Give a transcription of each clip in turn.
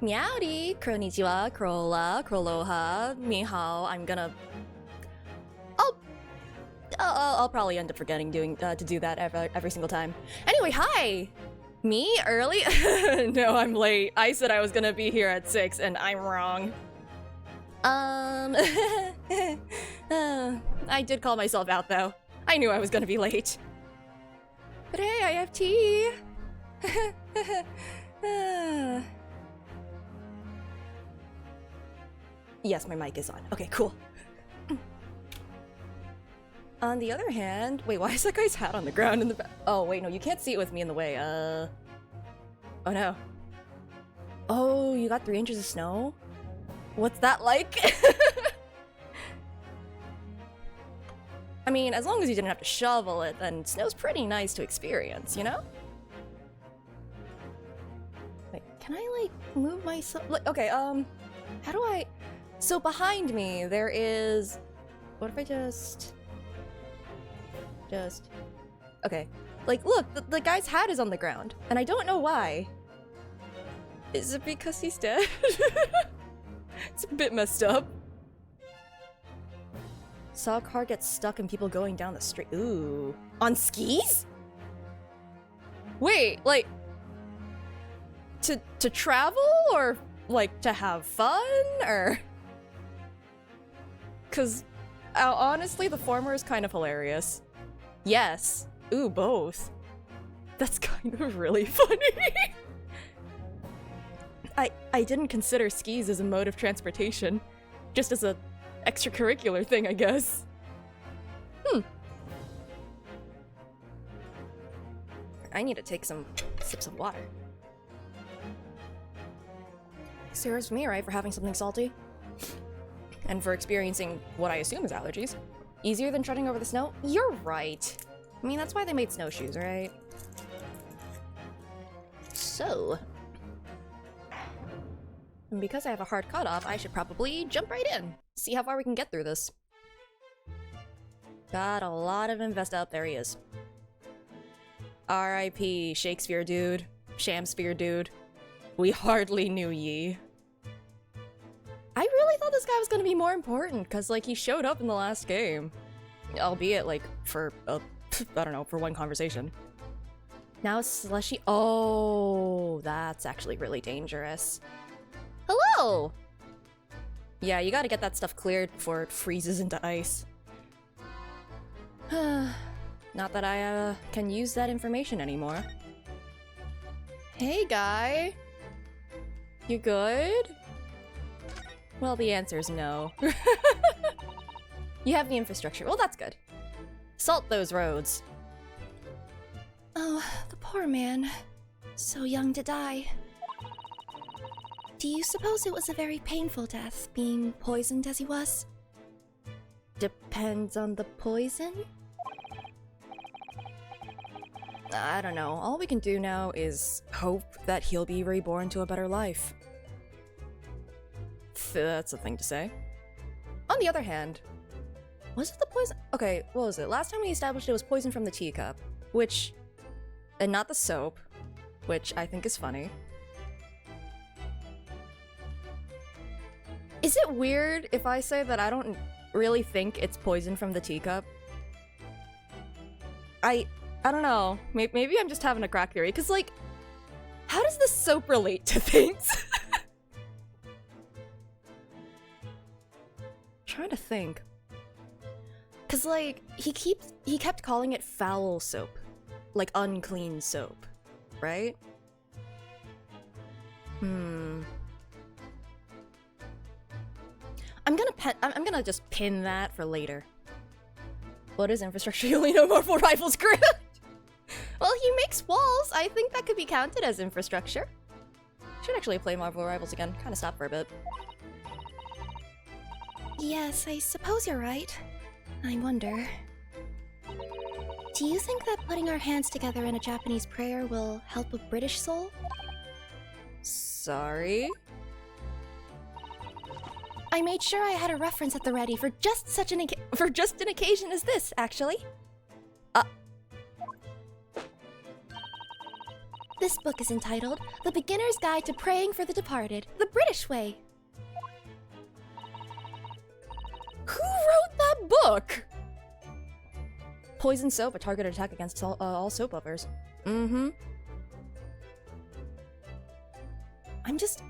Meowdy, konnichiwa, krola, kroloha, mihao. I'm gonna... I'll probably end up forgetting to do that every single time. Anyway, hi! Me? Early? No, I'm late. I said I was gonna be here at 6 and I'm wrong. I did call myself out though. I knew I was gonna be late. But hey, I have tea! Yes, my mic is on. Okay, cool. On the other hand, wait, why is that guy's hat on the ground in the back? Oh, wait, no, you can't see it with me in the way. Oh no. Oh, you got 3 inches of snow? What's that like? I mean, as long as you didn't have to shovel it, then snow's pretty nice to experience, you know? Wait, can I, like, move myself? Like, okay, how do I... So behind me, there is... What if I just... Okay. Like, look, the guy's hat is on the ground, and I don't know why. Is it because he's dead? It's a bit messed up. Saw a car get stuck and people going down the street. Ooh. On skis? Wait, like... To travel? Or, like, to have fun? Or... Cause, honestly, the former is kind of hilarious. Yes. Ooh, both. That's kind of really funny. I didn't consider skis as a mode of transportation. Just as a extracurricular thing, I guess. I need to take some sips of water. Serves me, right, for having something salty? And for experiencing what I assume is allergies. Easier than trudging over the snow? You're right. I mean, that's why they made snowshoes, right? So... And because I have a hard cutoff, I should probably jump right in. See how far we can get through this. Got a lot of invest up. There he is. R.I.P. Shakespeare dude. Shamsphere dude. We hardly knew ye. I really thought this guy was gonna be more important, because, like, he showed up in the last game. Albeit, like, for, I don't know, for one conversation. Now it's slushy. Oh, that's actually really dangerous. Hello! Yeah, you gotta get that stuff cleared before it freezes into ice. Not that I, can use that information anymore. Hey, guy! You good? Well, the answer is no. You have the infrastructure. Well, that's good. Salt those roads. Oh, the poor man. So young to die. Do you suppose it was a very painful death, being poisoned as he was? Depends on the poison? I don't know. All we can do now is hope that he'll be reborn to a better life. That's a thing to say. On the other hand, was it the poison? Okay, what was it? Last time we established it was poison from the teacup, which... And not the soap, which I think is funny. Is it weird if I say that I don't really think it's poison from the teacup? I don't know. Maybe I'm just having a crack theory, because, like, how does the soap relate to things? Trying to think. Cause, like, he kept calling it foul soap. Like, unclean soap. Right? I'm gonna just pin that for later. What is infrastructure? You only know Marvel Rivals Grid? Well, he makes walls. I think that could be counted as infrastructure. Should actually play Marvel Rivals again. Kind of stop for a bit. Yes, I suppose you're right. I wonder... Do you think that putting our hands together in a Japanese prayer will help a British soul? Sorry? I made sure I had a reference at the ready for just such an occasion as this, actually. This book is entitled The Beginner's Guide to Praying for the Departed, the British Way. Who wrote that book? Poison soap, a targeted attack against all soap lovers. Mm-hmm. I'm just...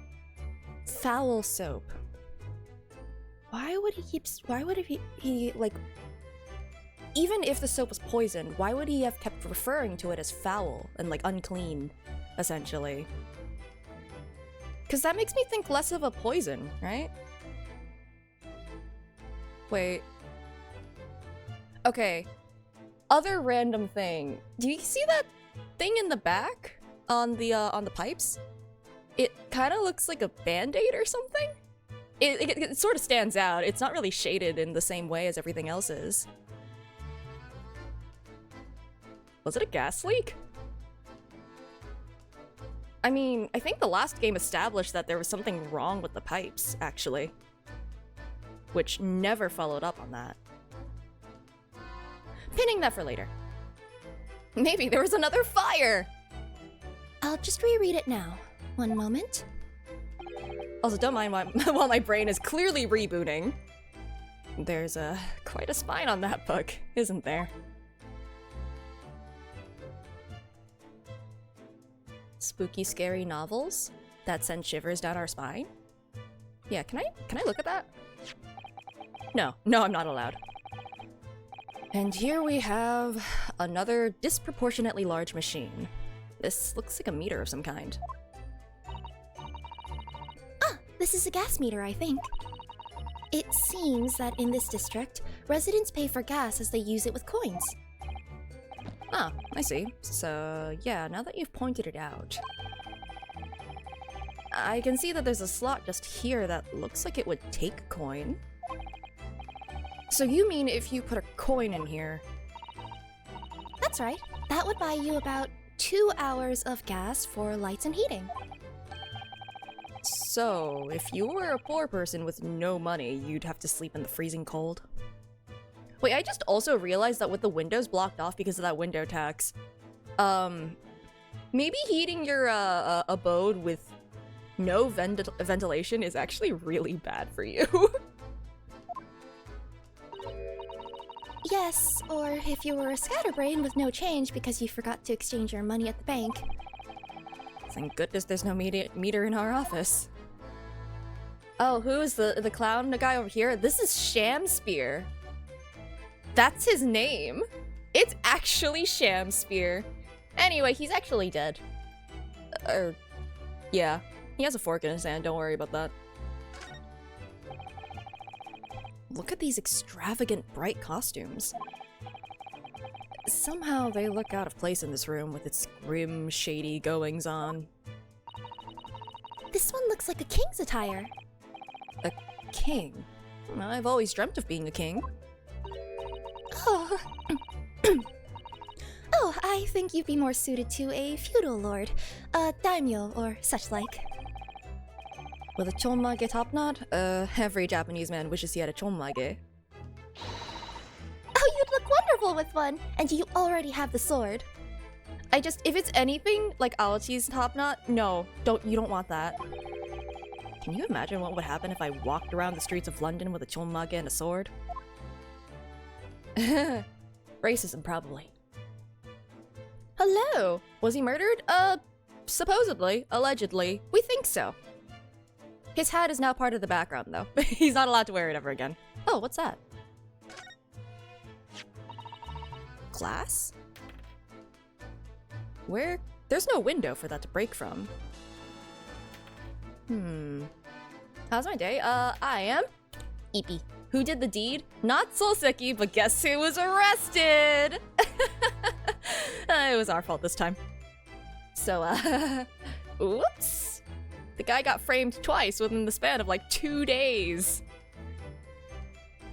Foul soap. Why would he like... Even if the soap was poisoned, why would he have kept referring to it as foul and, like, unclean, essentially? Because that makes me think less of a poison, right? Wait. Okay. Other random thing. Do you see that thing in the back on the pipes? It kind of looks like a band-aid or something? It sort of stands out. It's not really shaded in the same way as everything else is. Was it a gas leak? I mean, I think the last game established that there was something wrong with the pipes, actually. Which never followed up on that. Pinning that for later. Maybe there was another fire! I'll just reread it now. One moment. Also, don't mind while my brain is clearly rebooting. There's quite a spine on that book, isn't there? Spooky, scary novels that send shivers down our spine? Yeah, can I look at that? No, I'm not allowed. And here we have another disproportionately large machine. This looks like a meter of some kind. Ah, this is a gas meter, I think. It seems that in this district, residents pay for gas as they use it with coins. Ah, I see. So, yeah, now that you've pointed it out, I can see that there's a slot just here that looks like it would take a coin. So you mean if you put a coin in here... That's right. That would buy you about 2 hours of gas for lights and heating. So, if you were a poor person with no money, you'd have to sleep in the freezing cold? Wait, I just also realized that with the windows blocked off because of that window tax, maybe heating your abode with no ventilation is actually really bad for you. Yes, or if you were a scatterbrain with no change because you forgot to exchange your money at the bank. Thank goodness there's no meter in our office. Oh, who is the clown, the guy over here? This is Shamspear. That's his name. It's actually Shamspear. Anyway, he's actually dead. Yeah. He has a fork in his hand, don't worry about that. Look at these extravagant, bright costumes. Somehow they look out of place in this room with its grim, shady goings-on. This one looks like a king's attire. A king? I've always dreamt of being a king. Oh. Oh, I think you'd be more suited to a feudal lord, a daimyo or such like. With a chonmage top knot? Every Japanese man wishes he had a chonmage. Oh, you'd look wonderful with one, and you already have the sword. if it's anything like Alachi's top knot, no, you don't want that. Can you imagine what would happen if I walked around the streets of London with a chonmage and a sword? Racism, probably. Hello! Was he murdered? Supposedly. Allegedly. We think so. His hat is now part of the background, though. He's not allowed to wear it ever again. Oh, what's that? Glass? Where? There's no window for that to break from. How's my day? I am Ippy. Who did the deed? Not Solseki, but guess who was arrested? It was our fault this time. So, oops. The guy got framed twice within the span of like 2 days.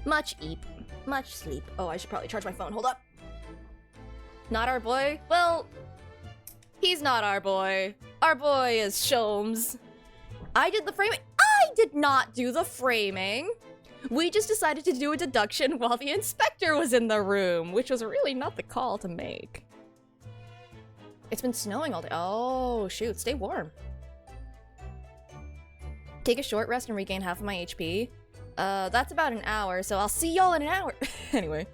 Much eep. Much sleep. Oh, I should probably charge my phone. Hold up. Not our boy? Well, he's not our boy. Our boy is Sholmes. I did the framing. I did not do the framing. We just decided to do a deduction while the inspector was in the room, which was really not the call to make. It's been snowing all day. Oh, shoot. Stay warm. Take a short rest and regain half of my HP. That's about an hour, so I'll see y'all in an hour. Anyway.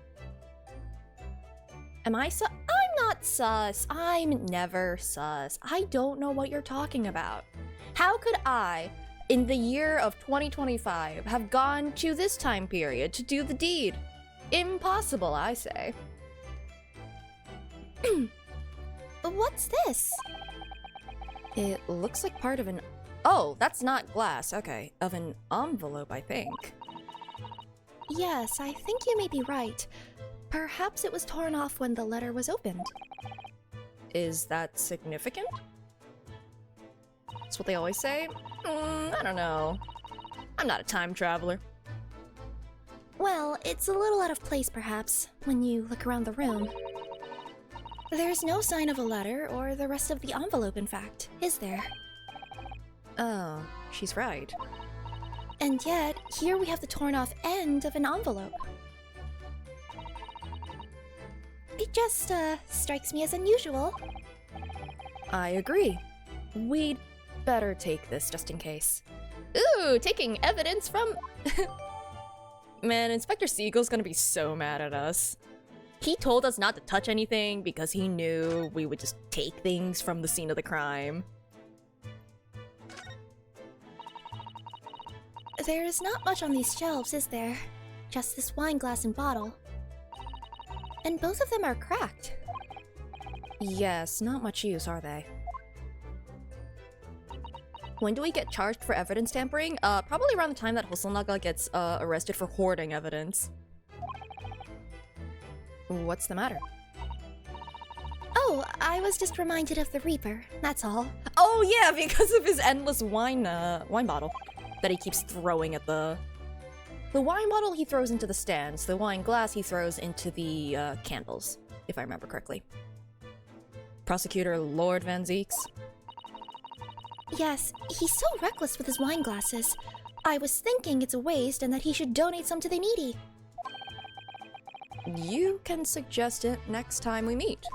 Am I sus? I'm not sus. I'm never sus. I don't know what you're talking about. How could I, in the year of 2025, have gone to this time period to do the deed? Impossible, I say. What's this? It looks like part of an... Oh, that's not glass. Okay. Of an envelope, I think. Yes, I think you may be right. Perhaps it was torn off when the letter was opened. Is that significant? That's what they always say? I don't know. I'm not a time traveler. Well, it's a little out of place, perhaps, when you look around the room. There's no sign of a letter or the rest of the envelope, in fact, is there? Oh, she's right. And yet, here we have the torn off end of an envelope. It just, strikes me as unusual. I agree. We'd better take this just in case. Ooh, taking evidence from... Man, Inspector Siegel's gonna be so mad at us. He told us not to touch anything because he knew we would just take things from the scene of the crime. There's not much on these shelves, is there? Just this wine glass and bottle. And both of them are cracked. Yes, not much use, are they? When do we get charged for evidence tampering? Probably around the time that Hosonaga gets arrested for hoarding evidence. What's the matter? Oh, I was just reminded of the Reaper, that's all. Oh yeah, because of his endless wine bottle that he keeps throwing at the wine bottle he throws into the stands. The wine glass he throws into the candles, if I remember correctly. Prosecutor Lord Van Zeeks. Yes, he's so reckless with his wine glasses. I was thinking it's a waste and that he should donate some to the needy. You can suggest it next time we meet.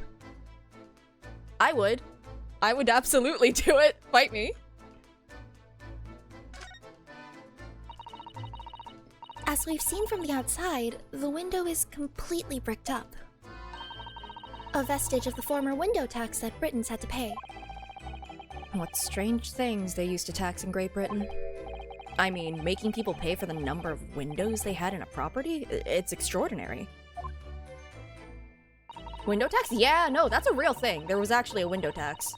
I would. I would absolutely do it. Fight me. As we've seen from the outside, the window is completely bricked up. A vestige of the former window tax that Britons had to pay. What strange things they used to tax in Great Britain. I mean, making people pay for the number of windows they had in a property? It's extraordinary. Window tax? Yeah, no, that's a real thing. There was actually a window tax.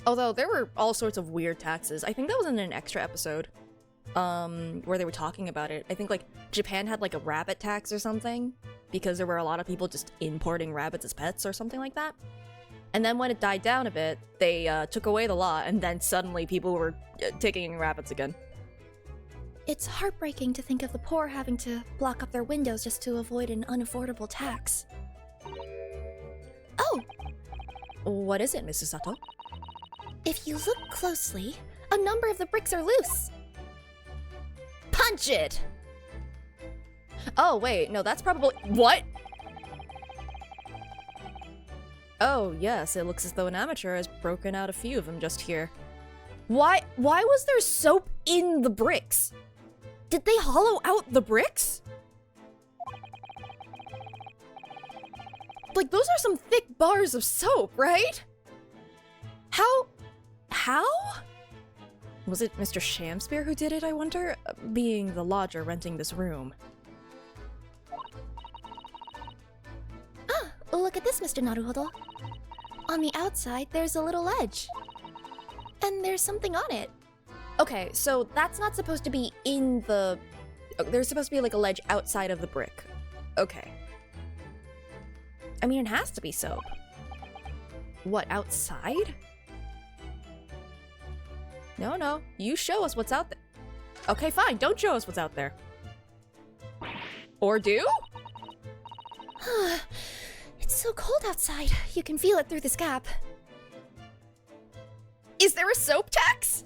Although, there were all sorts of weird taxes. I think that was in an extra episode. Where they were talking about it. I think, like, Japan had, like, a rabbit tax or something. Because there were a lot of people just importing rabbits as pets or something like that. And then when it died down a bit, they took away the law, and then suddenly people were taking in rabbits again. It's heartbreaking to think of the poor having to block up their windows just to avoid an unaffordable tax. Oh! What is it, Mrs. Sato? If you look closely, a number of the bricks are loose. Punch it! Oh, wait, no, that's probably— What? Oh, yes, it looks as though an amateur has broken out a few of them just here. Why was there soap in the bricks? Did they hollow out the bricks? Like, those are some thick bars of soap, right? How? Was it Mr. Shamspear who did it, I wonder? Being the lodger renting this room. Ah, look at this, Mr. Naruhodo. On the outside, there's a little ledge. And there's something on it. Okay, so that's not supposed to be in the... There's supposed to be like a ledge outside of the brick. Okay. I mean, it has to be soap. What, outside? No, you show us what's out there. Okay, fine, don't show us what's out there. Or do? It's so cold outside. You can feel it through this gap. Is there a soap tax?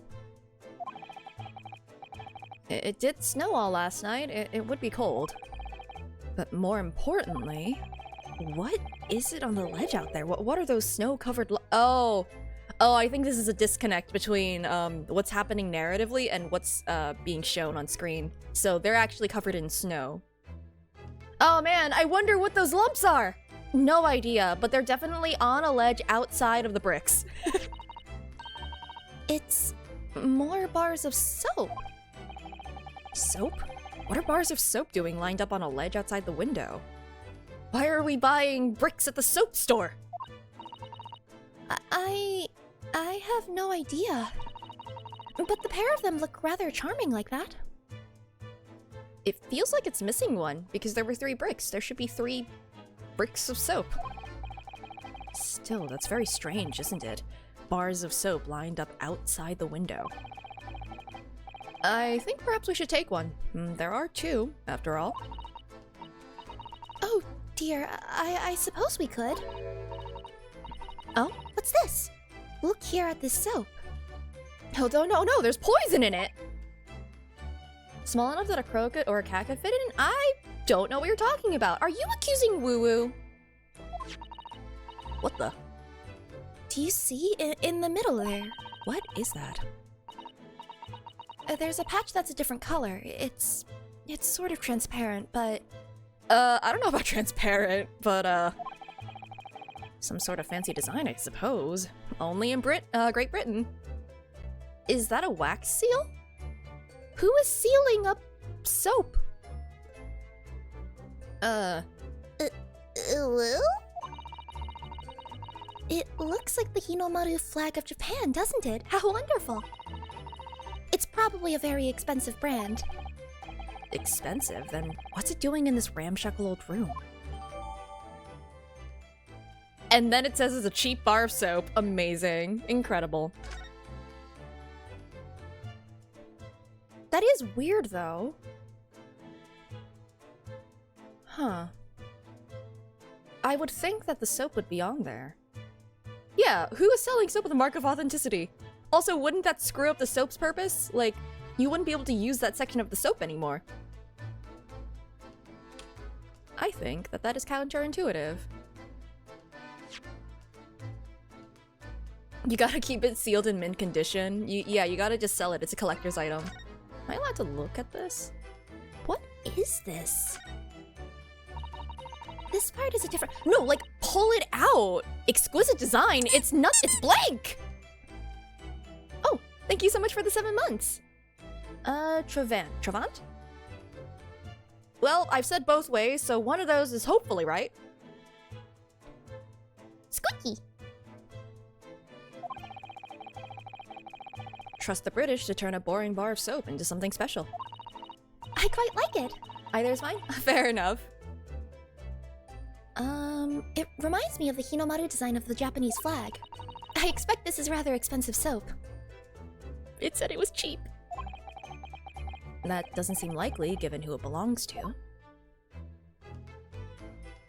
It did snow all last night. It would be cold. But more importantly... What is it on the ledge out there? What are those snow-covered Oh, I think this is a disconnect between what's happening narratively and what's being shown on screen. So they're actually covered in snow. Oh man, I wonder what those lumps are! No idea, but they're definitely on a ledge outside of the bricks. It's more bars of soap. Soap? What are bars of soap doing lined up on a ledge outside the window? Why are we buying bricks at the soap store? I have no idea. But the pair of them look rather charming like that. It feels like it's missing one, because there were 3 bricks. There should be 3 bricks of soap. Still, that's very strange, isn't it? Bars of soap lined up outside the window. I think perhaps we should take one. There are 2, after all. Oh dear, I suppose we could. Oh, what's this? Look here at this soap. Oh, no, there's poison in it! Small enough that a crow or a cat could fit in? I don't know what you're talking about. Are you accusing Woo-Woo? What the? Do you see? In the middle there. What is that? There's a patch that's a different color. It's sort of transparent, but... I don't know about transparent, but, some sort of fancy design, I suppose. Only in Great Britain. Is that a wax seal? Who is sealing up soap? It looks like the Hinomaru flag of Japan, doesn't it? How wonderful! It's probably a very expensive brand. Expensive? Then what's it doing in this ramshackle old room? And then it says it's a cheap bar of soap. Amazing. Incredible. That is weird, though. Huh. I would think that the soap would be on there. Yeah, who is selling soap with a mark of authenticity? Also, wouldn't that screw up the soap's purpose? Like, you wouldn't be able to use that section of the soap anymore. I think that is counterintuitive. You gotta keep it sealed in mint condition. Yeah, you gotta just sell it. It's a collector's item. Am I allowed to look at this? What is this? This part is a different— No, like, pull it out! Exquisite design! It's it's blank! Oh, thank you so much for the 7 months! Travant? Well, I've said both ways, so one of those is hopefully right. Squeaky! Trust the British to turn a boring bar of soap into something special. I quite like it. Either's mine? Fair enough. It reminds me of the Hinomaru design of the Japanese flag. I expect this is rather expensive soap. It said it was cheap. That doesn't seem likely, given who it belongs to.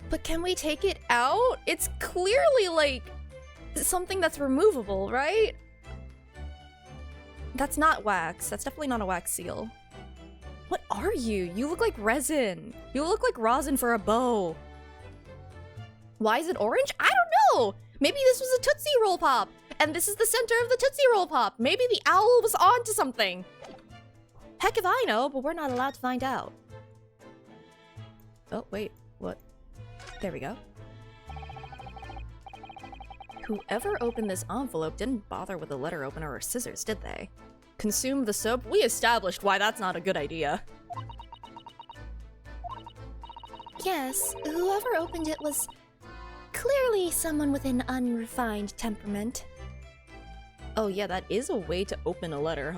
But can we take it out? It's clearly, like, something that's removable, right? That's not wax. That's definitely not a wax seal. What are you? You look like resin. You look like rosin for a bow. Why is it orange? I don't know! Maybe this was a Tootsie Roll Pop, and this is the center of the Tootsie Roll Pop. Maybe the owl was onto something. Heck if I know, but we're not allowed to find out. Oh, wait, what? There we go. Whoever opened this envelope didn't bother with a letter opener or scissors, did they? Consume the soap? We established why that's not a good idea. Yes, whoever opened it was clearly someone with an unrefined temperament. Oh yeah, that is a way to open a letter.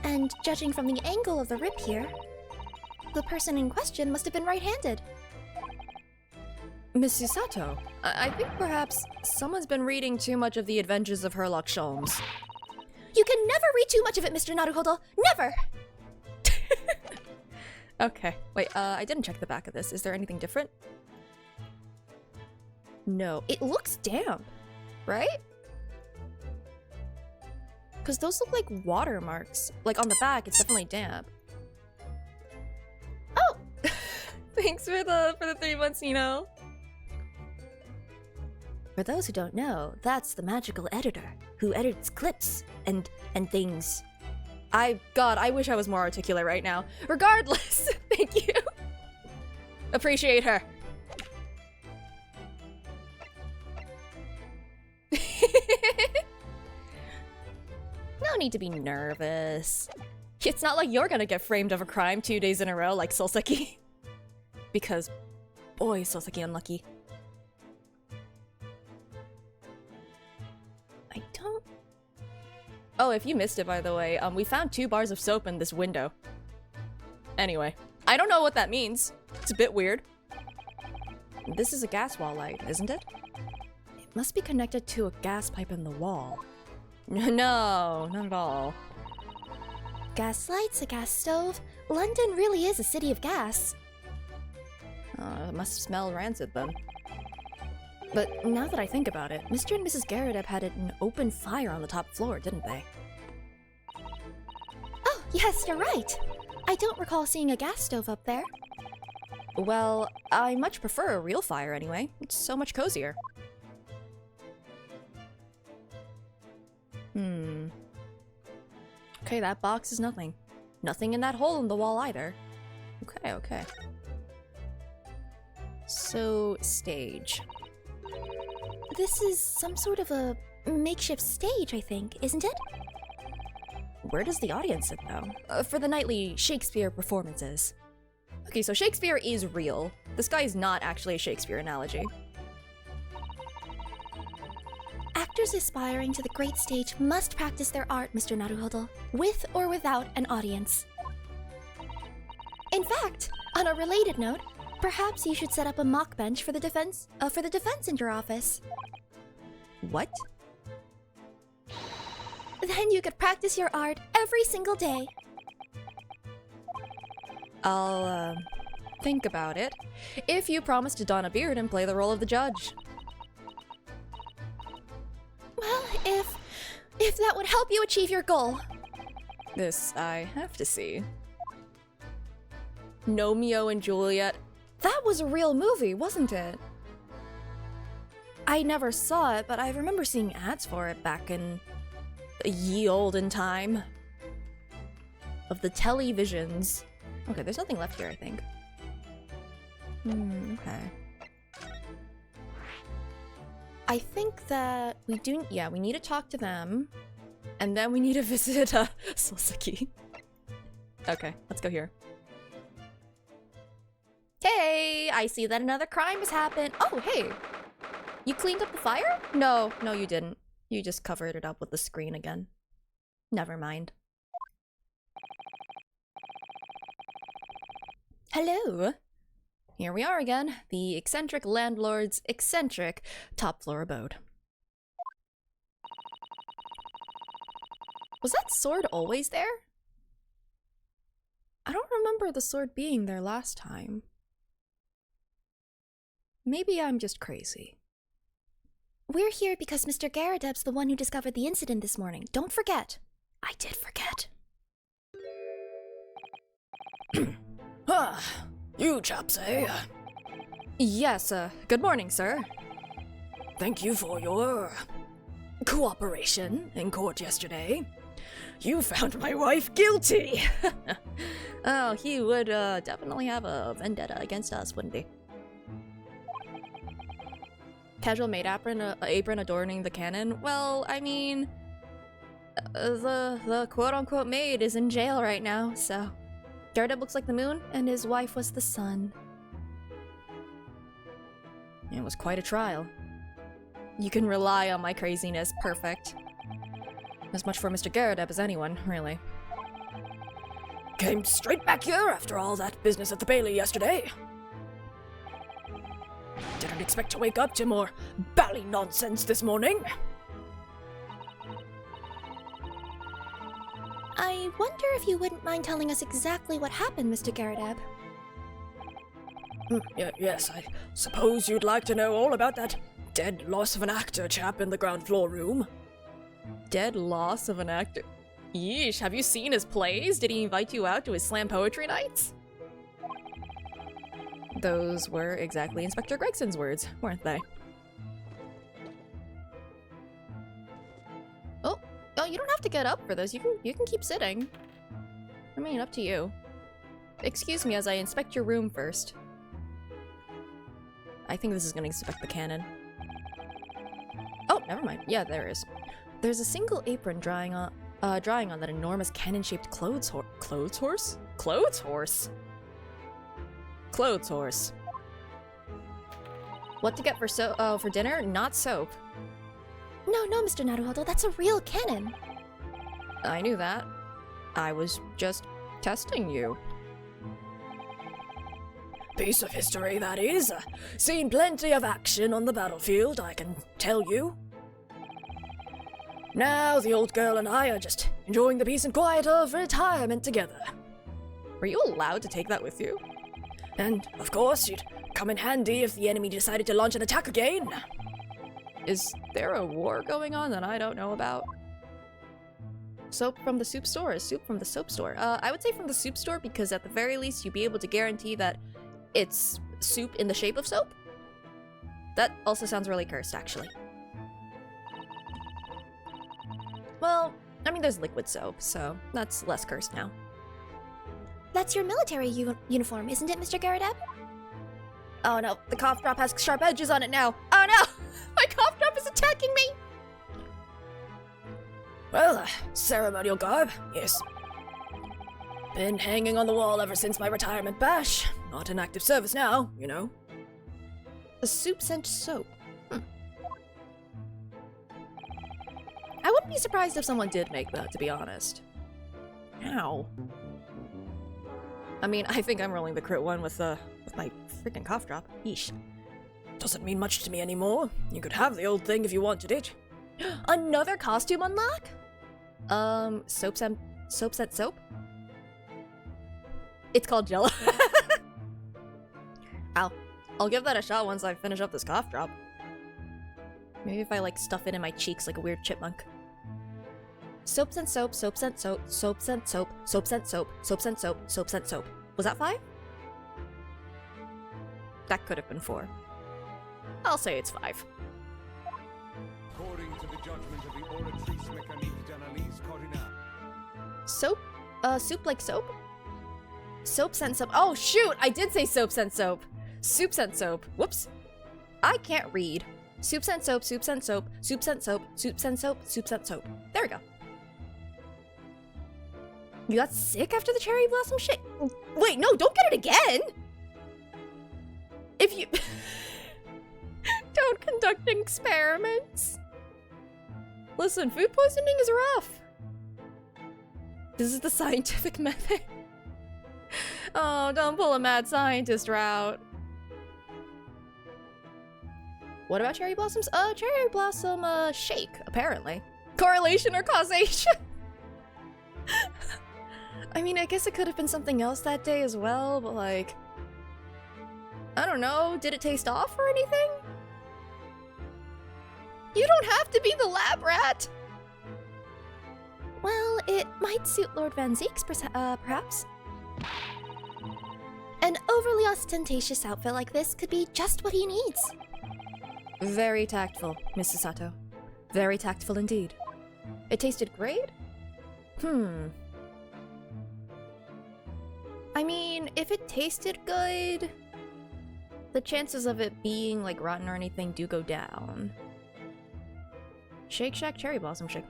And judging from the angle of the rip here, the person in question must have been right-handed. Miss Susato, I think perhaps someone's been reading too much of The Adventures of Sherlock Holmes. You can never read too much of it, Mr. Naruhodo! Never! Okay, wait, I didn't check the back of this. Is there anything different? No, it looks damp, right? Because those look like watermarks. Like on the back, it's definitely damp. Oh! Thanks for the 3 months, Nino. For those who don't know, that's the magical editor who edits clips and things. God, I wish I was more articulate right now. Regardless, thank you. Appreciate her. No need to be nervous. It's not like you're gonna get framed of a crime 2 days in a row like Solseki. Because, boy, is Solseki unlucky. I don't... Oh, if you missed it, by the way, we found 2 bars of soap in this window. Anyway, I don't know what that means. It's a bit weird. This is a gas wall light, isn't it? It must be connected to a gas pipe in the wall. No, not at all. Gas lights, a gas stove. London really is a city of gas. It must smell rancid then. But now that I think about it, Mr. and Mrs. Garrideb had an open fire on the top floor, didn't they? Oh, yes, you're right. I don't recall seeing a gas stove up there. Well, I much prefer a real fire anyway. It's so much cozier. Okay, that box is nothing. Nothing in that hole in the wall either. Okay. So, stage. This is some sort of a makeshift stage, I think, isn't it? Where does the audience sit, though? For the nightly Shakespeare performances. Okay, so Shakespeare is real. This guy is not actually a Shakespeare analogy. Actors aspiring to the great stage must practice their art, Mr. Naruhodo, with or without an audience. In fact, on a related note, perhaps you should set up a mock bench for the defense in your office. What? Then you could practice your art every single day. I'll, think about it. If you promise to don a beard and play the role of the judge. Well, if that would help you achieve your goal. This I have to see. Romeo and Juliet. That was a real movie, wasn't it? I never saw it, but I remember seeing ads for it back in the ye olden time. Of the televisions. Okay, there's nothing left here, I think. Okay. I think that we need to talk to them. And then we need to visit, Solseki. Okay, let's go here. Hey, I see that another crime has happened. Oh, hey. You cleaned up the fire? No, you didn't. You just covered it up with the screen again. Never mind. Hello. Here we are again, the eccentric landlord's eccentric top floor abode. Was that sword always there? I don't remember the sword being there last time. Maybe I'm just crazy. We're here because Mr. Garrideb's the one who discovered the incident this morning. Don't forget. I did forget. You chaps, eh? Yes, good morning, sir. Thank you for your cooperation in court yesterday. You found my wife guilty! Oh, he would definitely have a vendetta against us, wouldn't he? Casual maid apron adorning the cannon? Well, I mean, the quote-unquote maid is in jail right now, so... Garrideb looks like the moon, and his wife was the sun. It was quite a trial. You can rely on my craziness, perfect. As much for Mr. Garrideb as anyone, really. Came straight back here after all that business at the Bailey yesterday. Didn't expect to wake up to more bally nonsense this morning. I wonder if you wouldn't mind telling us exactly what happened, Mr. Garrideb. Yes, I suppose you'd like to know all about that dead loss of an actor chap in the ground floor room. Dead loss of an actor? Yeesh, have you seen his plays? Did he invite you out to his slam poetry nights? Those were exactly Inspector Gregson's words, weren't they? Oh, you don't have to get up for this. You can keep sitting. I mean, up to you. Excuse me as I inspect your room first. I think this is gonna inspect the cannon. Oh, never mind. Yeah, there is. There's a single apron drawing on that enormous cannon-shaped clothes horse. Clothes horse? Clothes horse? Clothes horse. What to get for dinner? Not soap. No, Mr. Naruhodo, that's a real cannon. I knew that. I was just testing you. Piece of history, that is. Seen plenty of action on the battlefield, I can tell you. Now the old girl and I are just enjoying the peace and quiet of retirement together. Were you allowed to take that with you? And, of course, you'd come in handy if the enemy decided to launch an attack again. Is there a war going on that I don't know about? Soap from the soup store is soup from the soap store. I would say from the soup store because at the very least you'd be able to guarantee that it's soup in the shape of soap. That also sounds really cursed, actually. Well, I mean, there's liquid soap, so that's less cursed now. That's your military uniform, isn't it, Mr. Garradeb? Oh no, the cough drop has sharp edges on it now. Oh no! My cough drop is attacking me! Well, ceremonial garb, yes. Been hanging on the wall ever since my retirement bash. Not in active service now, you know. A soup scent soap. I wouldn't be surprised if someone did make that, to be honest. Ow. I mean, I think I'm rolling the crit one with my freaking cough drop. Yeesh. Doesn't mean much to me anymore. You could have the old thing if you wanted it. Another costume unlock? Soap scent soap? It's called Jello. I'll give that a shot once I finish up this cough drop. Maybe if I like stuff it in my cheeks like a weird chipmunk. Soap scent soap, soap scent soap, soap scent soap, soap scent soap, soap scent soap, soap scent soap. Was that 5? That could have been 4. I'll say it's 5. According to the judgment of the Oratrice Mécanique d'Analyse Cardinale. Soap? Soup like soap? Soap scent soap. Oh shoot! I did say soap scent soap. Soup scent soap. Whoops. I can't read. Soup scent soap, soup scent soap, soup scent soap, soup scent soap, soup scent soap. There we go. You got sick after the cherry blossom shit? Wait, no, don't get it again! If you... Don't conduct experiments. Listen, food poisoning is rough. This is the scientific method. Oh, don't pull a mad scientist route. What about cherry blossoms? Cherry blossom, shake, apparently. Correlation or causation? I mean, I guess it could have been something else that day as well, but like... I don't know, did it taste off or anything? You don't have to be the lab rat! Well, it might suit Lord Van Zeek's perhaps. An overly ostentatious outfit like this could be just what he needs. Very tactful, Mrs. Sato. Very tactful indeed. It tasted great? I mean, if it tasted good, the chances of it being, like, rotten or anything do go down. Shake Shack Cherry Blossom Shake.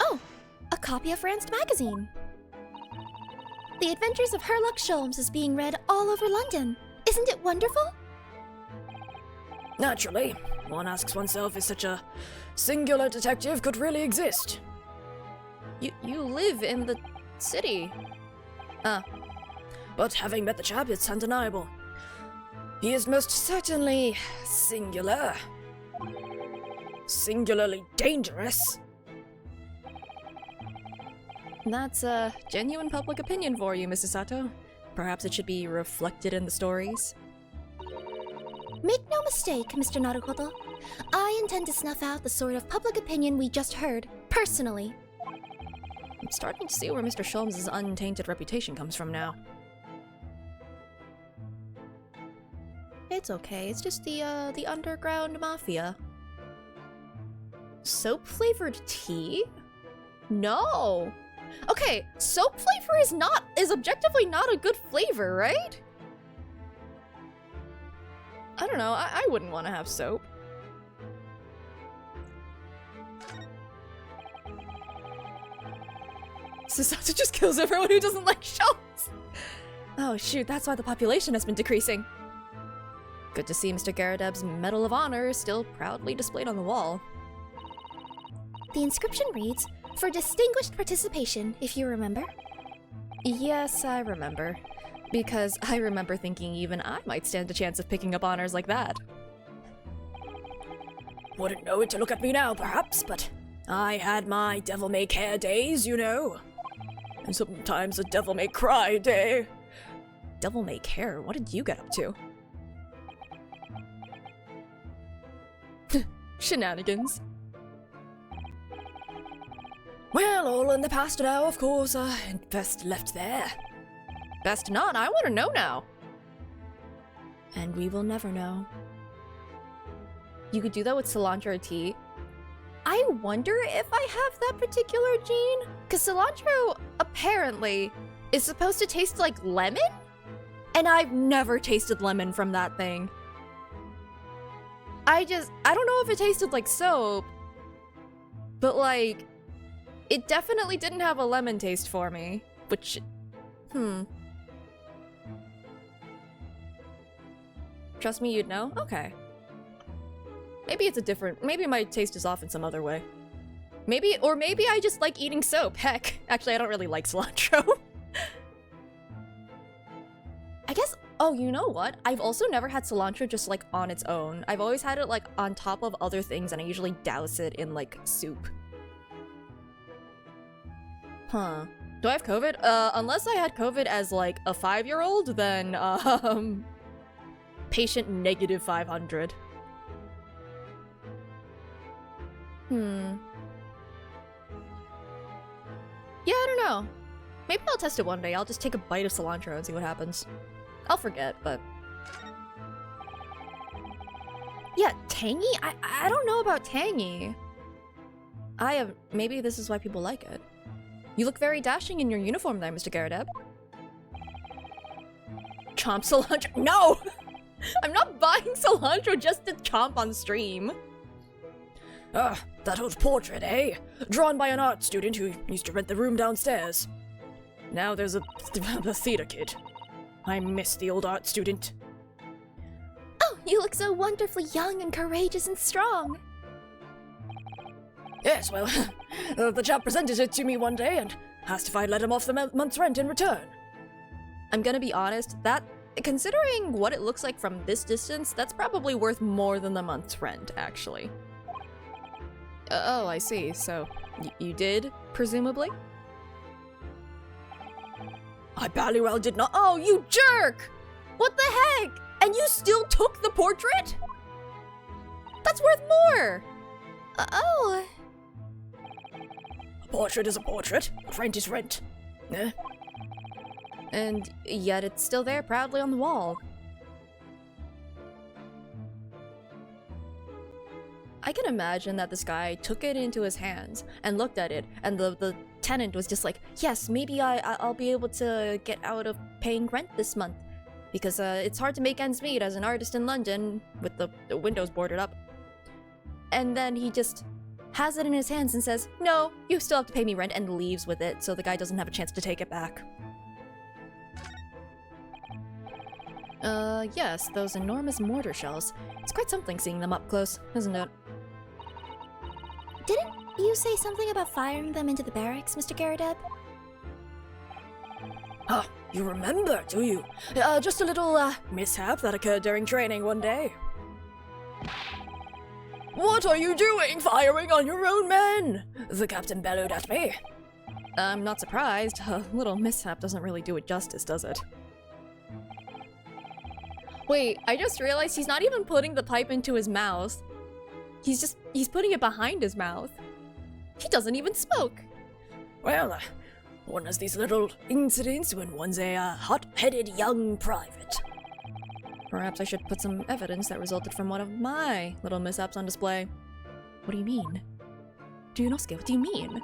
Oh! A copy of Franz magazine! The Adventures of Herlock Sholmes is being read all over London. Isn't it wonderful? Naturally, one asks oneself if such a singular detective could really exist. You live in the city. But having met the chap, it's undeniable. He is most certainly singular. Singularly dangerous. That's a genuine public opinion for you, Mrs. Sato. Perhaps it should be reflected in the stories. Make no mistake, Mr. Naruhodo. I intend to snuff out the sort of public opinion we just heard, personally. I'm starting to see where Mr. Sholmes' untainted reputation comes from now. It's okay, it's just the underground mafia. Soap-flavored tea? No! Okay, soap flavor is objectively not a good flavor, right? I don't know, I wouldn't want to have soap. Susato just kills everyone who doesn't like shells! Oh shoot, that's why the population has been decreasing. Good to see Mr. Garradeb's Medal of Honor still proudly displayed on the wall. The inscription reads, "For distinguished participation," if you remember. Yes, I remember. Because I remember thinking even I might stand a chance of picking up honors like that. Wouldn't know it to look at me now, perhaps, but I had my devil-may-care days, you know. And sometimes a devil-may-cry day. Devil-may-care? What did you get up to? Shenanigans. Well, all in the past now, of course, and best left there. Best not, I want to know now. And we will never know. You could do that with cilantro tea. I wonder if I have that particular gene? Because cilantro, apparently, is supposed to taste like lemon? And I've never tasted lemon from that thing. I don't know if it tasted like soap, but like, it definitely didn't have a lemon taste for me, which, Trust me, you'd know? Okay. Maybe it's a different, maybe my taste is off in some other way. Maybe I just like eating soap, heck. Actually, I don't really like cilantro. I guess, oh, you know what? I've also never had cilantro just like on its own. I've always had it like on top of other things and I usually douse it in like soup. Huh. Do I have COVID? Unless I had COVID as like a 5-year-old, then, patient negative 500. Yeah, I don't know. Maybe I'll test it one day. I'll just take a bite of cilantro and see what happens. I'll forget, but... Yeah, tangy? I don't know about tangy. Maybe this is why people like it. You look very dashing in your uniform there, Mr. Garradeb. Chomp cilantro? No! I'm not buying cilantro just to chomp on stream. Ah, that old portrait, eh? Drawn by an art student who used to rent the room downstairs. Now there's a theater kid. I miss the old art student. Oh, you look so wonderfully young and courageous and strong. Yes, well, the chap presented it to me one day and asked if I'd let him off the month's rent in return. I'm gonna be honest, considering what it looks like from this distance, that's probably worth more than the month's rent, actually. Oh, I see. So, you did, presumably? I barely well did not- Oh, you jerk! What the heck? And you still took the portrait? That's worth more! Oh. A portrait is a portrait. Rent is rent. Eh? And yet it's still there proudly on the wall. I can imagine that this guy took it into his hands and looked at it, and the tenant was just like, yes, maybe I'll be able to get out of paying rent this month, because it's hard to make ends meet as an artist in London with the windows boarded up. And then he just has it in his hands and says, no, you still have to pay me rent, and leaves with it so the guy doesn't have a chance to take it back. Yes, those enormous mortar shells. It's quite something seeing them up close, isn't it? Didn't you say something about firing them into the barracks, Mr. Garradeb? Ah, you remember, do you? Just a little, mishap that occurred during training one day. What are you doing, firing on your own men? The captain bellowed at me. I'm not surprised. A little mishap doesn't really do it justice, does it? Wait, I just realized he's not even putting the pipe into his mouth. He's putting it behind his mouth. He doesn't even smoke. Well, one has these little incidents when one's a hot-headed young private. Perhaps I should put some evidence that resulted from one of my little mishaps on display. What do you mean? Ryunosuke, what do you mean?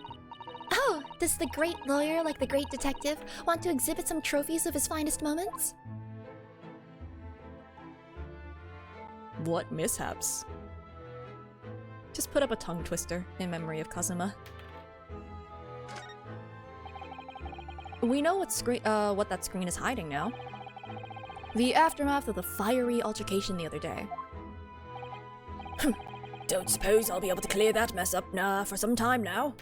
Oh, does the great lawyer, like the great detective, want to exhibit some trophies of his finest moments? What mishaps? Just put up a tongue twister in memory of Kazuma. We know what that screen is hiding now. The aftermath of the fiery altercation the other day. Don't suppose I'll be able to clear that mess up for some time now.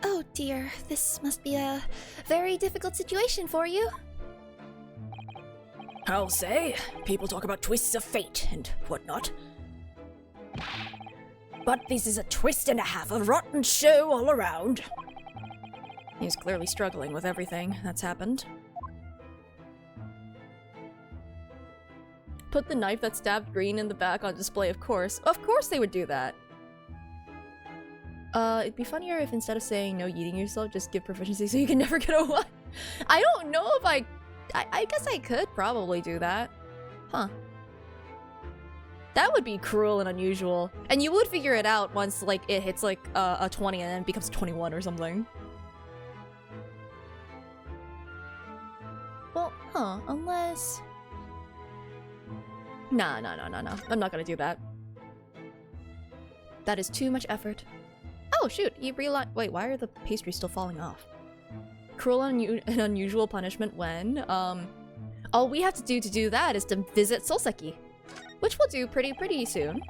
Oh dear, this must be a very difficult situation for you. I'll say, people talk about twists of fate and whatnot. But this is a twist and a half, a rotten show all around. He's clearly struggling with everything that's happened. Put the knife that stabbed Green in the back on display, of course. Of course they would do that! It'd be funnier if instead of saying no yeeting yourself, just give proficiency so you can never get a one. I don't know if I guess I could probably do that. Huh. That would be cruel and unusual. And you would figure it out once, like, it hits, like, a 20 and then becomes 21 or something. Well, huh, unless... Nah. I'm not gonna do that. That is too much effort. Oh, shoot, you realize- wait, why are the pastries still falling off? Cruel and unusual punishment when, all we have to do that is to visit Solseki, which we'll do pretty soon.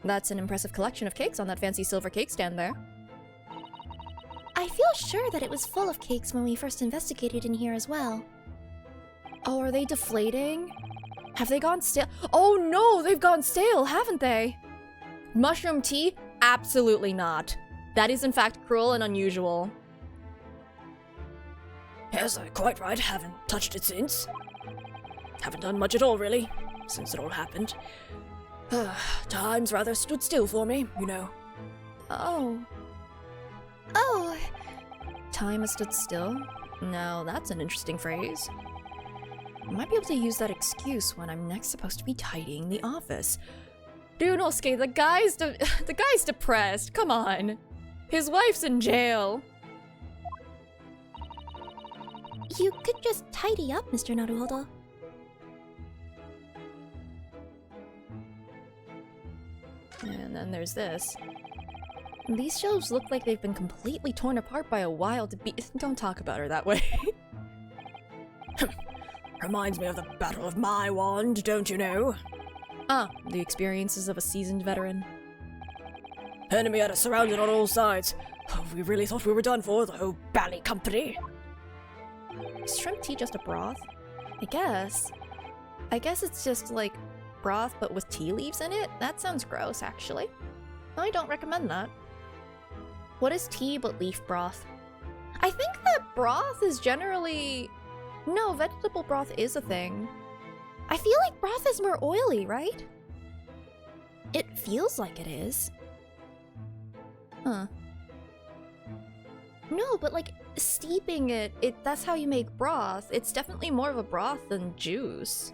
That's an impressive collection of cakes on that fancy silver cake stand there. I feel sure that it was full of cakes when we first investigated in here as well. Oh, are they deflating? Have they gone stale? Oh no, they've gone stale, haven't they? Mushroom tea? Absolutely not. That is in fact cruel and unusual. Yes, quite right. Haven't touched it since. Haven't done much at all, really, since it all happened. Time's rather stood still for me, you know. Oh. Oh, Time has stood still? Now that's an interesting phrase. I might be able to use that excuse when I'm next supposed to be tidying the office. Ryunosuke, the guy's depressed. Come on. His wife's in jail. you could just tidy up, Mr. Naruhodo. And then there's this. These shelves look like they've been completely torn apart by a wild beast. Don't talk about her that way. Reminds me of the Battle of my Wand, don't you know? Ah, the experiences of a seasoned veteran. Enemy had us surrounded on all sides. Oh, we really thought we were done for, the whole bally company. Is shrimp tea just a broth? I guess. I guess it's just like broth but with tea leaves in it? That sounds gross, actually. I don't recommend that. What is tea but leaf broth? I think that broth is generally... No, vegetable broth is a thing. I feel like broth is more oily, right? It feels like it is. Huh. No, but like steeping it, that's how you make broth. It's definitely more of a broth than juice.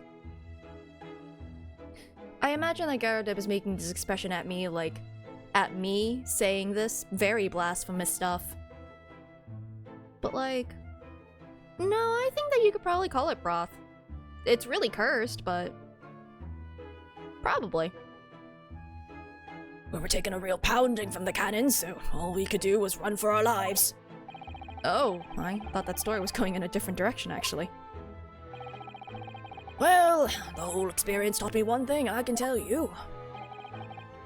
I imagine that Garudeb is making this expression at me, like, at me saying this very blasphemous stuff. But like, no, I think that you could probably call it broth. It's really cursed, but probably. We were taking a real pounding from the cannons, so all we could do was run for our lives. Oh, I thought that story was going in a different direction, actually. Well, the whole experience taught me one thing, I can tell you.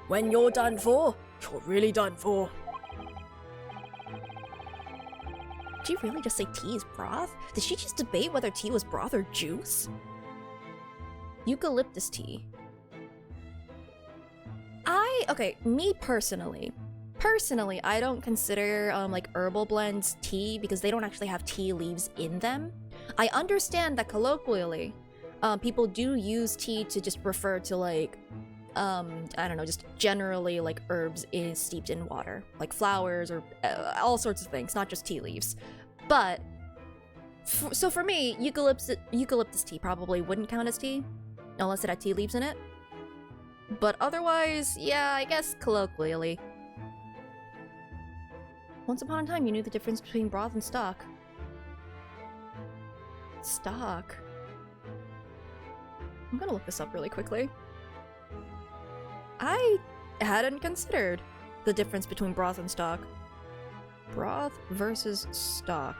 When you're done for, you're really done for. Did you really just say tea is broth? Did she just debate whether tea was broth or juice? Eucalyptus tea. Okay, me personally, Personally, I don't consider like herbal blends tea because they don't actually have tea leaves in them. I understand that colloquially, people do use tea to just refer to like, I don't know, just generally like herbs steeped in water, like flowers or all sorts of things, not just tea leaves. But so for me, eucalyptus tea probably wouldn't count as tea unless it had tea leaves in it. But otherwise, yeah, I guess colloquially. Once upon a time, you knew the difference between broth and stock. Stock? I'm gonna look this up really quickly. I hadn't considered the difference between broth and stock. Broth versus stock.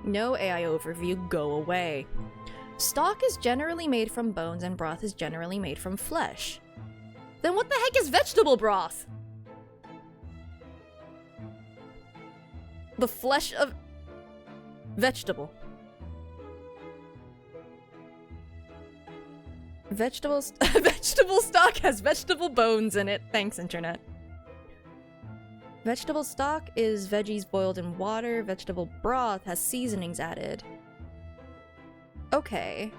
No AI overview, go away. Stock is generally made from bones and broth is generally made from flesh. Then what the heck is vegetable broth? The flesh of vegetable. Vegetable stock has vegetable bones in it. Thanks, internet. Vegetable stock is veggies boiled in water. Vegetable broth has seasonings added. Okay.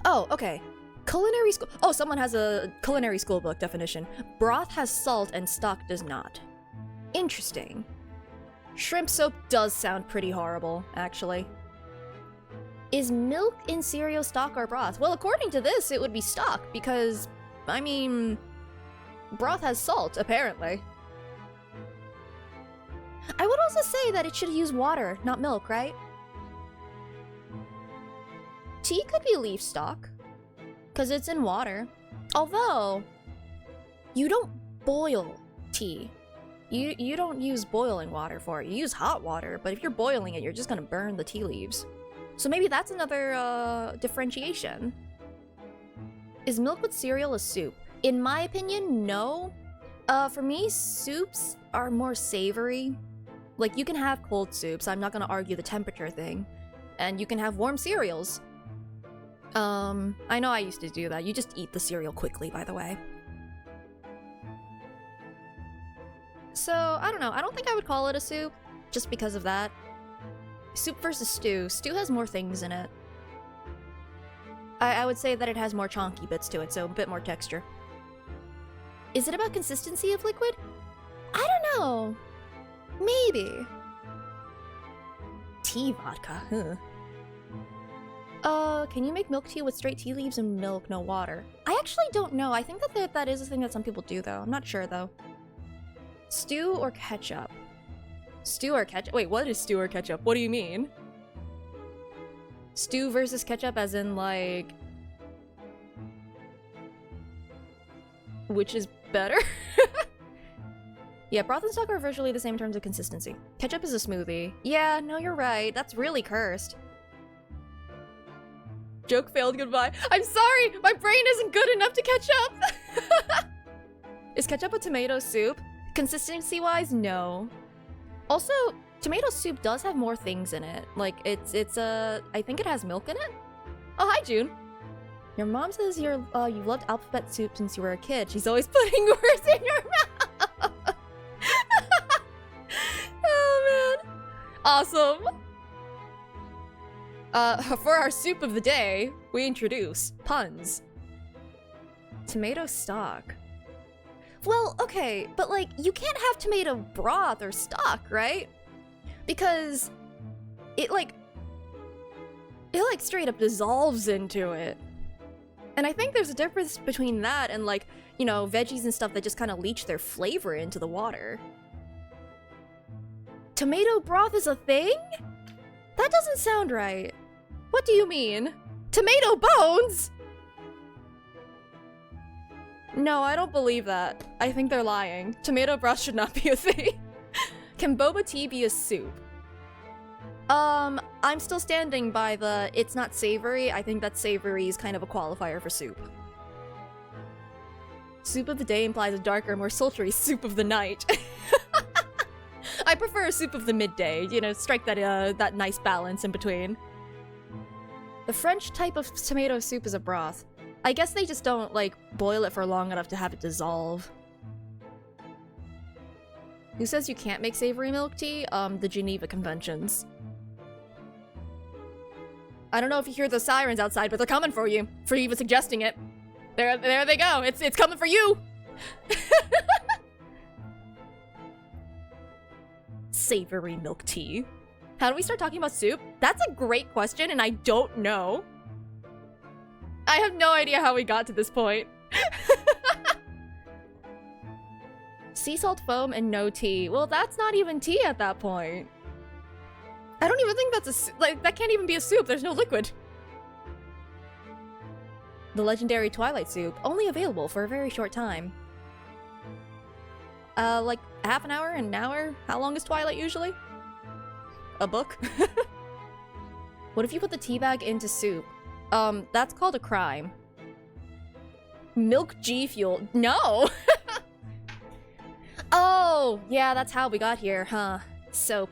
Oh, okay. Culinary school. Oh, someone has a culinary school book definition. Broth has salt and stock does not. Interesting. Shrimp soap does sound pretty horrible, actually. Is milk in cereal stock or broth? Well, according to this, it would be stock because, I mean, broth has salt, apparently. I would also say that it should use water, not milk, right? Tea could be leaf stock, because it's in water. Although, you don't boil tea. You don't use boiling water for it. You use hot water, but if you're boiling it, you're just gonna burn the tea leaves. So maybe that's another differentiation. Is milk with cereal a soup? In my opinion, no. For me, soups are more savory. Like, you can have cold soups, I'm not gonna argue the temperature thing. And you can have warm cereals. I know I used to do that. You just eat the cereal quickly, by the way. So, I don't know. I don't think I would call it a soup, just because of that. Soup versus stew. Stew has more things in it. I would say that it has more chonky bits to it, so a bit more texture. Is it about consistency of liquid? I don't know. Maybe. Tea vodka, huh? Can you make milk tea with straight tea leaves and milk, no water? I actually don't know. I think that that is a thing that some people do, though. I'm not sure, though. Stew or ketchup? Stew or ketchup? Wait, what is stew or ketchup? What do you mean? Stew versus ketchup as in, like... which is better? Yeah, broth and stock are virtually the same in terms of consistency. Ketchup is a smoothie. Yeah, no, you're right. That's really cursed. Joke failed, goodbye. I'm sorry! My brain isn't good enough to catch up! Is ketchup a tomato soup? Consistency-wise, no. Also, tomato soup does have more things in it. Like, I think it has milk in it? Oh, hi, June. Your mom says you've loved alphabet soup since you were a kid. She's always putting words in your mouth. Oh, man. Awesome. For our soup of the day, we introduce puns. Tomato stock. Well, okay, but like, you can't have tomato broth or stock, right? Because it straight up dissolves into it. And I think there's a difference between that and like, you know, veggies and stuff that just kind of leach their flavor into the water. Tomato broth is a thing? That doesn't sound right. What do you mean? Tomato bones? No, I don't believe that. I think they're lying. Tomato broth should not be a thing. Can boba tea be a soup? I'm still standing by the it's not savory. I think that savory is kind of a qualifier for soup. Soup of the day implies a darker, more sultry soup of the night. I prefer a soup of the midday, you know, strike that nice balance in between. The French type of tomato soup is a broth. I guess they just don't, like, boil it for long enough to have it dissolve. Who says you can't make savory milk tea? The Geneva Conventions. I don't know if you hear the sirens outside, but they're coming for you. For even suggesting it. There they go. It's coming for you. Savory milk tea. How do we start talking about soup? That's a great question, and I don't know. I have no idea how we got to this point. Sea salt foam and no tea. Well, that's not even tea at that point. I don't even think that's a like that can't even be a soup. There's no liquid. The legendary Twilight soup, only available for a very short time. Like half an hour, an hour? How long is Twilight usually? A book? What if you put the tea bag into soup? That's called a crime. Milk G Fuel. No! Oh, yeah, that's how we got here, huh? Soap.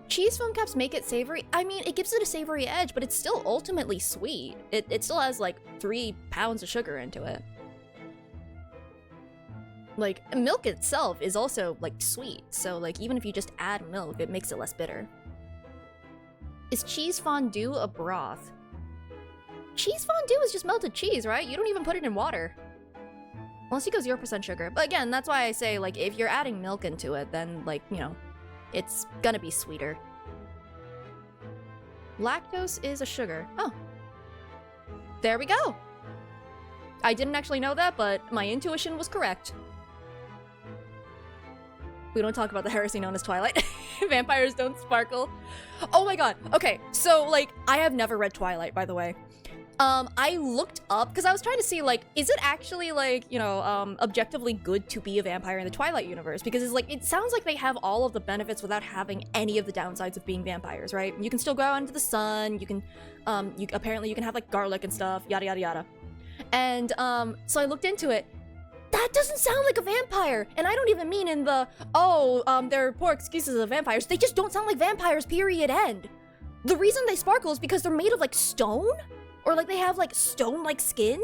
Cheese foam caps make it savory. I mean, it gives it a savory edge, but it's still ultimately sweet. It still has like 3 pounds of sugar into it. Like, milk itself is also like sweet, so like even if you just add milk, it makes it less bitter. Is cheese fondue a broth? Cheese fondue is just melted cheese, right? You don't even put it in water. Unless you go 0% sugar. But again, that's why I say, like, if you're adding milk into it, then, like, you know, it's gonna be sweeter. Lactose is a sugar. Oh. There we go. I didn't actually know that, but my intuition was correct. We don't talk about the heresy known as Twilight. Vampires don't sparkle. Oh my god. Okay, so, like, I have never read Twilight, by the way. I looked up, because I was trying to see, like, is it actually, like, you know, objectively good to be a vampire in the Twilight universe? Because it's, like, it sounds like they have all of the benefits without having any of the downsides of being vampires, right? You can still go out into the sun, you can, apparently you can have, like, garlic and stuff, yada yada yada. And, so I looked into it. That doesn't sound like a vampire! And I don't even mean in the, they're poor excuses of vampires. They just don't sound like vampires, period, end. The reason they sparkle is because they're made of, like, stone? Or, like, they have, like, stone-like skin?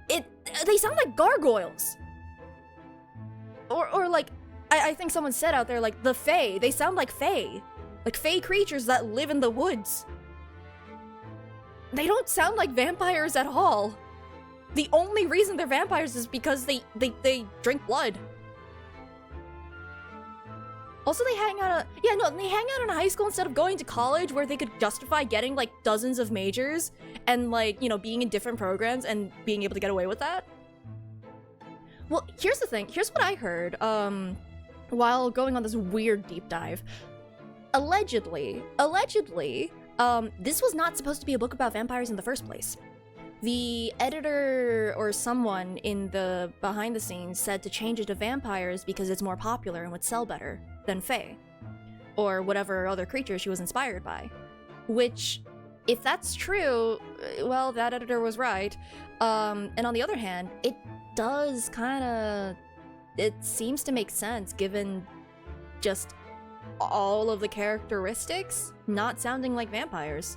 They sound like gargoyles. Or like, I think someone said out there, like, the Fae. They sound like Fae. Like, Fae creatures that live in the woods. They don't sound like vampires at all. The only reason they're vampires is because they drink blood. Also, they hang out they hang out in a high school instead of going to college where they could justify getting, like, dozens of majors and, like, you know, being in different programs and being able to get away with that. Well, here's the thing. Here's what I heard, while going on this weird deep dive. Allegedly, this was not supposed to be a book about vampires in the first place. The editor or someone in the behind the scenes said to change it to vampires because it's more popular and would sell better than Fae, or whatever other creature she was inspired by. Which, if that's true, well, that editor was right. And on the other hand, it does it seems to make sense given just all of the characteristics not sounding like vampires.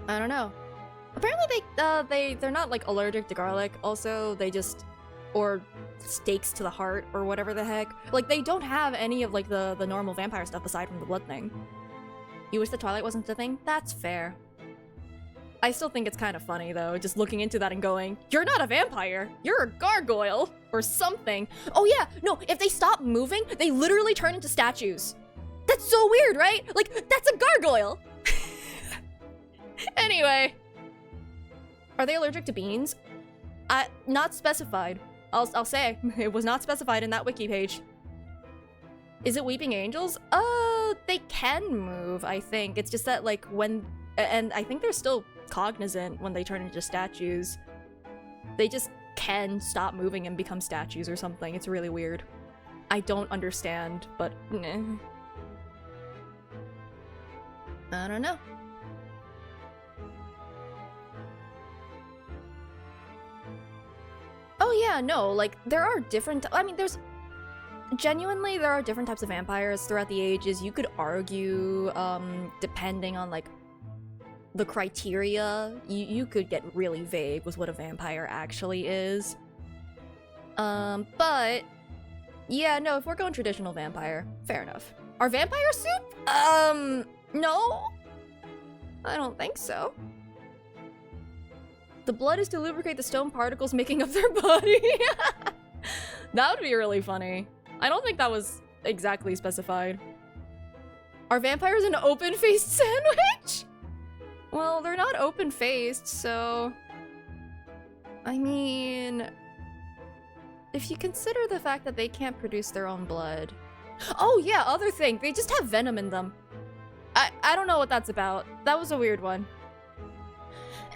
I don't know. Apparently they're not, like, allergic to garlic. Also, they just, or stakes to the heart or whatever the heck. Like, they don't have any of, like, the normal vampire stuff aside from the blood thing. You wish the Twilight wasn't a thing? That's fair. I still think it's kind of funny, though, just looking into that and going, you're not a vampire, you're a gargoyle, or something. Oh yeah, no, if they stop moving, they literally turn into statues. That's so weird, right? Like, that's a gargoyle! Anyway. Are they allergic to beans? Not specified. I'll say, it was not specified in that wiki page. Is it weeping angels? They can move, I think. It's just that, like, and I think they're still cognizant when they turn into statues. They just can stop moving and become statues or something. It's really weird. I don't understand, but I don't know. Oh yeah, no, like, there are different, I mean, there are different types of vampires throughout the ages. You could argue, depending on, like, the criteria, you could get really vague with what a vampire actually is. But yeah, no, if we're going traditional vampire, fair enough. Are vampire soup? No? I don't think so. The blood is to lubricate the stone particles making up their body. That would be really funny. I don't think that was exactly specified. Are vampires an open-faced sandwich? Well, they're not open-faced, so... I mean... if you consider the fact that they can't produce their own blood... Oh yeah, other thing, they just have venom in them. I don't know what that's about. That was a weird one.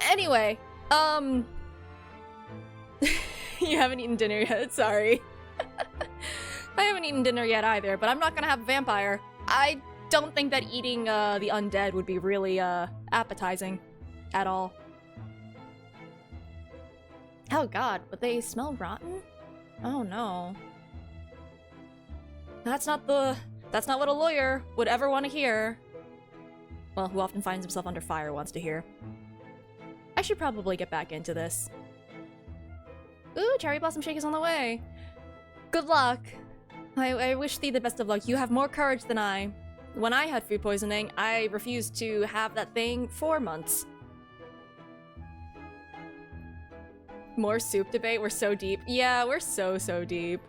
Anyway, you haven't eaten dinner yet, sorry. I haven't eaten dinner yet either, but I'm not gonna have a vampire. I don't think that eating the undead would be really appetizing at all. Oh god, but they smell rotten? Oh no. That's not what a lawyer would ever want to hear. Well, who often finds himself under fire wants to hear. I should probably get back into this. Ooh, cherry blossom shake is on the way. Good luck. I wish thee the best of luck. You have more courage than I. When I had food poisoning, I refused to have that thing for months. More soup debate? We're so deep. Yeah, we're so deep.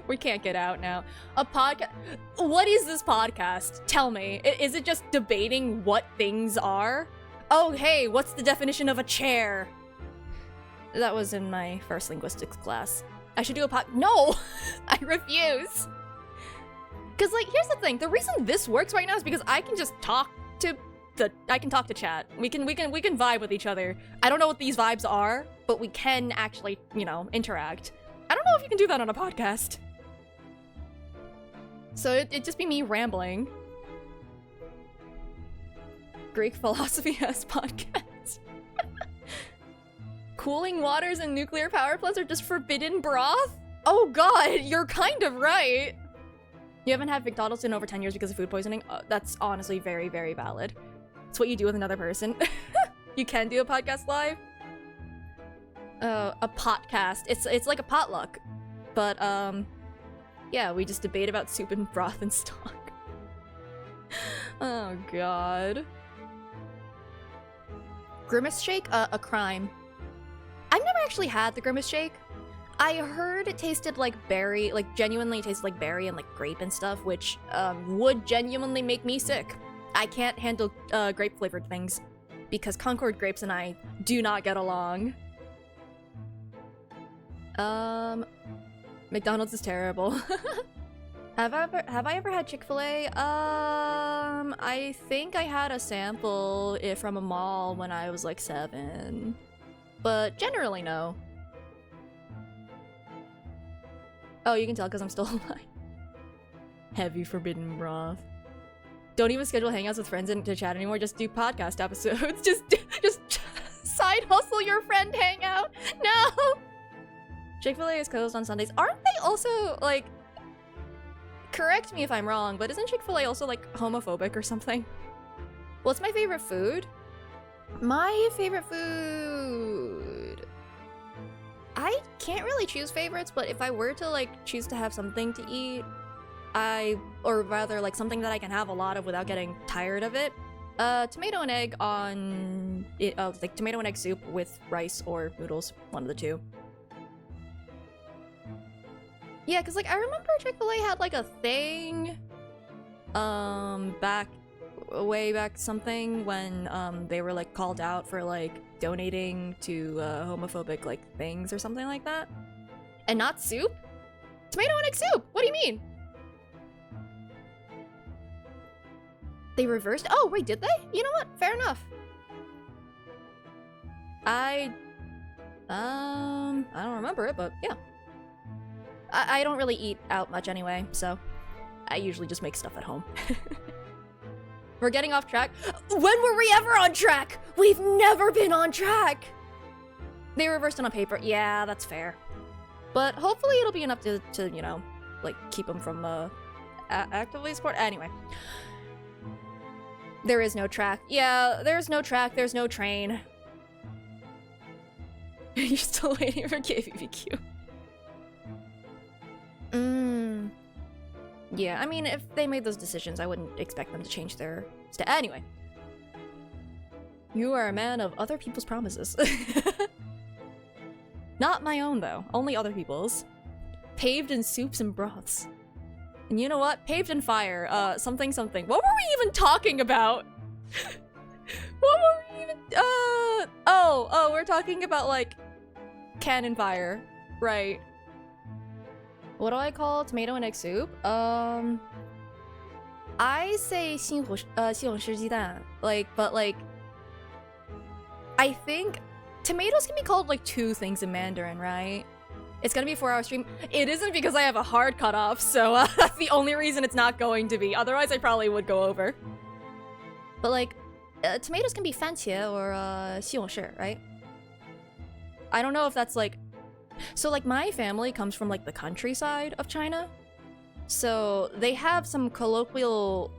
We can't get out now. A podcast? What is this podcast? Tell me. Is it just debating what things are? Oh, hey, what's the definition of a chair? That was in my first linguistics class. I should do a No! I refuse. Because, like, here's the thing. The reason this works right now is because I can just talk to chat. We can vibe with each other. I don't know what these vibes are, but we can actually, you know, interact. I don't know if you can do that on a podcast. So it'd just be me rambling. Greek philosophy has podcasts. Cooling waters and nuclear power plants are just forbidden broth? Oh god, you're kind of right. You haven't had McDonald's in over 10 years because of food poisoning? That's honestly very, very valid. It's what you do with another person. You can do a podcast live? A podcast. It's like a potluck. But, yeah, we just debate about soup and broth and stock. Oh, God. Grimace shake? A crime. I've never actually had the Grimace shake. I heard it tasted like berry, like genuinely tasted like berry and like grape and stuff, which would genuinely make me sick. I can't handle grape flavored things because Concord grapes and I do not get along. McDonald's is terrible. Have I ever had Chick-fil-A? I think I had a sample from a mall when I was like 7. But generally no. Oh, you can tell because I'm still alive. Heavy forbidden broth. Don't even schedule hangouts with friends to chat anymore. Just do podcast episodes. Just side hustle your friend hangout. No. Chick-fil-A is closed on Sundays. Aren't they also like? Correct me if I'm wrong, but isn't Chick-fil-A also like homophobic or something? What's my favorite food? My favorite food. I can't really choose favorites, but if I were to like choose to have something to eat, or rather like something that I can have a lot of without getting tired of it, tomato and egg on it, like tomato and egg soup with rice or noodles, one of the two. Yeah, because like I remember Chick-fil-A had like a thing, way back something when they were like called out for like donating to homophobic like things or something like that. And not soup? Tomato and egg soup! What do you mean? They reversed? Oh, wait, did they? You know what? Fair enough. I don't remember it, but yeah. I don't really eat out much anyway, so I usually just make stuff at home. We're getting off track. When were we ever on track? We've never been on track! They reversed it on paper. Yeah, that's fair. But hopefully it'll be enough to you know, like, keep them from, actively support. Anyway. There is no track. Yeah, there's no track, there's no train. You're still waiting for KBBQ. Yeah, I mean, if they made those decisions, I wouldn't expect them to change their... Anyway. You are a man of other people's promises. Not my own, though. Only other people's. Paved in soups and broths. And you know what? Paved in fire. Something. What were we even talking about? What were we even... Oh, we're talking about, like, cannon fire. Right. What do I call tomato and egg soup? I say 西红柿鸡蛋. Like, but like, I think tomatoes can be called like 2 things in Mandarin, right? It's gonna be a 4-hour stream. It isn't because I have a hard cutoff, so that's the only reason it's not going to be. Otherwise, I probably would go over. But like, tomatoes can be 番茄 or 西红柿, right? I don't know if that's like... So like my family comes from like the countryside of China. So they have some colloquial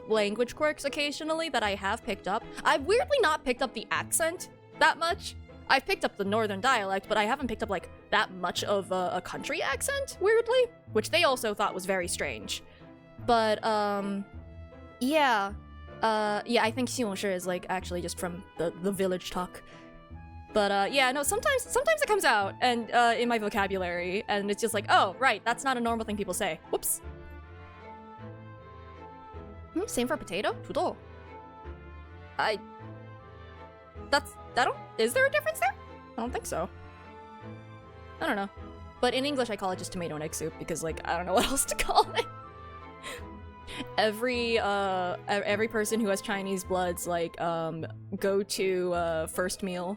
language quirks occasionally that I have picked up. I've weirdly not picked up the accent that much. I've picked up the northern dialect, but I haven't picked up like that much of a country accent, weirdly, which they also thought was very strange. But yeah, I think 西红柿 is like actually just from the village talk. But yeah, no, sometimes it comes out and in my vocabulary, and it's just like, oh, right, that's not a normal thing people say. Whoops. Same for potato? 土豆. Is there a difference there? I don't think so. I don't know. But in English, I call it just tomato and egg soup because, like, I don't know what else to call it. Every person who has Chinese bloods, like, go to first meal.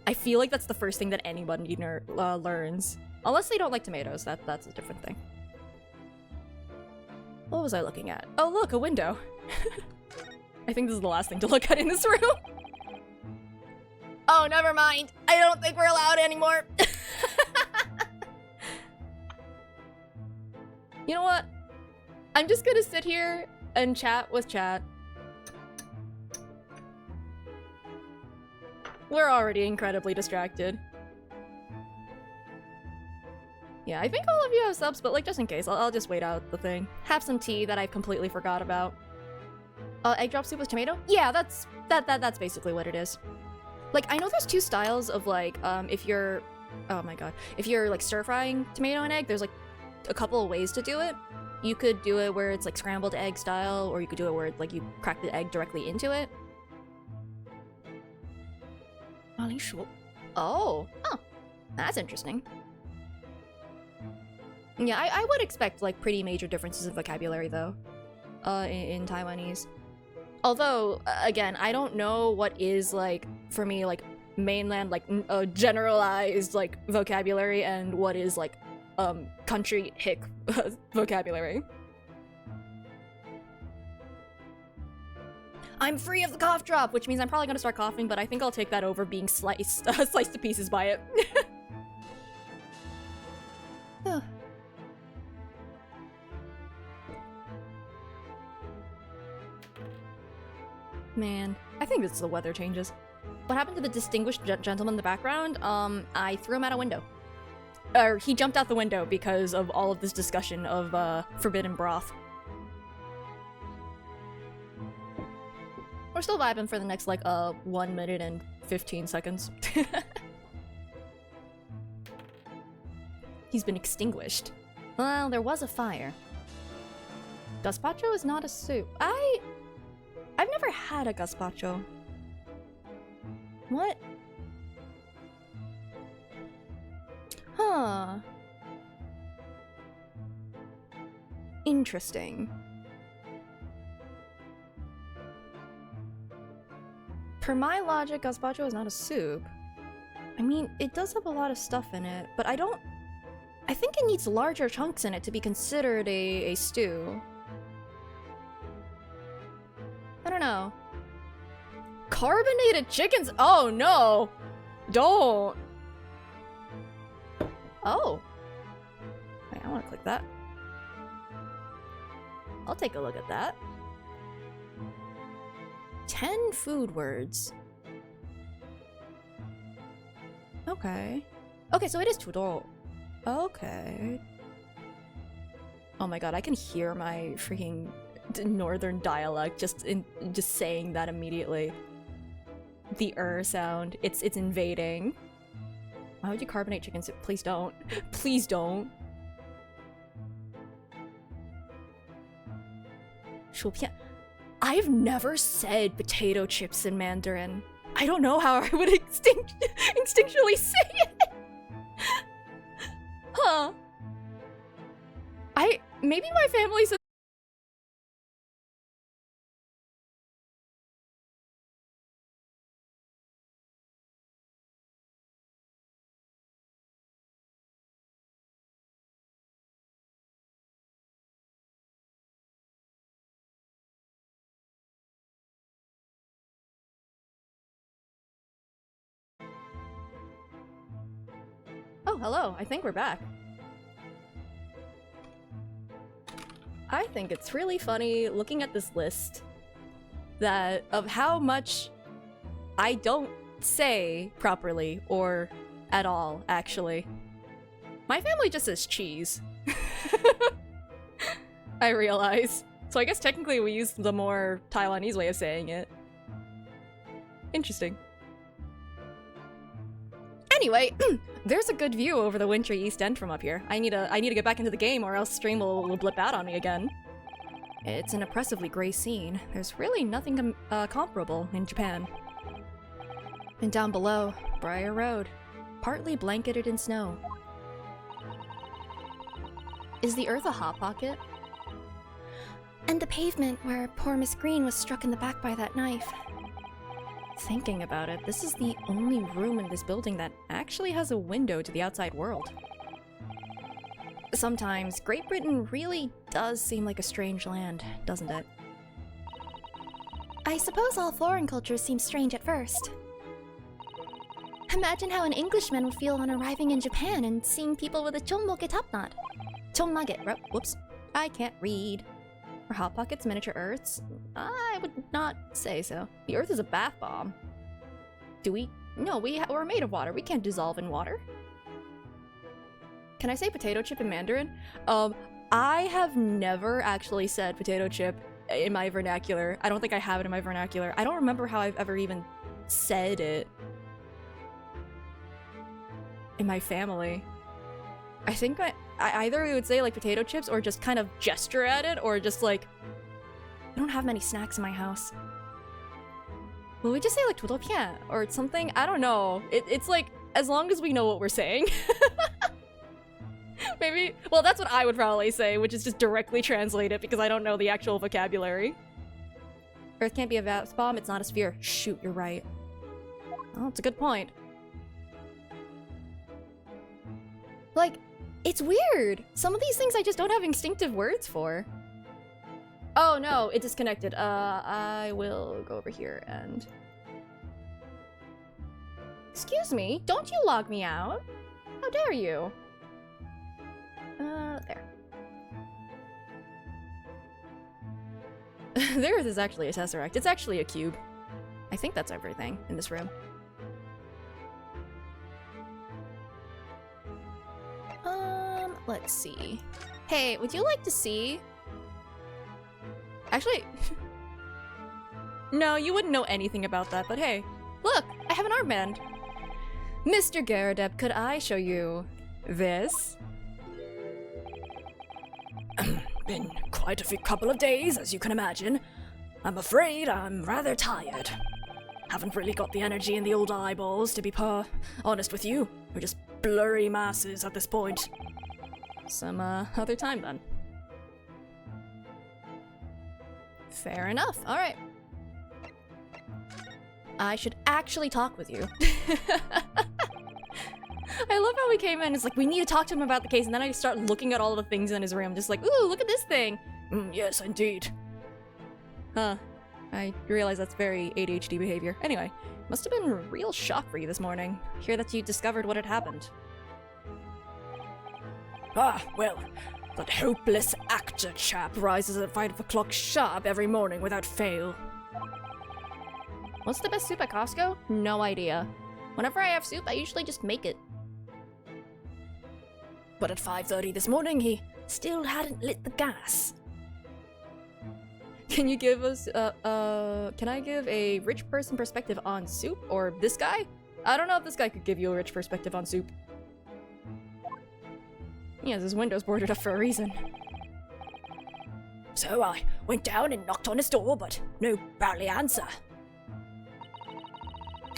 I feel like that's the first thing that anybody learns. Unless they don't like tomatoes, that's a different thing. What was I looking at? Oh, look, a window. I think this is the last thing to look at in this room. Oh, never mind. I don't think we're allowed anymore. You know what? I'm just gonna sit here and chat with chat. We're already incredibly distracted. Yeah, I think all of you have subs, but like just in case, I'll just wait out the thing. Have some tea that I've completely forgot about. Egg drop soup with tomato? Yeah, that's basically what it is. Like, I know there's 2 styles of like, if you're, oh my god, if you're like stir frying tomato and egg, there's like a couple of ways to do it. You could do it where it's like scrambled egg style, or you could do it where like you crack the egg directly into it. Oh, that's interesting. Yeah, I would expect like pretty major differences in vocabulary though, in Taiwanese. Although, again, I don't know what is like, for me, like mainland, like generalized like vocabulary and what is like country hick vocabulary. I'm free of the cough drop, which means I'm probably gonna start coughing, but I think I'll take that over being sliced to pieces by it. Man, I think it's the weather changes. What happened to the distinguished gentleman in the background? I threw him out a window. Or he jumped out the window because of all of this discussion of forbidden broth. We're still vibing for the next, like, 1 minute and 15 seconds. He's been extinguished. Well, there was a fire. Gazpacho is not a soup. I've never had a gazpacho. What? Huh. Interesting. Per my logic, gazpacho is not a soup. I mean, it does have a lot of stuff in it, but I think it needs larger chunks in it to be considered a stew. I don't know. Carbonated chickens? Oh no! Don't! Oh. Wait, I want to click that. I'll take a look at that. 10 food words. Okay. Okay, so it is 土豆. Okay. Oh my god, I can hear my freaking northern dialect just saying that immediately. The sound. It's invading. Why would you carbonate chicken soup? Please don't. Please don't. 薯片. I've never said potato chips in Mandarin. I don't know how I would instinctually say it. Huh. Maybe my family says. Oh, hello. I think we're back. I think it's really funny looking at this list of how much I don't say properly or at all, actually. My family just says cheese. I realize. So I guess technically we use the more Taiwanese way of saying it. Interesting. Anyway, there's a good view over the wintry East End from up here. I need to get back into the game or else stream will blip out on me again. It's an oppressively gray scene. There's really nothing comparable in Japan. And down below, Briar Road, partly blanketed in snow. Is the earth a hot pocket? And the pavement where poor Miss Green was struck in the back by that knife. Thinking about it, this is the only room in this building that actually has a window to the outside world. Sometimes Great Britain really does seem like a strange land, doesn't it? I suppose all foreign cultures seem strange at first. Imagine how an Englishman would feel on arriving in Japan and seeing people with a chonmoge topknot. Chonmage, whoops. I can't read. Are Hot Pockets miniature Earths? I would not say so. The Earth is a bath bomb. Do we? No, we're made of water. We can't dissolve in water. Can I say potato chip in Mandarin? I have never actually said potato chip in my vernacular. I don't think I have it in my vernacular. I don't remember how I've ever even said it in my family. I think I either would say like potato chips or just kind of gesture at it or just like, I don't have many snacks in my house. Will we just say like 土豆片 or something? I don't know. It's like, as long as we know what we're saying. Maybe, well, that's what I would probably say, which is just directly translate it because I don't know the actual vocabulary. Earth can't be a vast bomb, it's not a sphere. Shoot, you're right. Oh, it's a good point. Like, it's weird. Some of these things I just don't have instinctive words for. Oh no, it disconnected. I will go over here and... Excuse me, don't you log me out? How dare you? There. Theirs is actually a tesseract. It's actually a cube. I think that's everything in this room. Let's see. Hey, would you like to see? Actually, no, you wouldn't know anything about that, but hey, look, I have an armband. Mr. Garadeb, could I show you this? Been quite a few couple of days, as you can imagine. I'm afraid I'm rather tired. Haven't really got the energy in the old eyeballs, to be honest with you. We're just blurry masses at this point. Some other time then. Fair enough. All right. I should actually talk with you. I love how we came in. It's like, we need to talk to him about the case, and then I start looking at all the things in his room, just like, ooh, look at this thing. Yes, indeed. Huh. I realize that's very ADHD behavior. Anyway, must have been a real shock for you this morning. Hear that you discovered what had happened. Ah, well, that hopeless actor chap rises at 5 o'clock sharp every morning without fail. What's the best soup at Costco? No idea. Whenever I have soup, I usually just make it. But at 5:30 this morning, he still hadn't lit the gas. Can you give us, can I give a rich person perspective on Soup? Or this guy? I don't know if this guy could give you a rich perspective on Soup. He has his windows boarded up for a reason. So I went down and knocked on his door, but no barely answer.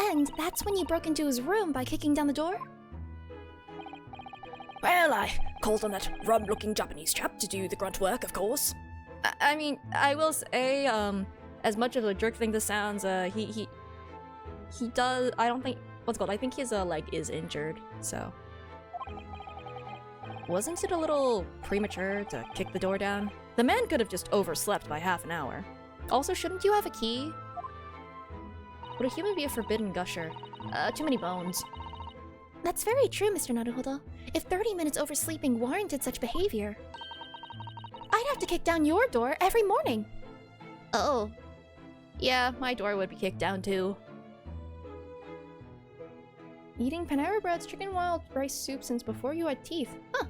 And that's when you broke into his room by kicking down the door? Well, I called on that rum-looking Japanese chap to do the grunt work, of course. I mean, I will say, as much of a jerk thing this sounds, he does, I don't think, I think his, leg is injured, so. Wasn't it a little premature to kick the door down? The man could have just overslept by half an hour. Also, shouldn't you have a key? Would a human be a forbidden gusher? Too many bones. That's very true, Mr. Naruhodo. If 30 minutes oversleeping warranted such behavior, I'd have to kick down your door every morning. Oh. Yeah, my door would be kicked down too. Eating Panera Bread's chicken wild rice soup since before you had teeth. Huh.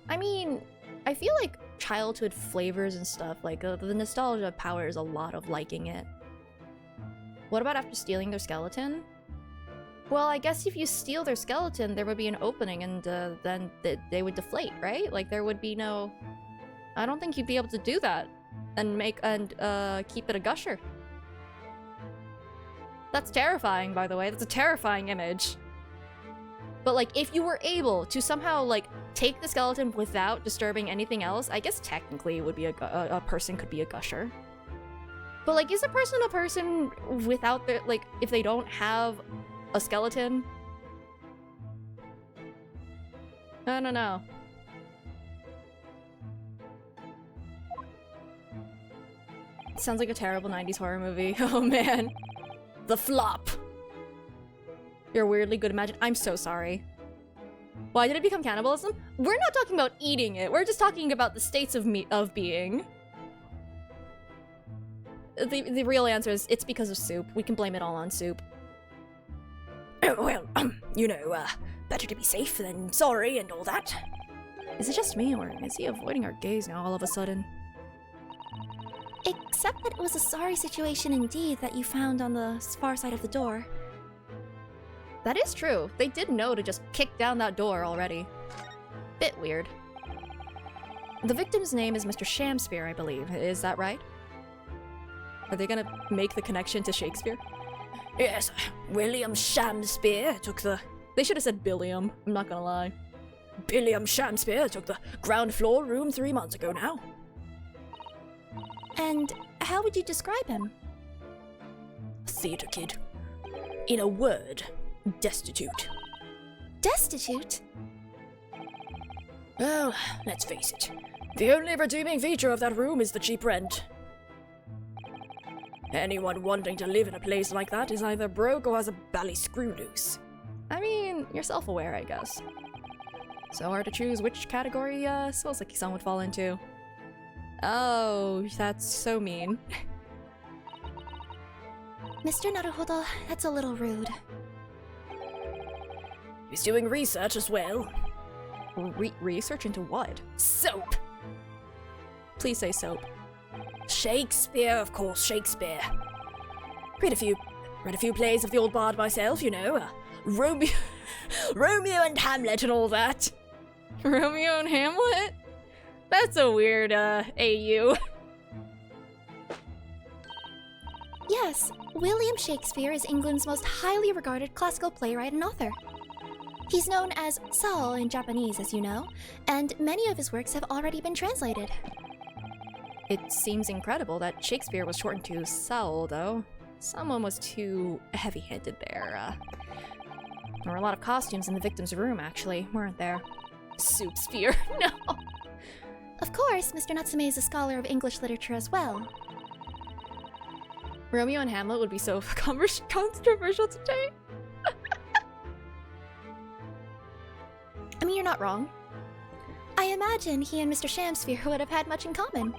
I mean, I feel like childhood flavors and stuff, like the nostalgia powers a lot of liking it. What about after stealing their skeleton? Well, I guess if you steal their skeleton, there would be an opening and then they would deflate, right? Like there would be no... I don't think you'd be able to do that and keep it a gusher. That's terrifying, by the way. That's a terrifying image. But like, if you were able to somehow like take the skeleton without disturbing anything else, I guess technically it would be a person could be a gusher. But like, is a person without the, like, if they don't have a skeleton? I don't know. Sounds like a terrible 90s horror movie. Oh man. The flop. You're weirdly good imagine. I'm so sorry. Why did it become cannibalism? We're not talking about eating it. We're just talking about the states of being. The real answer is it's because of Soup. We can blame it all on Soup. Well, you know, better to be safe than sorry and all that. Is it just me, or is he avoiding our gaze now all of a sudden? Except that it was a sorry situation indeed that you found on the far side of the door. That is true. They did know to just kick down that door already. Bit weird. The victim's name is Mr. Shamspeare, I believe. Is that right? Are they gonna make the connection to Shakespeare? Yes, William Shamspeare took the... They should have said Billiam. I'm not gonna lie. William Shamspeare took the ground floor room 3 months ago now. And how would you describe him? Theater kid. In a word, destitute. Destitute? Well, let's face it. The only redeeming feature of that room is the cheap rent. Anyone wanting to live in a place like that is either broke or has a bally screw loose. I mean, you're self-aware, I guess. So hard to choose which category Soulseki-san would fall into. Oh, that's so mean. Mr. Naruhodo, that's a little rude. He's doing research as well. Research into what? Soap! Please say soap. Shakespeare, of course, Shakespeare. Read a few plays of the old bard myself, you know. Romeo and Hamlet and all that. Romeo and Hamlet? That's a weird, AU. Yes, William Shakespeare is England's most highly regarded classical playwright and author. He's known as Saul in Japanese, as you know, and many of his works have already been translated. It seems incredible that Shakespeare was shortened to Saul, though. Someone was too heavy-handed there. There were a lot of costumes in the victim's room, actually, weren't there? Soup Spear, no! Of course, Mr. Natsume is a scholar of English literature as well. Romeo and Hamlet would be so controversial today. I mean, you're not wrong. I imagine he and Mr. Shamspeare would have had much in common.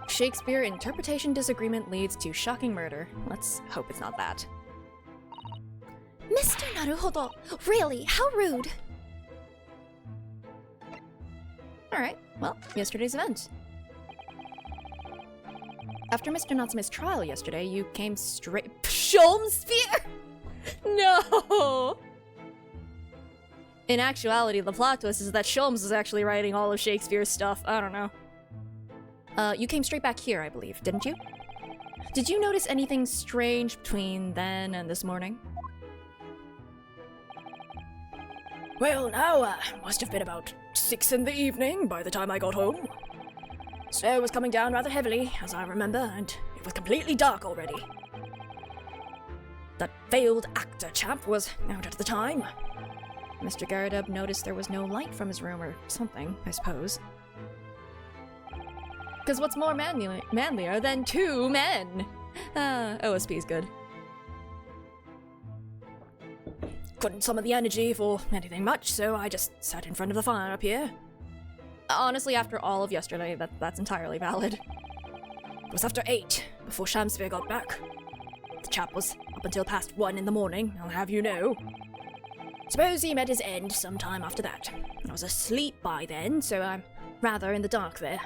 Shakespeare interpretation disagreement leads to shocking murder. Let's hope it's not that. Mr. Naruhodo, really, how rude! Alright, well, yesterday's event. After Mr. Natsume's trial yesterday, you came straight— Shakespeare? No! In actuality, the plot twist is that Sholmes is actually writing all of Shakespeare's stuff. I don't know. You came straight back here, I believe, didn't you? Did you notice anything strange between then and this morning? Well, now, must have been about 6 in the evening by the time I got home. Snow was coming down rather heavily, as I remember, and it was completely dark already. That failed actor chap was out at the time. Mr. Garadub noticed there was no light from his room or something, I suppose. Because what's more manlier than 2 men? OSP's good. Couldn't summon the energy for anything much, so I just sat in front of the fire up here. Honestly, after all of yesterday, that's entirely valid. It was after 8, before Shamsphere got back. The chap was up until past 1 in the morning, I'll have you know. Suppose he met his end sometime after that. I was asleep by then, so I'm rather in the dark there.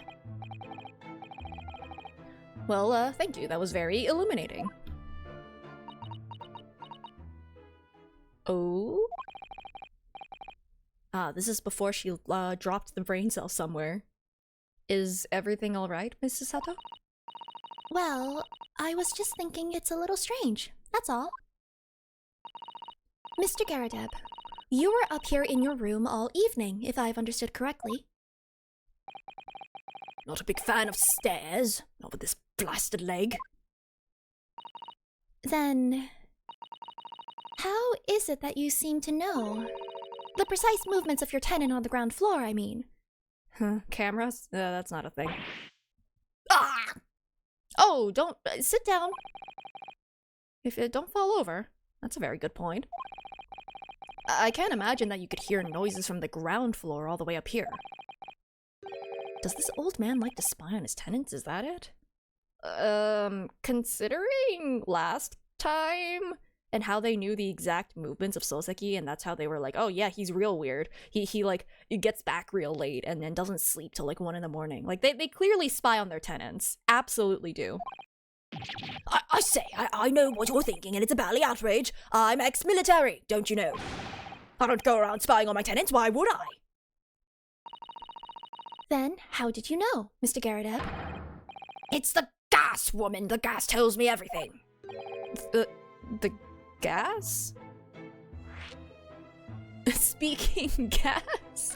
Well, thank you. That was very illuminating. Oh? Ah, this is before she dropped the brain cell somewhere. Is everything alright, Mrs. Sato? Well, I was just thinking it's a little strange, that's all. Mr. Garadeb, you were up here in your room all evening, if I've understood correctly. Not a big fan of stairs, not with this blasted leg. Then, how is it that you seem to know? The precise movements of your tenant on the ground floor, I mean. Cameras? That's not a thing. Ah! Oh, don't— sit down. Don't fall over. That's a very good point. I can't imagine that you could hear noises from the ground floor all the way up here. Does this old man like to spy on his tenants? Is that it? Considering last time and how they knew the exact movements of Soseki, and that's how they were like, oh yeah, he's real weird. He like, he gets back real late and then doesn't sleep till like 1 in the morning. Like, they clearly spy on their tenants. Absolutely do. I say, I know what you're thinking, and it's a bally outrage. I'm ex-military, don't you know? I don't go around spying on my tenants, why would I? Then, how did you know, Mr. Garadeb? It's the gas woman. The gas tells me everything. The gas? Speaking gas?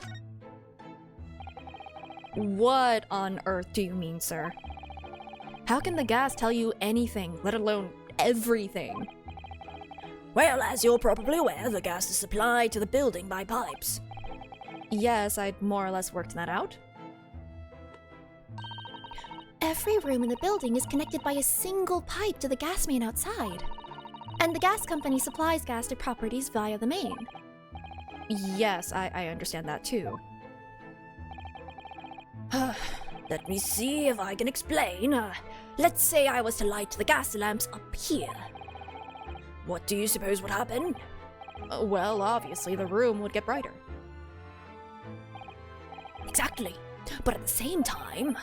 What on earth do you mean, sir? How can the gas tell you anything, let alone everything? Well, as you're probably aware, the gas is supplied to the building by pipes. Yes, I'd more or less worked that out. Every room in the building is connected by a single pipe to the gas main outside. And the gas company supplies gas to properties via the main. Yes, I understand that too. Let me see if I can explain. Let's say I was to light the gas lamps up here. What do you suppose would happen? Well, obviously the room would get brighter. Exactly. But at the same time,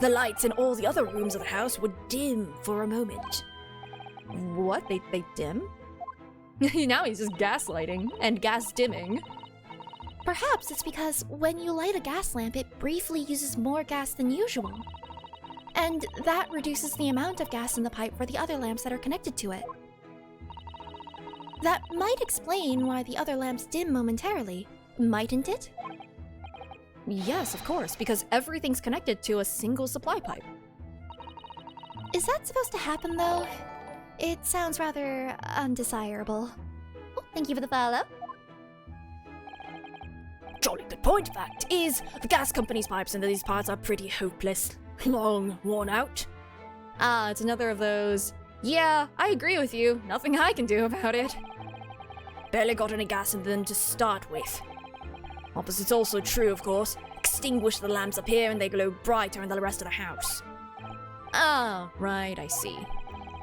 the lights in all the other rooms of the house would dim for a moment. What? They dim? Now he's just gaslighting and gas dimming. Perhaps it's because when you light a gas lamp, it briefly uses more gas than usual. And that reduces the amount of gas in the pipe for the other lamps that are connected to it. That might explain why the other lamps dim momentarily, mightn't it? Yes, of course, because everything's connected to a single supply pipe. Is that supposed to happen, though? It sounds rather undesirable. Oh, thank you for the follow. Jolly good point. Fact is, the gas company's pipes into these parts are pretty hopeless. Long worn out. Ah, it's another of those, yeah, I agree with you, nothing I can do about it. Barely got any gas in them to start with. Opposite's also true, of course. Extinguish the lamps up here and they glow brighter in the rest of the house. Ah, right, I see.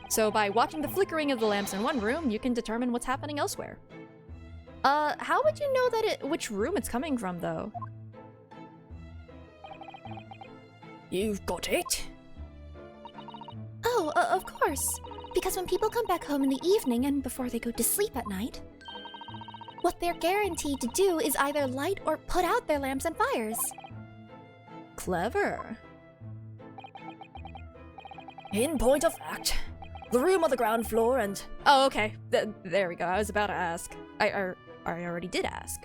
So by watching the flickering of the lamps in one room, you can determine what's happening elsewhere. How would you know that which room it's coming from, though? You've got it? Oh, of course. Because when people come back home in the evening and before they go to sleep at night, what they're guaranteed to do is either light or put out their lamps and fires. Clever. In point of fact, the room on the ground floor and... Oh, okay. There we go. I was about to ask. I already did ask.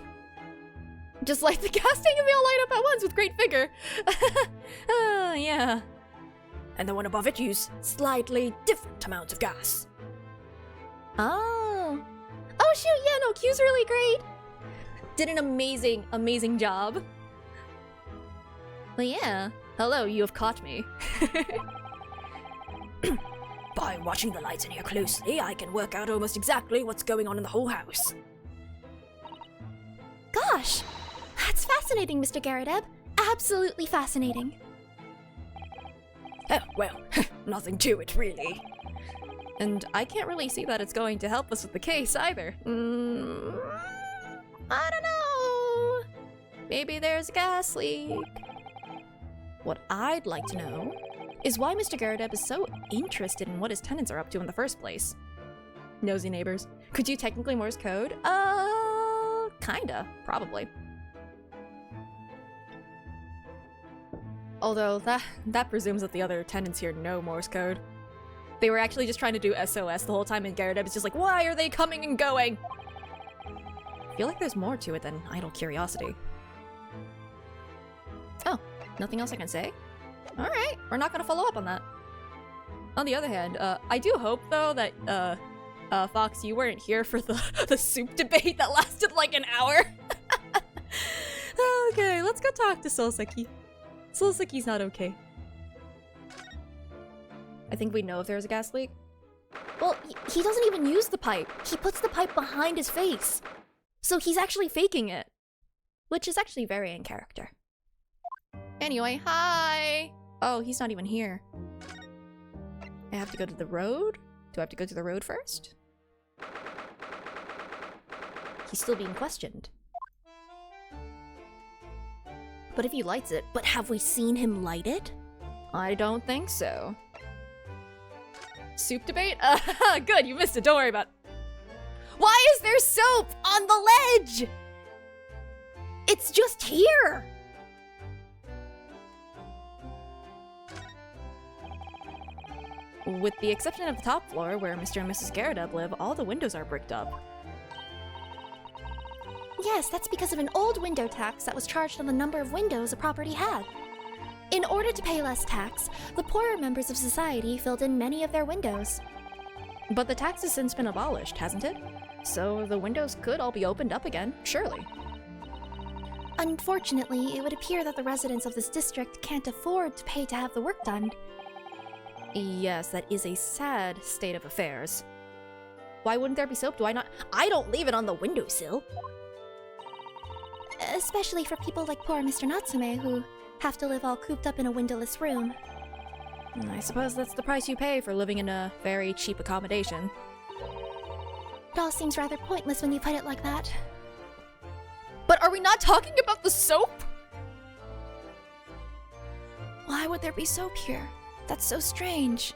Just like the gas tank and they all light up at once with great vigor. Yeah. And the one above it use slightly different amounts of gas. Oh. Oh, shoot. Yeah, no, Q's really great. Did an amazing job. Well, yeah. Hello, you have caught me. By watching the lights in here closely, I can work out almost exactly what's going on in the whole house. Gosh, that's fascinating, Mr. Garrideb. Absolutely fascinating. Oh, well, nothing to it, really. And I can't really see that it's going to help us with the case either. I don't know. Maybe there's a gas leak. What I'd like to know is why Mr. Garrideb is so interested in what his tenants are up to in the first place. Nosy neighbors. Could you technically Morse code? Kinda. Probably. Although, that presumes that the other tenants here know Morse code. They were actually just trying to do SOS the whole time, and Garrideb is just like, why are they coming and going? I feel like there's more to it than idle curiosity. Oh, nothing else I can say? Alright, we're not gonna follow up on that. On the other hand, I do hope, though, that, Fox, you weren't here for the soup debate that lasted like an hour. Okay, let's go talk to Solseki. Solseki's not okay. I think we know if there's a gas leak. Well, he doesn't even use the pipe. He puts the pipe behind his face. So he's actually faking it. Which is actually very in character. Anyway, hi! Oh, he's not even here. I have to go to the road? Do I have to go to the road first? He's still being questioned. But if he lights it, but have we seen him light it? I don't think so. Soup debate? Good, you missed it, don't worry about it. Why is there soap on the ledge? It's just here! With the exception of the top floor, where Mr. and Mrs. Garrideb live, all the windows are bricked up. Yes, that's because of an old window tax that was charged on the number of windows a property had. In order to pay less tax, the poorer members of society filled in many of their windows. But the tax has since been abolished, hasn't it? So the windows could all be opened up again, surely. Unfortunately, it would appear that the residents of this district can't afford to pay to have the work done. Yes, that is a sad state of affairs. Why wouldn't there be soap? I don't leave it on the windowsill. Especially for people like poor Mr. Natsume, who have to live all cooped up in a windowless room. I suppose that's the price you pay for living in a very cheap accommodation. It all seems rather pointless when you put it like that. But are we not talking about the soap? Why would there be soap here? That's so strange.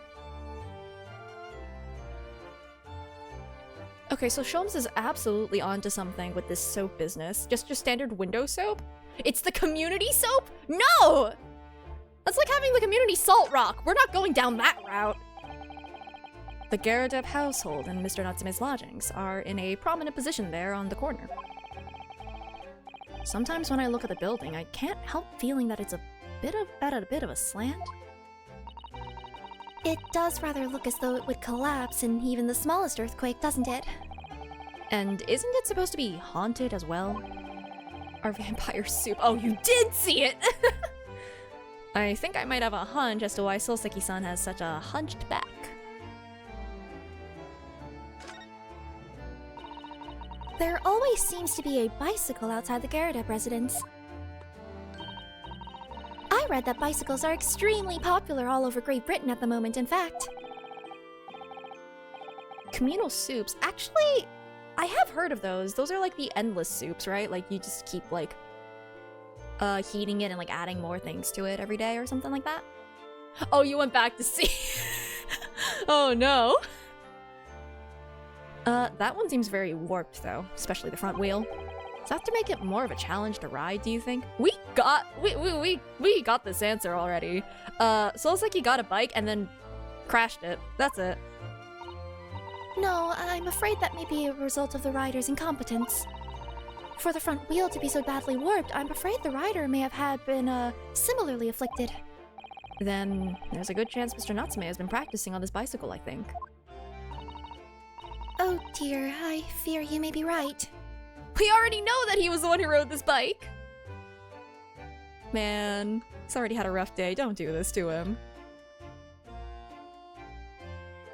Okay, so Sholmes is absolutely onto something with this soap business. Just your standard window soap? It's the community soap? No! That's like having the community salt rock. We're not going down that route. The Garrideb household and Mr. Natsume's lodgings are in a prominent position there on the corner. Sometimes when I look at the building, I can't help feeling that it's at a bit of a slant. It does rather look as though it would collapse in even the smallest earthquake, doesn't it? And isn't it supposed to be haunted as well? Our vampire soup. Oh, you did see it! I think I might have a hunch as to why Solseki-san has such a hunched back. There always seems to be a bicycle outside the Garrideb residence. I read that bicycles are extremely popular all over Great Britain at the moment, in fact. Communal soups? Actually, I have heard of those. Those are like the endless soups, right? Like, you just keep, like, heating it and like adding more things to it every day or something like that. Oh, you went back to see. Oh no. That one seems very warped though, especially the front wheel. Does that have to make it more of a challenge to ride, do you think? We got this answer already. So it looks like he got a bike and then crashed it. That's it. No, I'm afraid that may be a result of the rider's incompetence. For the front wheel to be so badly warped, I'm afraid the rider may have been similarly afflicted. Then there's a good chance Mr. Natsume has been practicing on this bicycle, I think. Oh dear, I fear you may be right. We already know that he was the one who rode this bike! Man, he's already had a rough day. Don't do this to him.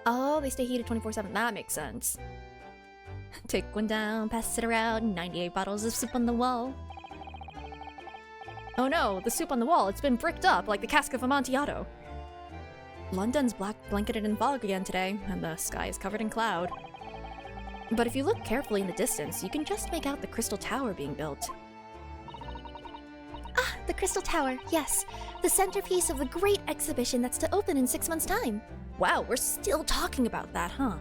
Oh, they stay heated 24/7. That makes sense. Take one down, pass it around. 98 bottles of soup on the wall. Oh no, the soup on the wall. It's been bricked up like the cask of Amontillado. London's blanketed in fog again today, and the sky is covered in cloud. But if you look carefully in the distance, you can just make out the Crystal Tower being built. Ah, the Crystal Tower, yes. The centerpiece of the great exhibition that's to open in 6 months' time. Wow, we're still talking about that, huh?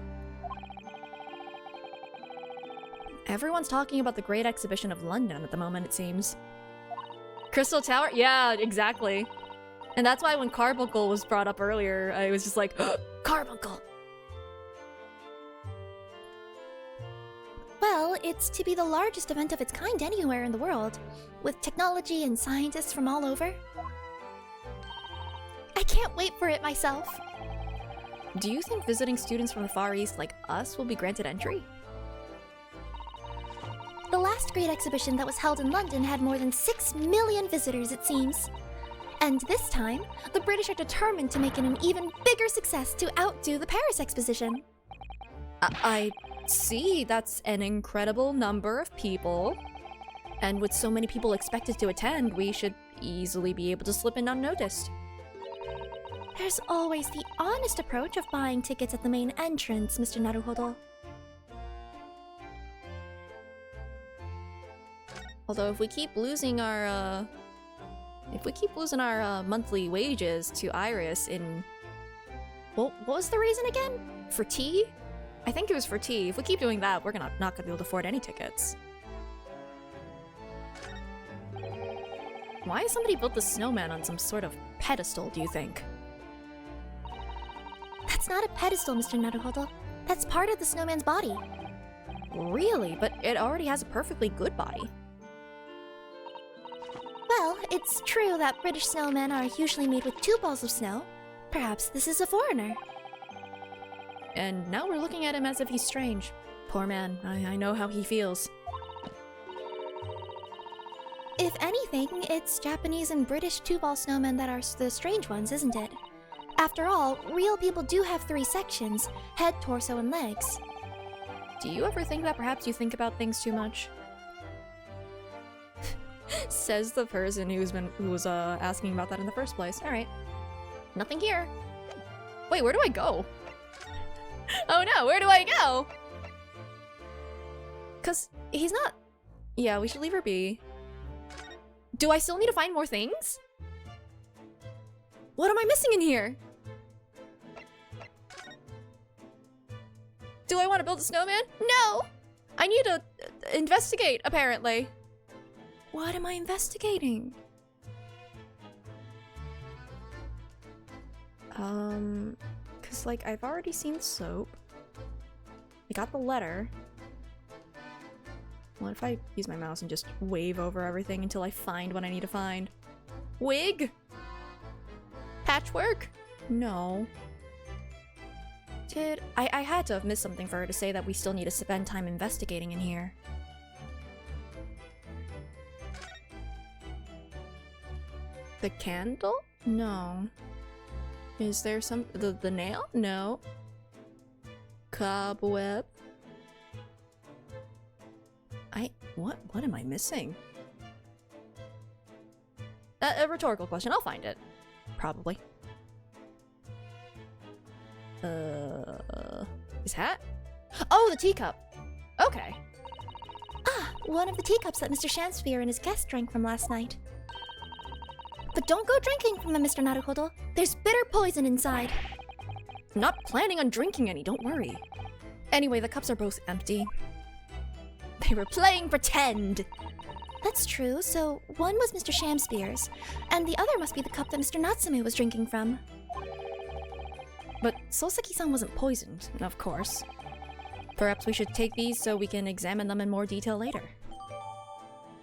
Everyone's talking about the Great Exhibition of London at the moment, it seems. Crystal Tower? Yeah, exactly. And that's why when Carbuncle was brought up earlier, I was just like, Carbuncle! Well, it's to be the largest event of its kind anywhere in the world, with technology and scientists from all over. I can't wait for it myself. Do you think visiting students from the Far East like us will be granted entry? The last great exhibition that was held in London had more than 6 million visitors, it seems. And this time, the British are determined to make it an even bigger success to outdo the Paris Exposition. I see, that's an incredible number of people. And with so many people expected to attend, we should easily be able to slip in unnoticed. There's always the honest approach of buying tickets at the main entrance, Mr. Naruhodo. Although if we keep losing our monthly wages to Iris in... What was the reason again? For tea? I think it was for tea. If we keep doing that, we're not gonna be able to afford any tickets. Why has somebody built the snowman on some sort of pedestal, do you think? That's not a pedestal, Mr. Naruhodo. That's part of the snowman's body. Really? But it already has a perfectly good body. Well, it's true that British snowmen are usually made with 2 balls of snow. Perhaps this is a foreigner. And now we're looking at him as if he's strange. Poor man, I know how he feels. If anything, it's Japanese and British 2-ball snowmen that are the strange ones, isn't it? After all, real people do have 3 sections: head, torso, and legs. Do you ever think that perhaps you think about things too much? Says the person who was asking about that in the first place. Alright. Nothing here. Wait, where do I go? Oh no, where do I go? 'Cause he's not... Yeah, we should leave her be. Do I still need to find more things? What am I missing in here? Do I want to build a snowman? No! I need to investigate, apparently. What am I investigating? Cause like I've already seen soap. I got the letter. What if I use my mouse and just wave over everything until I find what I need to find? Wig? Patchwork? No. I had to have missed something for her to say that we still need to spend time investigating in here. The candle? No. Is there some... The nail? No. Cobweb? What am I missing? A rhetorical question. I'll find it. Probably. His hat? Oh, the teacup! Okay. Ah, one of the teacups that Mr. Shansphere and his guest drank from last night. But don't go drinking from them, Mr. Naruhodo. There's bitter poison inside. I'm not planning on drinking any, don't worry. Anyway, the cups are both empty. They were playing pretend! That's true, so one was Mr. Shamspear's, and the other must be the cup that Mr. Natsume was drinking from. But Soseki-san wasn't poisoned, of course. Perhaps we should take these so we can examine them in more detail later.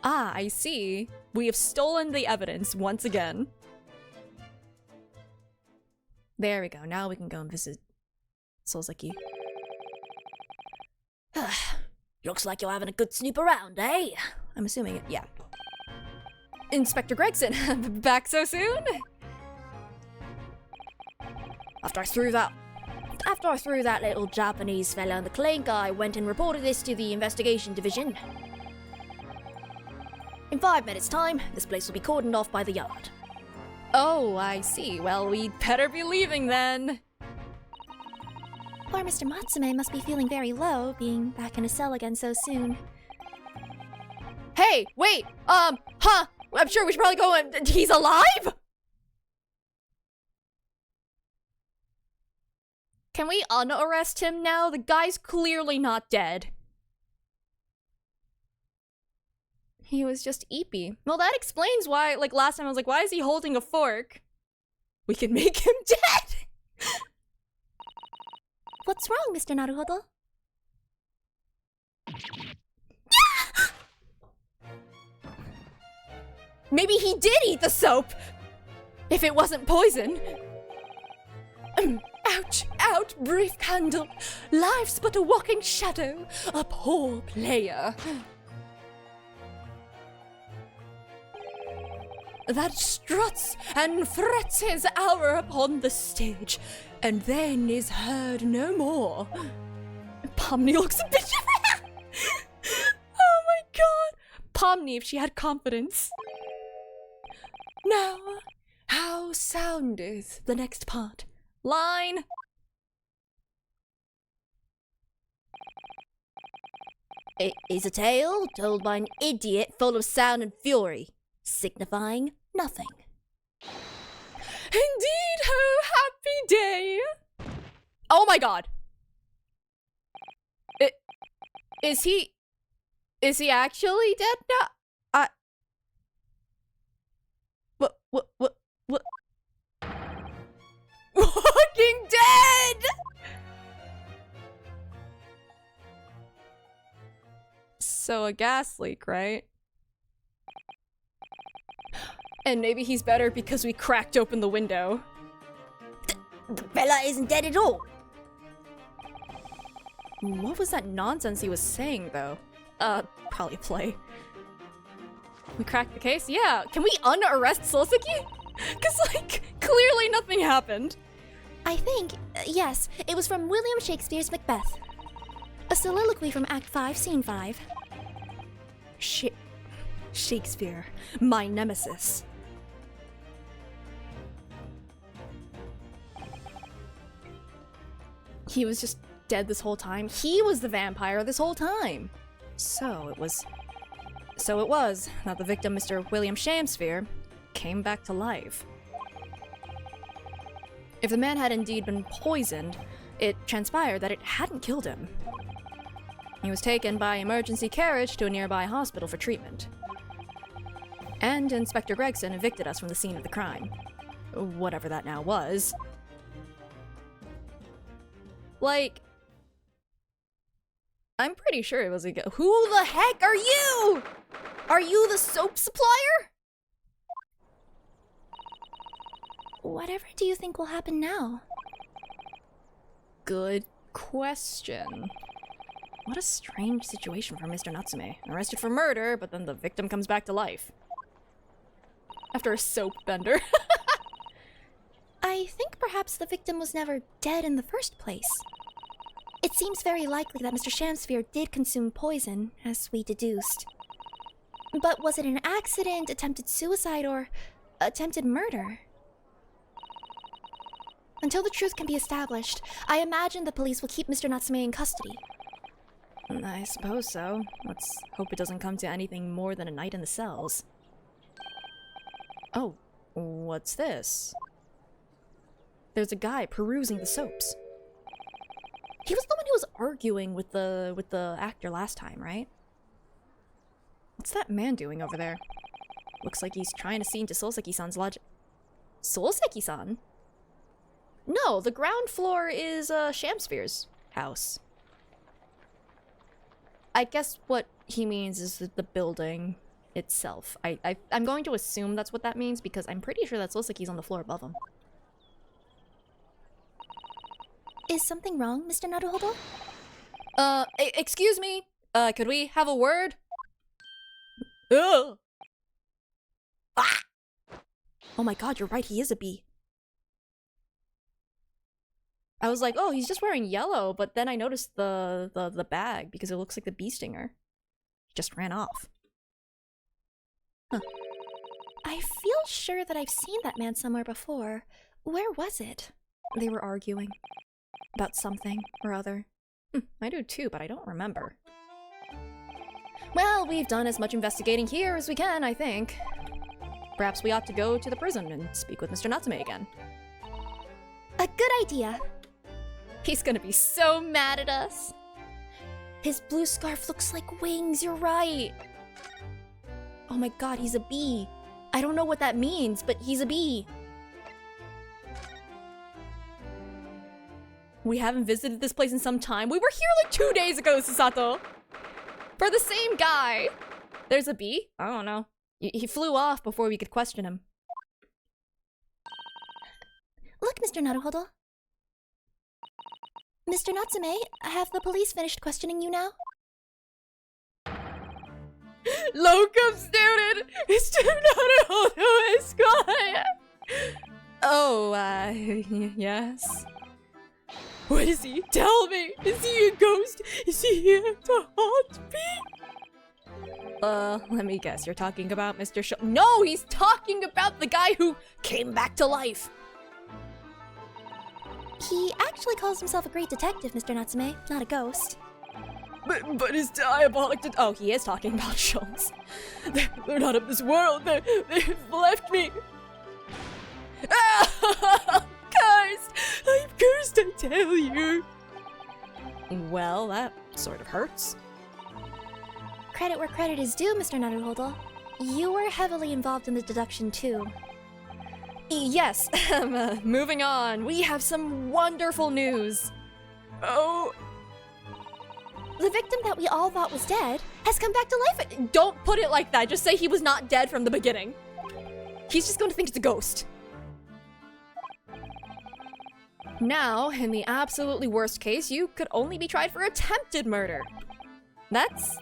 Ah, I see. We have stolen the evidence once again. There we go. Now we can go and visit Soseki. Looks like you're having a good snoop around, eh? I'm assuming it, yeah. Inspector Gregson, back so soon? After I threw that little Japanese fella in the clink, I went and reported this to the investigation division. In 5 minutes' time, this place will be cordoned off by the yard. Oh, I see. Well, we'd better be leaving then. Poor Mr. Matsume must be feeling very low, being back in a cell again so soon. Hey, wait, I'm sure we should probably go and— he's alive?! Can we unarrest him now? The guy's clearly not dead. He was just eepy. Well, that explains why, like last time I was like, why is he holding a fork? We can make him dead! What's wrong, Mr. Naruhodo? Maybe he did eat the soap! If it wasn't poison. Ouch, out, brief candle. Life's but a walking shadow, a poor player. That struts and frets his hour upon the stage, and then is heard no more. Pomni looks a bit— oh my god! Pomni, if she had confidence. Now, how soundeth the next part? Line. It is a tale told by an idiot full of sound and fury, signifying nothing. Indeed, oh happy day! Oh my god! Is he actually dead now? What? Walking Dead! So a gas leak, right? And maybe he's better because we cracked open the window. The fella isn't dead at all. What was that nonsense he was saying, though? Probably a play. We cracked the case? Yeah. Can we unarrest Soseki? Because, like, clearly nothing happened. I think, yes, it was from William Shakespeare's Macbeth. A soliloquy from Act 5, Scene 5. Shakespeare, my nemesis. He was just dead this whole time. He was the vampire this whole time. So it was that the victim, Mr. William Shamsphere, came back to life. If the man had indeed been poisoned, it transpired that it hadn't killed him. He was taken by emergency carriage to a nearby hospital for treatment. And Inspector Gregson evicted us from the scene of the crime. Whatever that now was. Like, I'm pretty sure it was a go— Who the heck are you? Are you the soap supplier? Whatever do you think will happen now? Good question. What a strange situation for Mr. Natsume. Arrested for murder, but then the victim comes back to life. After a soap bender. I think perhaps the victim was never dead in the first place. It seems very likely that Mr. Shamsphere did consume poison, as we deduced. But was it an accident, attempted suicide, or attempted murder? Until the truth can be established, I imagine the police will keep Mr. Natsume in custody. I suppose so. Let's hope it doesn't come to anything more than a night in the cells. Oh, What's this? There's a guy perusing the soaps. He was the one who was arguing with the actor last time, right? What's that man doing over there? Looks like he's trying to see into Souseki-san's logic. Souseki-san? No, the ground floor is Shamsphere's house. I guess what he means is the building itself. I'm going to assume that's what that means because I'm pretty sure that Souseki's on the floor above him. Is something wrong, Mr. Naruhodo? Excuse me? Could we have a word? Ugh! Ah! Oh my god, you're right, he is a bee. I was like, oh, he's just wearing yellow, but then I noticed the bag because it looks like the bee stinger. He just ran off. Huh. I feel sure that I've seen that man somewhere before. Where was it? They were arguing about something or other. I do too, but I don't remember. Well, we've done as much investigating here as we can, I think. Perhaps we ought to go to the prison and speak with Mr. Natsume again. A good idea. He's gonna be so mad at us. His blue scarf looks like wings, you're right. Oh my god, he's a bee. I don't know what that means, but he's a bee. We haven't visited this place in some time. We were here like 2 days ago, Susato. For the same guy. There's a bee? I don't know. He flew off before we could question him. Look, Mr. Naruhodo. Mr. Natsume, have the police finished questioning you now? Locum student! Mr. Naruhodo Esquire! Oh, yes. What is he? Tell me! Is he a ghost? Is he here to haunt me? Let me guess. You're talking about Mr. No, he's talking about the guy who came back to life. He actually calls himself a great detective, Mr. Natsume, not a ghost. But his diabolic... Oh, he is talking about Schultz. They're not of this world. They've left me. Ah! Cursed! I'm cursed, I tell you. Well, that sort of hurts. Credit where credit is due, Mr. Naruhodo. You were heavily involved in the deduction too. Yes, moving on. We have some wonderful news. Oh... The victim that we all thought was dead has come back to life. Don't put it like that. Just say he was not dead from the beginning. He's just going to think it's a ghost. Now, in the absolutely worst case, you could only be tried for attempted murder. That's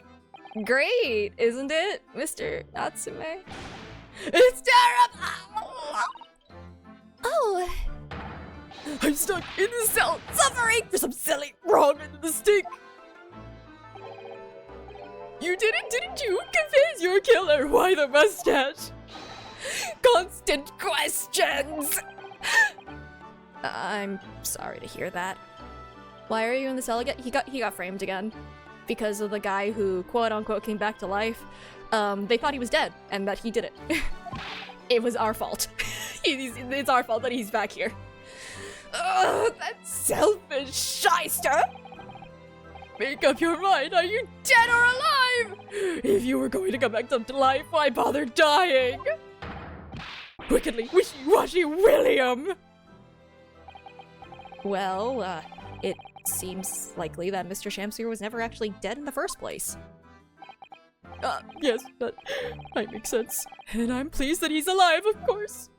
great, isn't it, Mr. Natsume? It's terrible! Oh, I'm stuck in the cell, suffering for some silly wrong under the stink. You didn't you? Confess your killer. Why the mustache? Constant questions. I'm sorry to hear that. Why are you in the cell again? He got framed again because of the guy who quote unquote came back to life. They thought he was dead and that he did it. It was our fault. It's our fault that he's back here. Ugh, that selfish shyster. Make up your mind. Are you dead or alive? If you were going to come back to life, why bother dying? Wickedly wishy-washy William. Well, it seems likely that Mr. Shamsphere was never actually dead in the first place. Yes, that might make sense. And I'm pleased that he's alive, of course.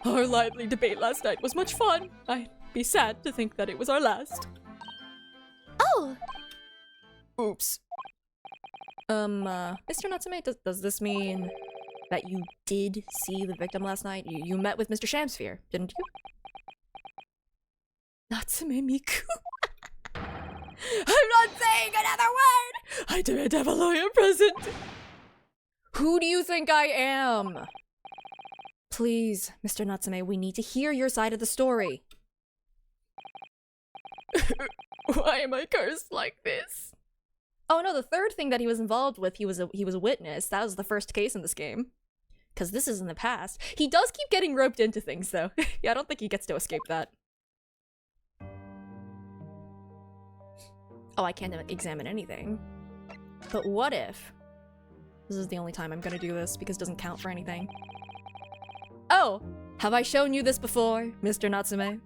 Our lively debate last night was much fun. I'd be sad to think that it was our last. oh, Oops. Mr. Natsume, does this mean that you did see the victim last night? You met with Mr. Shamsphere, didn't you? Natsume Miku. I'm not saying another word! I demand to have a lawyer present. Who do you think I am? Please, Mr. Natsume, we need to hear your side of the story. Why am I cursed like this? Oh no, the third thing that he was involved with, he was a witness. That was the first case in this game. because this is in the past. He does keep getting roped into things, though. Yeah, I don't think he gets to escape that. Oh, I can't examine anything. But what if... This is the only time I'm gonna do this, because it doesn't count for anything. Oh! Have I shown you this before, Mr. Natsume?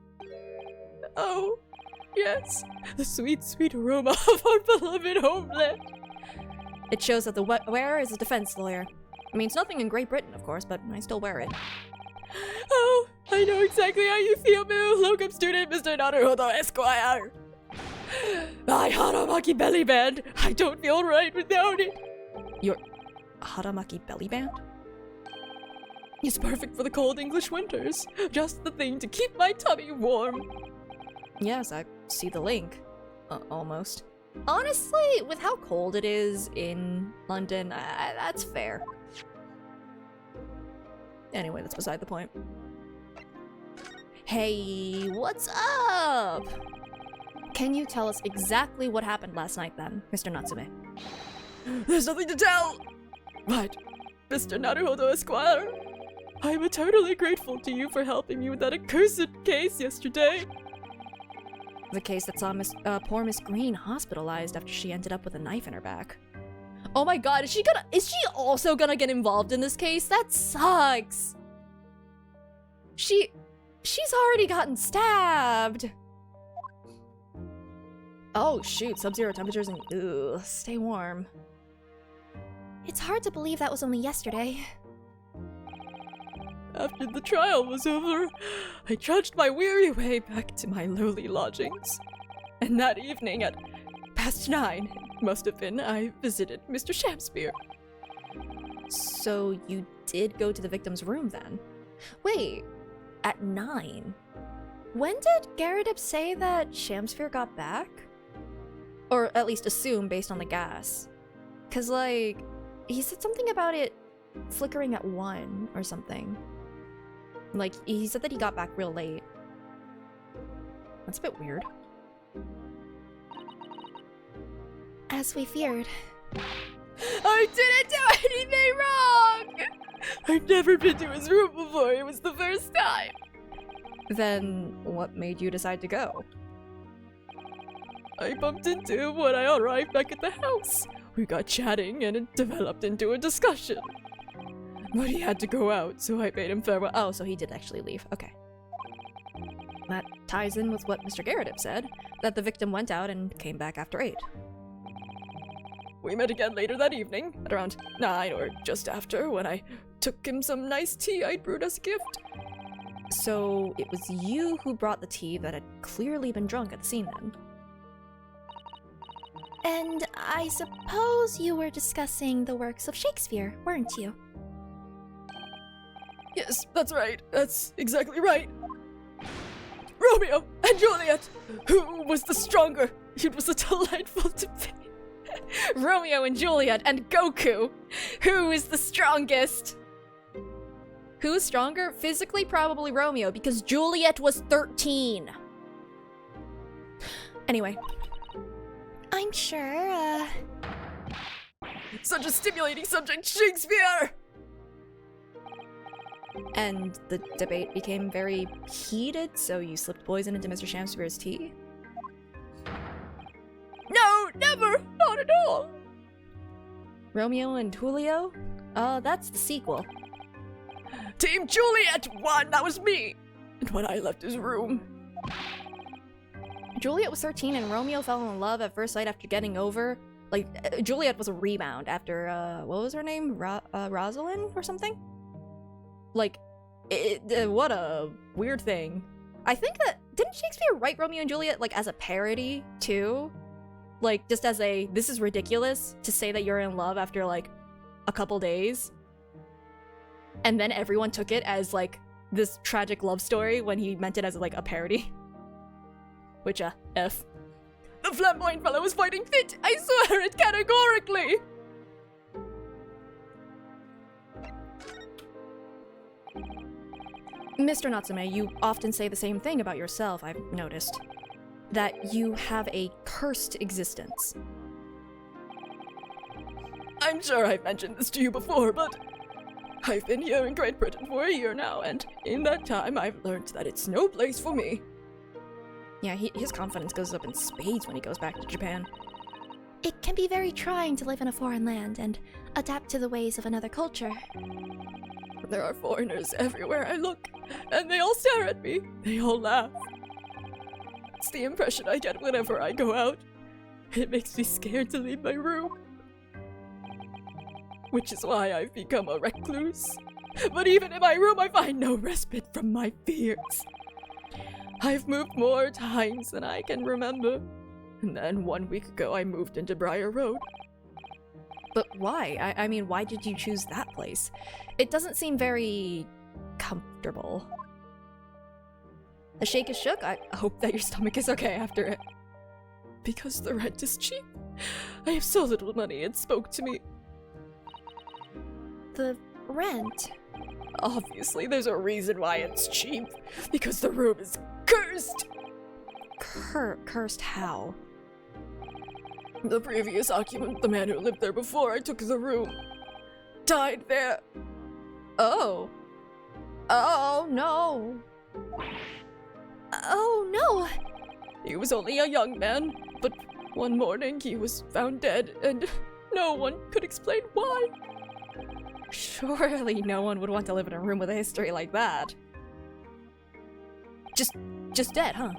Oh, yes. The sweet, sweet aroma of our beloved homeland. It shows that the wearer is a defense lawyer. I mean, it's nothing in Great Britain, of course, but I still wear it. Oh, I know exactly how you feel, Moo. Locum student, Mr. Naruhodo Esquire. My Haramaki belly band. I don't feel right without it. Your Haramaki belly band? It's perfect for the cold English winters. Just the thing to keep my tummy warm. Yes, I see the link. Almost. Honestly, with how cold it is in London, that's fair. Anyway, that's beside the point. Hey, what's up? Can you tell us exactly what happened last night then, Mr. Natsume? There's nothing to tell! But, Mr. Naruhodo Esquire, I'm eternally grateful to you for helping me with that accursed case yesterday. The case that saw poor Miss Green hospitalized after she ended up with a knife in her back. Oh my god, is she also gonna get involved in this case? That sucks! She's already gotten stabbed! Oh shoot, sub-zero temperatures and ugh, stay warm. It's hard to believe that was only yesterday. After the trial was over, I trudged my weary way back to my lowly lodgings. And that evening at 9:30, it must have been, I visited Mr. Shamspeare. So you did go to the victim's room then? Wait, at 9? When did Garrett say that Shamspeare got back? Or at least assume based on the gas. Cause like, he said something about it flickering at 1 or something. Like, he said that he got back real late. That's a bit weird. As we feared. I didn't do anything wrong! I've never been to his room before, it was the first time. Then, what made you decide to go? I bumped into him when I arrived back at the house. We got chatting and it developed into a discussion. But he had to go out, so I bade him farewell. Oh, so he did actually leave. Okay. That ties in with what Mr. Garrett said, that the victim went out and came back after 8. We met again later that evening, at around 9 or just after, when I took him some nice tea I'd brewed as a gift. So it was you who brought the tea that had clearly been drunk at the scene then? And I suppose you were discussing the works of Shakespeare, weren't you? Yes, that's right. That's exactly right. Romeo and Juliet! Who was the stronger? It was a delightful debate. Romeo and Juliet and Goku! Who is the strongest? Who's stronger? Physically, probably Romeo, because Juliet was 13. Anyway. I'm sure, Such a stimulating subject, Shakespeare! And the debate became very heated, so you slipped poison into Mr. Shamspeare's tea? No, never! Not at all! Romeo and Julio? That's the sequel. Team Juliet won! That was me! And when I left his room... Juliet was 13 and Romeo fell in love at first sight after getting over... Like, Juliet was a rebound after, what was her name? Rosalind or something? Like, what a weird thing. I think that... Didn't Shakespeare write Romeo and Juliet, like, as a parody, too? Like, just as a, this is ridiculous to say that you're in love after, like, a couple days. And then everyone took it as, like, this tragic love story when he meant it as, like, a parody. Which, F. The flamboyant fellow was fighting fit! I swear it categorically! Mr. Natsume, you often say the same thing about yourself, I've noticed. That you have a cursed existence. I'm sure I've mentioned this to you before, but I've been here in Great Britain for a year now, and in that time I've learned that it's no place for me. Yeah, his confidence goes up in spades when he goes back to Japan. It can be very trying to live in a foreign land and adapt to the ways of another culture. There are foreigners everywhere I look, and they all stare at me. They all laugh. It's the impression I get whenever I go out. It makes me scared to leave my room. Which is why I've become a recluse. But even in my room, I find no respite from my fears. I've moved more times than I can remember. And then 1 week ago, I moved into Briar Road. But why? I mean, why did you choose that place? It doesn't seem very comfortable. The shake is shook. I hope that your stomach is okay after it. Because the rent is cheap. I have so little money, it spoke to me. The rent? Obviously, there's a reason why it's cheap. Because the room is cursed! Cursed how? The previous occupant, the man who lived there before I took the room, died there. Oh. Oh, no. Oh no! He was only a young man, but one morning he was found dead, and no one could explain why. Surely no one would want to live in a room with a history like that. Just dead, huh?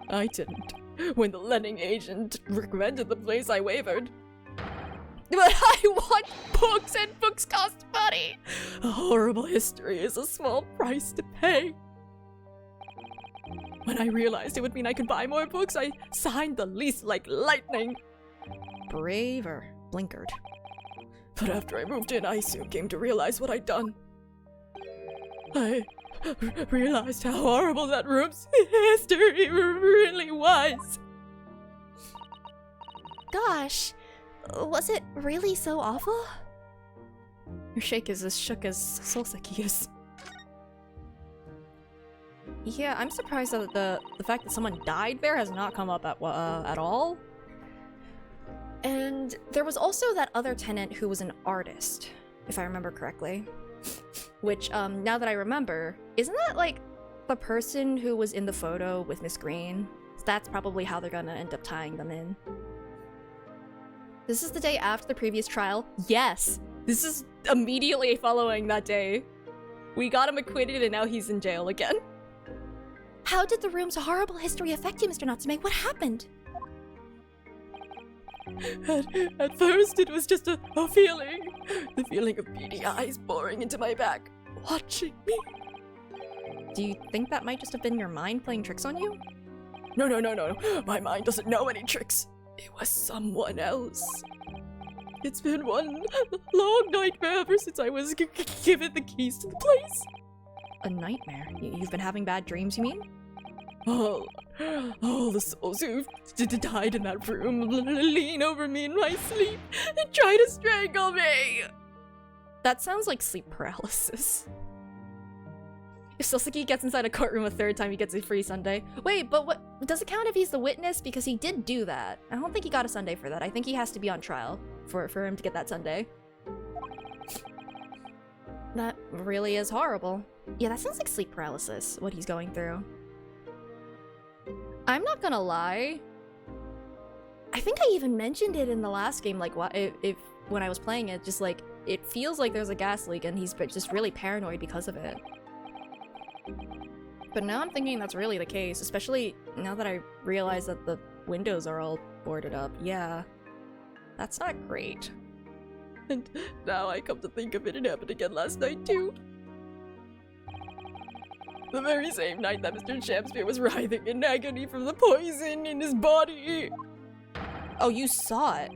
I didn't. When the lending agent recommended the place, I wavered. But I want books, and books cost money! A horrible history is a small price to pay. When I realized it would mean I could buy more books, I signed the lease like lightning. Brave or blinkered? But after I moved in, I soon came to realize what I'd done. I realized how horrible that room's history really was. Gosh, was it really so awful? Your shake is as shook as Solseki is. Yeah, I'm surprised that the fact that someone died there has not come up at all. And there was also that other tenant who was an artist, if I remember correctly. Which, now that I remember, isn't that like the person who was in the photo with Miss Green? That's probably how they're gonna end up tying them in. This is the day after the previous trial. Yes! This is immediately following that day. We got him acquitted and now he's in jail again. How did the room's horrible history affect you, Mr. Natsume? What happened? At first, it was just a feeling. The feeling of beady eyes boring into my back, watching me. Do you think that might just have been your mind playing tricks on you? No. My mind doesn't know any tricks. It was someone else. It's been one long nightmare ever since I was given the keys to the place. A nightmare? You've been having bad dreams, you mean? All the souls who died in that room lean over me in my sleep and try to strangle me. That sounds like sleep paralysis. If Soseki gets inside a courtroom a third time, he gets a free sundae. Wait, but what does it count if he's the witness? Because he did do that. I don't think he got a sundae for that. I think he has to be on trial for him to get that sundae. That really is horrible. Yeah, that sounds like sleep paralysis, what he's going through. I'm not gonna lie. I think I even mentioned it in the last game, like if when I was playing it, just like, it feels like there's a gas leak and he's just really paranoid because of it. But now I'm thinking that's really the case, especially now that I realize that the windows are all boarded up. Yeah, that's not great. And now I come to think of it, it happened again last night too. The very same night that Mr. Shamspeare was writhing in agony from the poison in his body. Oh, you saw it?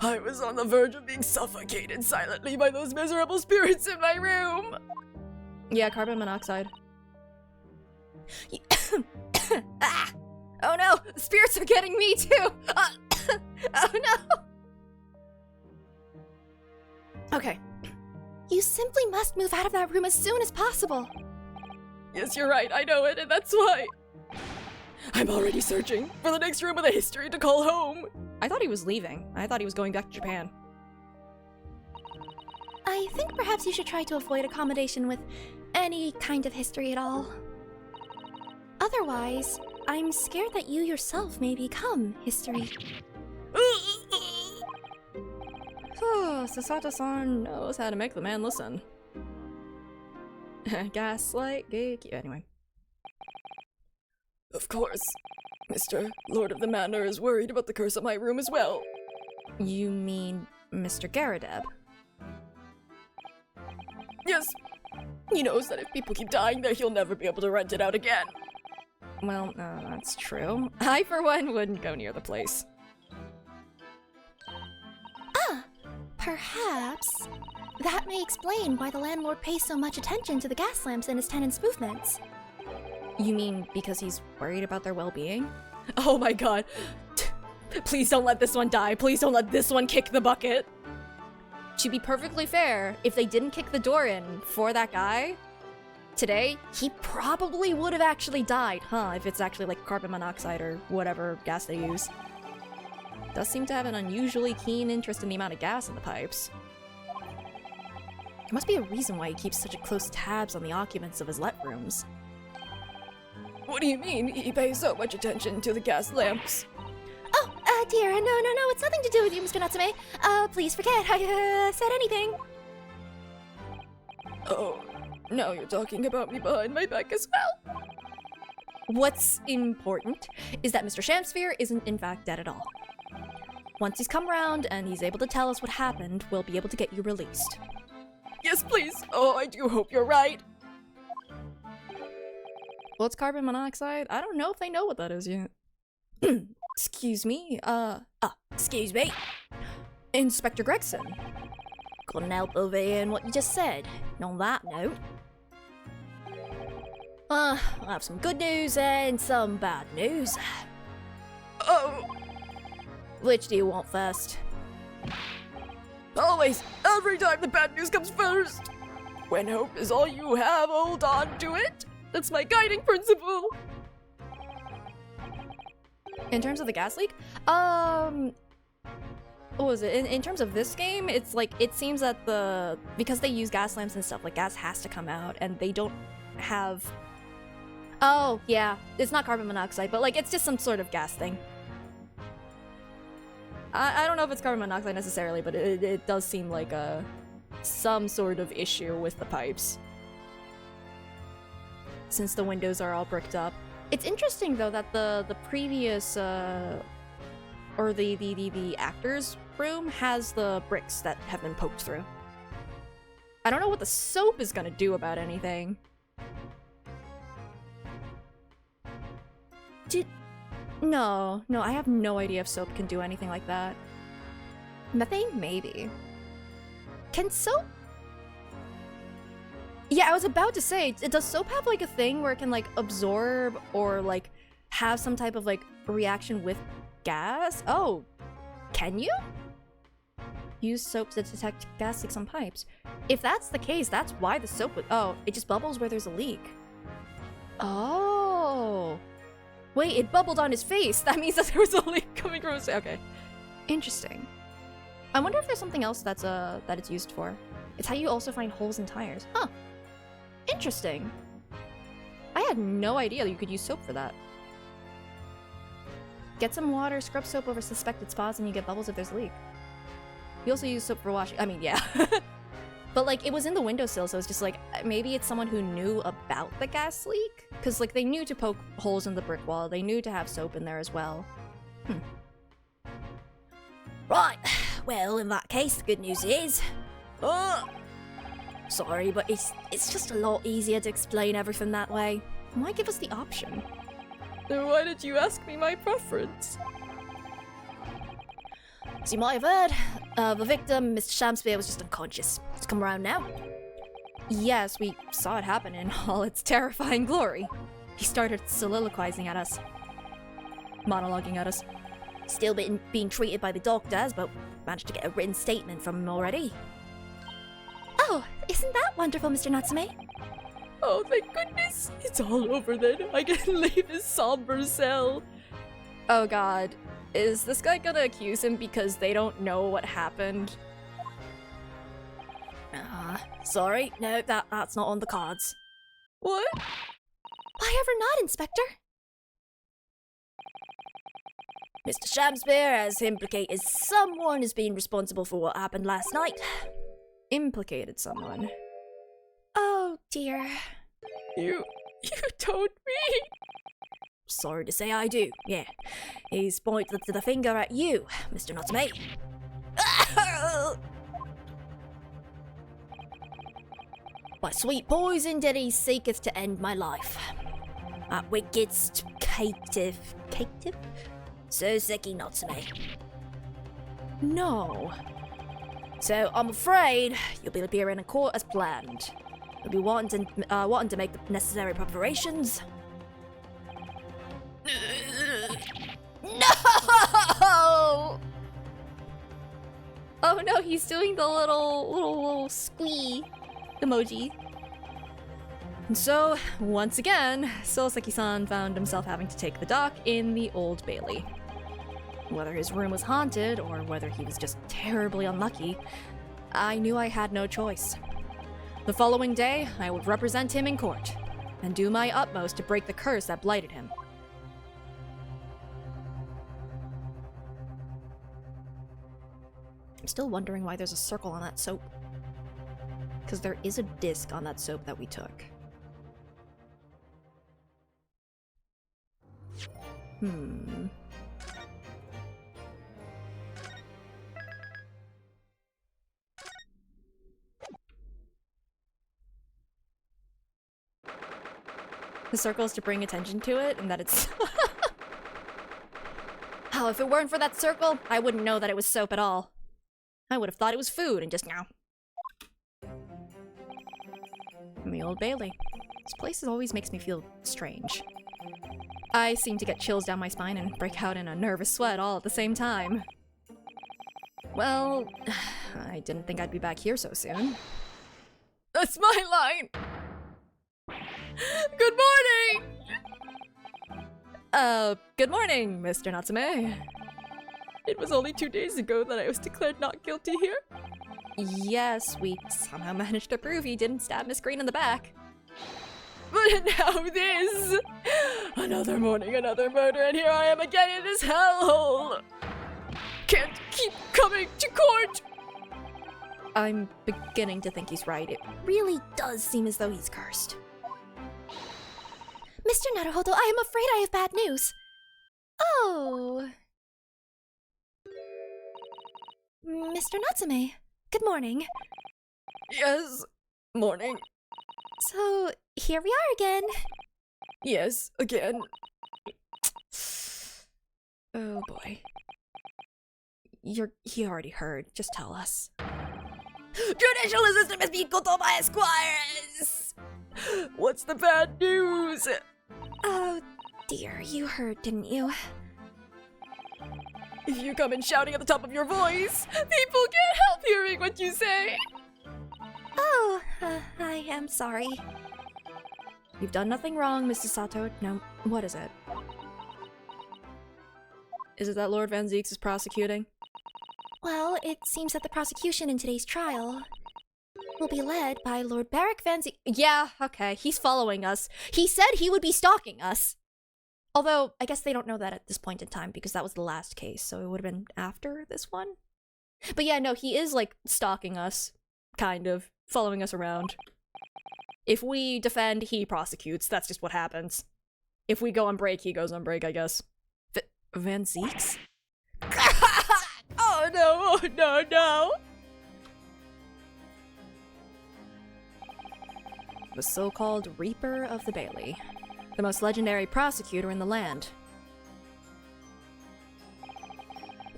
I was on the verge of being suffocated silently by those miserable spirits in my room. Yeah, carbon monoxide. Ah! Oh no! The spirits are getting me too! Oh no! Okay. You simply must move out of that room as soon as possible. Yes, you're right, I know it, and that's why. I'm already searching for the next room with a history to call home. I thought he was leaving. I thought he was going back to Japan. I think perhaps you should try to avoid accommodation with any kind of history at all. Otherwise, I'm scared that you yourself may become history. Sasata-san knows how to make the man listen. Gaslight, gatekeep. Anyway. Of course. Mr. Lord of the Manor is worried about the curse of my room as well. You mean Mr. Garadeb? Yes. He knows that if people keep dying there, he'll never be able to rent it out again. Well, that's true. I, for one, wouldn't go near the place. Perhaps that may explain why the landlord pays so much attention to the gas lamps in his tenants' movements. You mean because he's worried about their well-being? Oh my god. Please don't let this one die. Please don't let this one kick the bucket. To be perfectly fair, if they didn't kick the door in for that guy today, he probably would have actually died, huh? If it's actually like carbon monoxide or whatever gas they use. Does seem to have an unusually keen interest in the amount of gas in the pipes. There must be a reason why he keeps such a close tabs on the occupants of his let rooms. What do you mean he pays so much attention to the gas lamps? Oh, dear, no, it's nothing to do with you, Mr. Natsume. Please forget I, said anything. Oh, now you're talking about me behind my back as well. What's important is that Mr. Shamsphere isn't in fact dead at all. Once he's come around and he's able to tell us what happened, we'll be able to get you released. Yes, please. Oh, I do hope you're right. What's carbon monoxide? I don't know if they know what that is yet. Excuse me, Excuse me. Inspector Gregson. Couldn't help overhearing what you just said. And on that note, I have some good news and some bad news. Oh! Which do you want first? Always! Every time the bad news comes first! When hope is all you have, hold on to it! That's my guiding principle! In terms of the gas leak, what was it? In terms of this game, it's like, it seems that because they use gas lamps and stuff, like gas has to come out, and they don't have... Oh, yeah, it's not carbon monoxide, but like, it's just some sort of gas thing. I don't know if it's carbon monoxide necessarily, but it does seem like some sort of issue with the pipes. Since the windows are all bricked up. It's interesting though that the previous or the actor's room has the bricks that have been poked through. I don't know what the soap is gonna do about anything. No, I have no idea if soap can do anything like that. Methane? Maybe. Can soap? Yeah, I was about to say, does soap have like a thing where it can like absorb or like have some type of like reaction with gas? Oh, can you? Use soap to detect gas leaks on pipes. If that's the case, that's why the soap would— oh, it just bubbles where there's a leak. Oh. Wait, it bubbled on his face. That means that there was a leak coming from his— okay. Interesting. I wonder if there's something else that's that it's used for. It's how you also find holes in tires. Huh. Interesting. I had no idea that you could use soap for that. Get some water, scrub soap over suspected spots, and you get bubbles if there's a leak. You also use soap for washing— I mean, yeah. But like, it was in the windowsill, so it's just like, maybe it's someone who knew about the gas leak? Because like, they knew to poke holes in the brick wall, they knew to have soap in there as well. Right, well, in that case, the good news is... sorry, but it's just a lot easier to explain everything that way. Why give us the option? Then why did you ask me my preference? As you might have heard, the victim, Mr. Shamsphere, was just unconscious. It's come around now. Yes, we saw it happen in all its terrifying glory. He started soliloquizing at us. Monologuing at us. Still being treated by the doctors, but managed to get a written statement from him already. Oh, isn't that wonderful, Mr. Natsume? Oh, thank goodness. It's all over then. I can leave his somber cell. Oh god. Is this guy gonna accuse him because they don't know what happened? Sorry, no, that's not on the cards. What? Why ever not, Inspector? Mr. Shamspeare has implicated someone as being responsible for what happened last night. Implicated someone. Oh, dear. You told me. Sorry to say I do, yeah. He's pointed the finger at you, Mr. Natsume. By sweet poison did he seeketh to end my life. At wickedst caitiff Soseki Natsume. No. So I'm afraid you'll be appearing in court as planned. You'll be wanting to make the necessary preparations. No! Oh no, he's doing the little squee emoji. And so, once again, Soseki-san found himself having to take the dock in the Old Bailey. Whether his room was haunted or whether he was just terribly unlucky, I knew I had no choice. The following day, I would represent him in court and do my utmost to break the curse that blighted him. I'm still wondering why there's a circle on that soap. Because there is a disc on that soap that we took. The circle is to bring attention to it, and that it's... Oh, if it weren't for that circle, I wouldn't know that it was soap at all. I would have thought it was food and just now. From the Old Bailey. This place always makes me feel strange. I seem to get chills down my spine and break out in a nervous sweat all at the same time. Well, I didn't think I'd be back here so soon. That's my line! Good morning! Good morning, Mr. Natsume. It was only 2 days ago that I was declared not guilty here. Yes, we somehow managed to prove he didn't stab Miss Green in the back. But now this! Another morning, another murder, and here I am again in this hellhole! Can't keep coming to court! I'm beginning to think he's right. It really does seem as though he's cursed. Mr. Naruhodo, I am afraid I have bad news. Oh. Mr. Natsume, good morning. Yes, morning. So, here we are again. Yes, again. Oh boy. He already heard. Just tell us. Judicial assistant Miss Mikotoba Esquires! What's the bad news? Oh dear, you heard, didn't you? If you come in shouting at the top of your voice, people can't help hearing what you say. Oh, I am sorry. You've done nothing wrong, Mrs. Sato. No, what is it? Is it that Lord Van Zeeks is prosecuting? Well, it seems that the prosecution in today's trial will be led by Lord Barrack Van Zeeks. Yeah, okay, he's following us. He said he would be stalking us. Although, I guess they don't know that at this point in time because that was the last case, so it would have been after this one. But yeah, no, he is, like, stalking us. Kind of. Following us around. If we defend, he prosecutes. That's just what happens. If we go on break, he goes on break, I guess. Van Zeeks? Oh no, oh no, no! The so-called Reaper of the Bailey. The most legendary prosecutor in the land.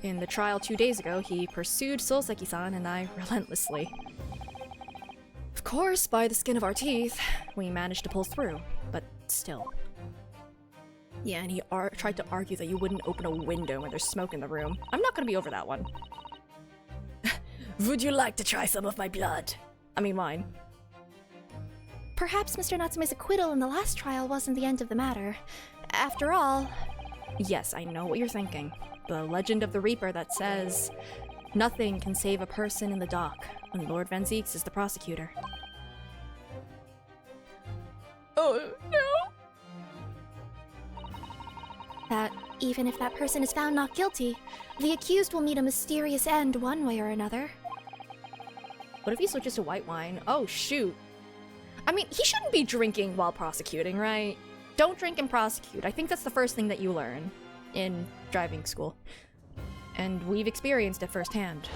In the trial 2 days ago, he pursued Soseki-san and I relentlessly. Of course, by the skin of our teeth, we managed to pull through, but still. Yeah, and he tried to argue that you wouldn't open a window when there's smoke in the room. I'm not gonna be over that one. Would you like to try some of my blood? I mean mine. Perhaps Mr. Natsume's acquittal in the last trial wasn't the end of the matter. After all... Yes, I know what you're thinking. The legend of the Reaper that says... Nothing can save a person in the dock when Lord Van Zeeks is the prosecutor. Oh, no! That even if that person is found not guilty, the accused will meet a mysterious end one way or another. What if he switches to white wine? Oh, shoot. I mean, he shouldn't be drinking while prosecuting, right? Don't drink and prosecute. I think that's the first thing that you learn in driving school. And we've experienced it firsthand.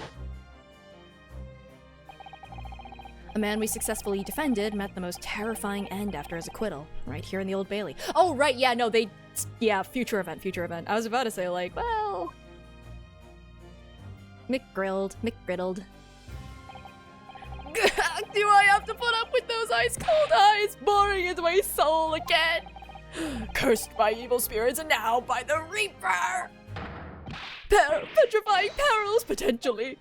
A man we successfully defended met the most terrifying end after his acquittal, right here in the Old Bailey. Oh, right, yeah, no, yeah, future event. I was about to say, like, well... McGriddled. Do I have to put up with those ice-cold eyes boring into my soul again? Cursed by evil spirits and now by the Reaper! Petrifying perils, potentially.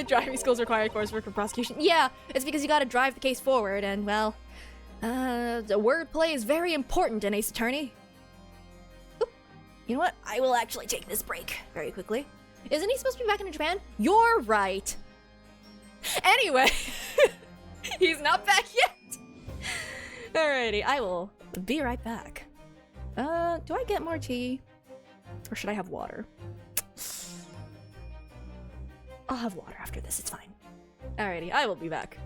Driving skills require coursework for prosecution. Yeah, it's because you gotta drive the case forward, and, well, the wordplay is very important in Ace Attorney. Oop. You know what? I will actually take this break very quickly. Isn't he supposed to be back in Japan? You're right. Anyway, he's not back yet. Alrighty, I will be right back. Do I get more tea? Or should I have water? I'll have water after this, it's fine. Alrighty, I will be back.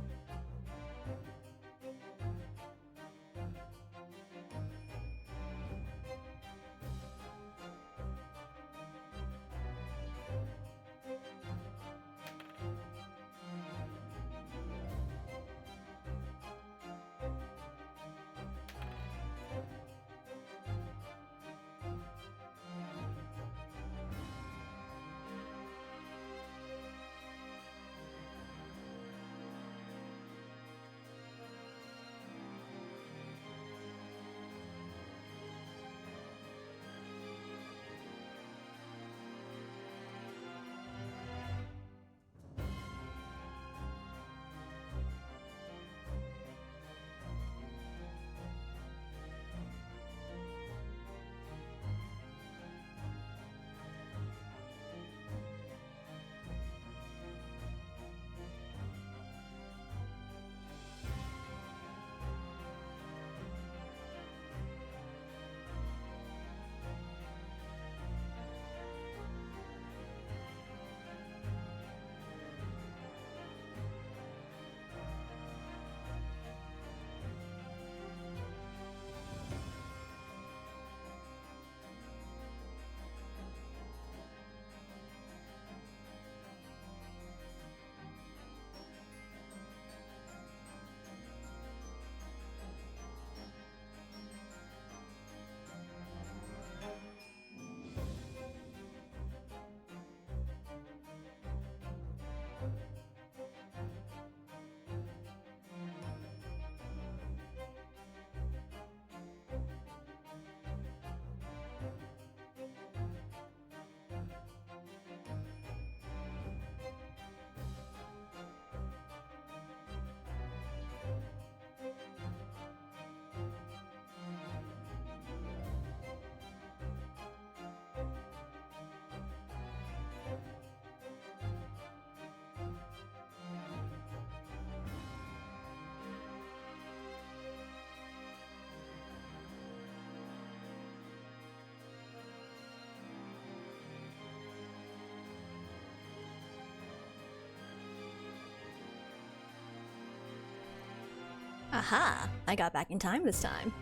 Aha! I got back in time this time.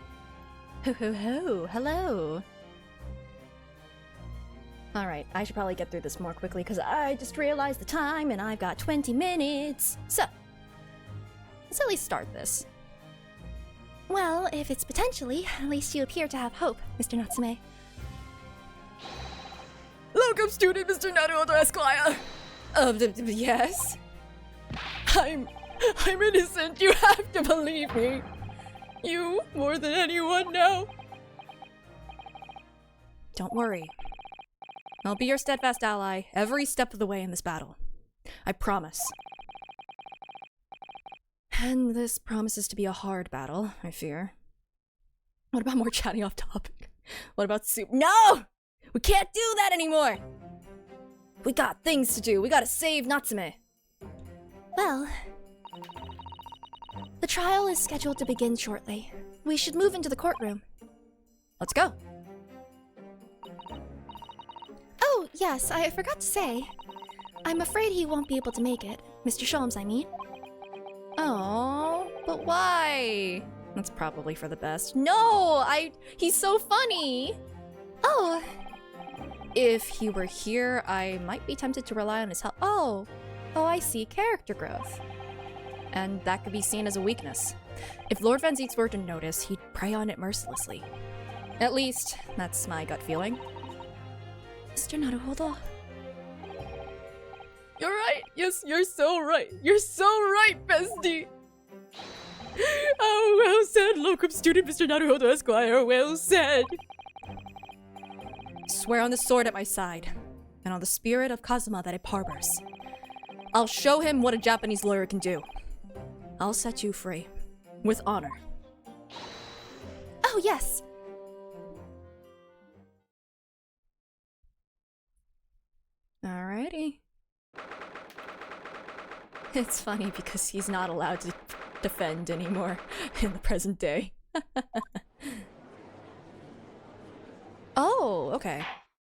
Ho ho ho! Hello! Alright, I should probably get through this more quickly because I just realized the time and I've got 20 minutes. So, let's at least start this. Well, if it's potentially, at least you appear to have hope, Mr. Natsume. Welcome, student Mr. Naruto Esquire! Yes? I'm innocent. You have to believe me. You, more than anyone, know. Don't worry. I'll be your steadfast ally every step of the way in this battle. I promise. And this promises to be a hard battle, I fear. What about more chatting off topic? What about soup? No! We can't do that anymore! We got things to do. We gotta save Natsume. Well, the trial is scheduled to begin shortly. We should move into the courtroom. Let's go. Oh, yes, I forgot to say. I'm afraid he won't be able to make it. Mr. Sholmes, I mean. Oh, but why? That's probably for the best. No, he's so funny. Oh, If he were here, I might be tempted to rely on his help. Oh, I see. Character growth. And that could be seen as a weakness. If Lord Van Zieks were to notice, he'd prey on it mercilessly. At least, that's my gut feeling. Mr. Naruhodo. You're right. Yes, you're so right. You're so right, bestie. Oh, well said, locum student Mr. Naruhodo Esquire. Well said. Swear on the sword at my side, and on the spirit of Kazuma that it harbors. I'll show him what a Japanese lawyer can do. I'll set you free. With honor. Oh, yes. Alrighty. It's funny because he's not allowed to defend anymore in the present day. Oh, okay.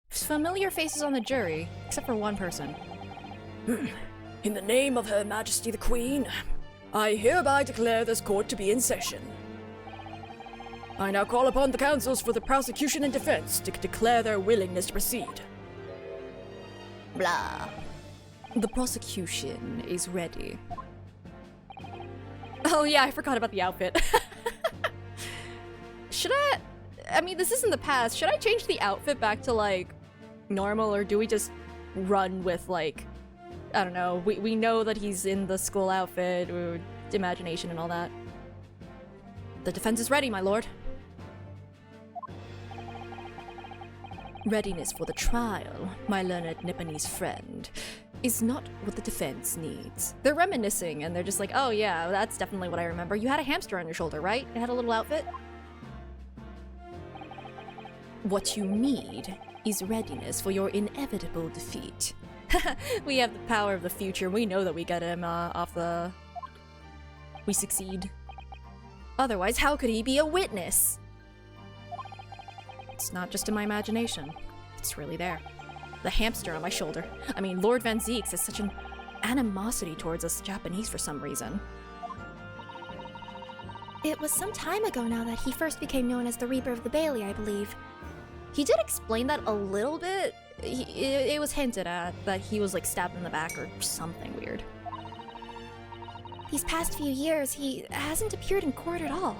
Familiar faces on the jury, except for one person. In the name of Her Majesty the Queen, I hereby declare this court to be in session. I now call upon the counsels for the prosecution and defense to declare their willingness to proceed. Blah. The prosecution is ready. Oh yeah, I forgot about the outfit. Should I mean, this isn't the past. Should I change the outfit back to, like, normal, or do we just run with, like, I don't know, we know that he's in the school outfit, or imagination and all that. The defense is ready, my lord. Readiness for the trial, my learned Nipponese friend, is not what the defense needs. They're reminiscing, and they're just like, oh yeah, that's definitely what I remember. You had a hamster on your shoulder, right? It had a little outfit? What you need is readiness for your inevitable defeat. We have the power of the future. We know that we get him off the... We succeed. Otherwise, how could he be a witness? It's not just in my imagination. It's really there. The hamster on my shoulder. I mean, Lord Van Zieks has such an animosity towards us Japanese for some reason. It was some time ago now that he first became known as the Reaper of the Bailey, I believe. He did explain that a little bit. It was hinted at that he was, like, stabbed in the back or something weird. These past few years, he hasn't appeared in court at all.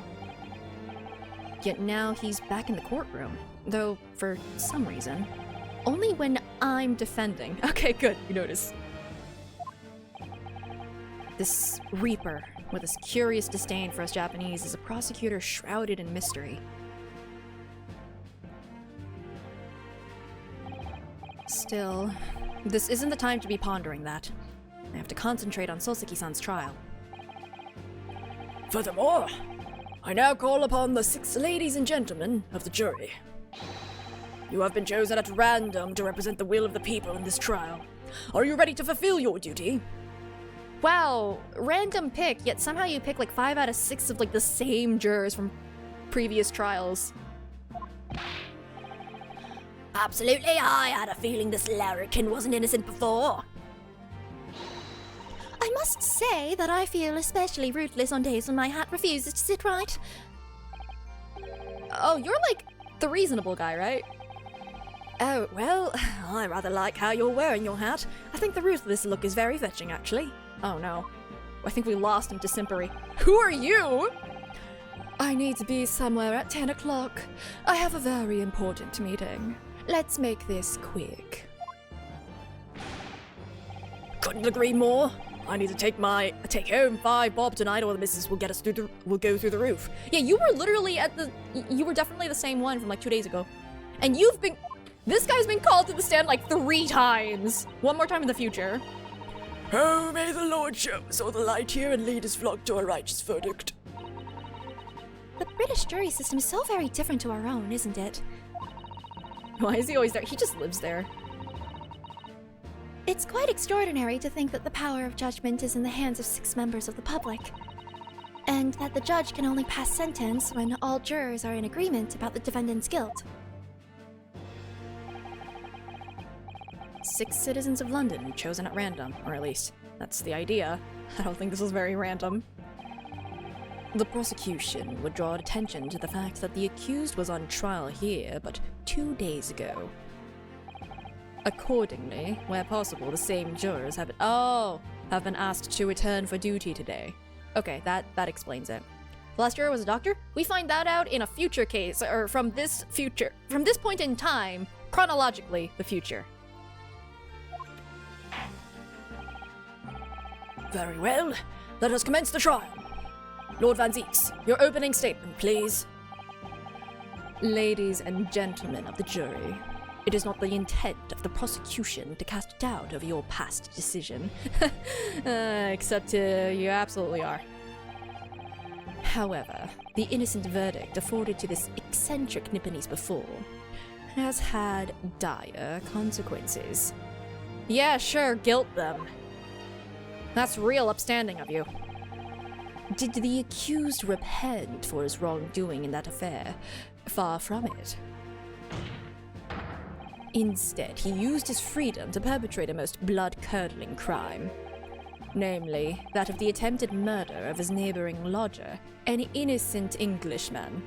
Yet now he's back in the courtroom. Though, for some reason. Only when I'm defending. Okay, good, you notice. This Reaper, with his curious disdain for us Japanese, is a prosecutor shrouded in mystery. Still, this isn't the time to be pondering that. I have to concentrate on Soseki-san's trial. Furthermore, I now call upon the 6 ladies and gentlemen of the jury. You have been chosen at random to represent the will of the people in this trial. Are you ready to fulfill your duty? Wow, random pick, yet somehow you pick like 5 out of 6 of like the same jurors from previous trials. Absolutely, I had a feeling this larrikin wasn't innocent before. I must say that I feel especially rootless on days when my hat refuses to sit right. Oh, you're like the reasonable guy, right? Oh, well, I rather like how you're wearing your hat. I think the ruthless look is very fetching, actually. Oh no. I think we lost him to simpery. Who are you? I need to be somewhere at 10 o'clock. I have a very important meeting. Let's make this quick. Couldn't agree more. I need to take home 5 bob tonight, or the missus will get us will go through the roof. Yeah, you were literally you were definitely the same one from like 2 days ago. And this guy's been called to the stand like 3 times. One more time in the future. Oh, may the Lord show us all the light here and lead his flock to a righteous verdict. The British jury system is so very different to our own, isn't it? Why is he always there? He just lives there. It's quite extraordinary to think that the power of judgment is in the hands of 6 members of the public, and that the judge can only pass sentence when all jurors are in agreement about the defendant's guilt. 6 citizens of London chosen at random, or at least that's the idea. I don't think this was very random. The prosecution would draw attention to the fact that the accused was on trial here but 2 days ago. Accordingly, where possible, the same jurors have been asked to return for duty today. Okay, that explains it. The last juror was a doctor? We find that out in a future case, or from this point in time, chronologically, the future. Very well. Let us commence the trial. Lord Van Zieks, your opening statement, please. Ladies and gentlemen of the jury, it is not the intent of the prosecution to cast doubt over your past decision. Except you absolutely are. However, the innocent verdict afforded to this eccentric Nipponese before has had dire consequences. Yeah, sure, guilt them. That's real upstanding of you. Did the accused repent for his wrongdoing in that affair? Far from it. Instead, he used his freedom to perpetrate a most blood-curdling crime. Namely, that of the attempted murder of his neighboring lodger, an innocent Englishman.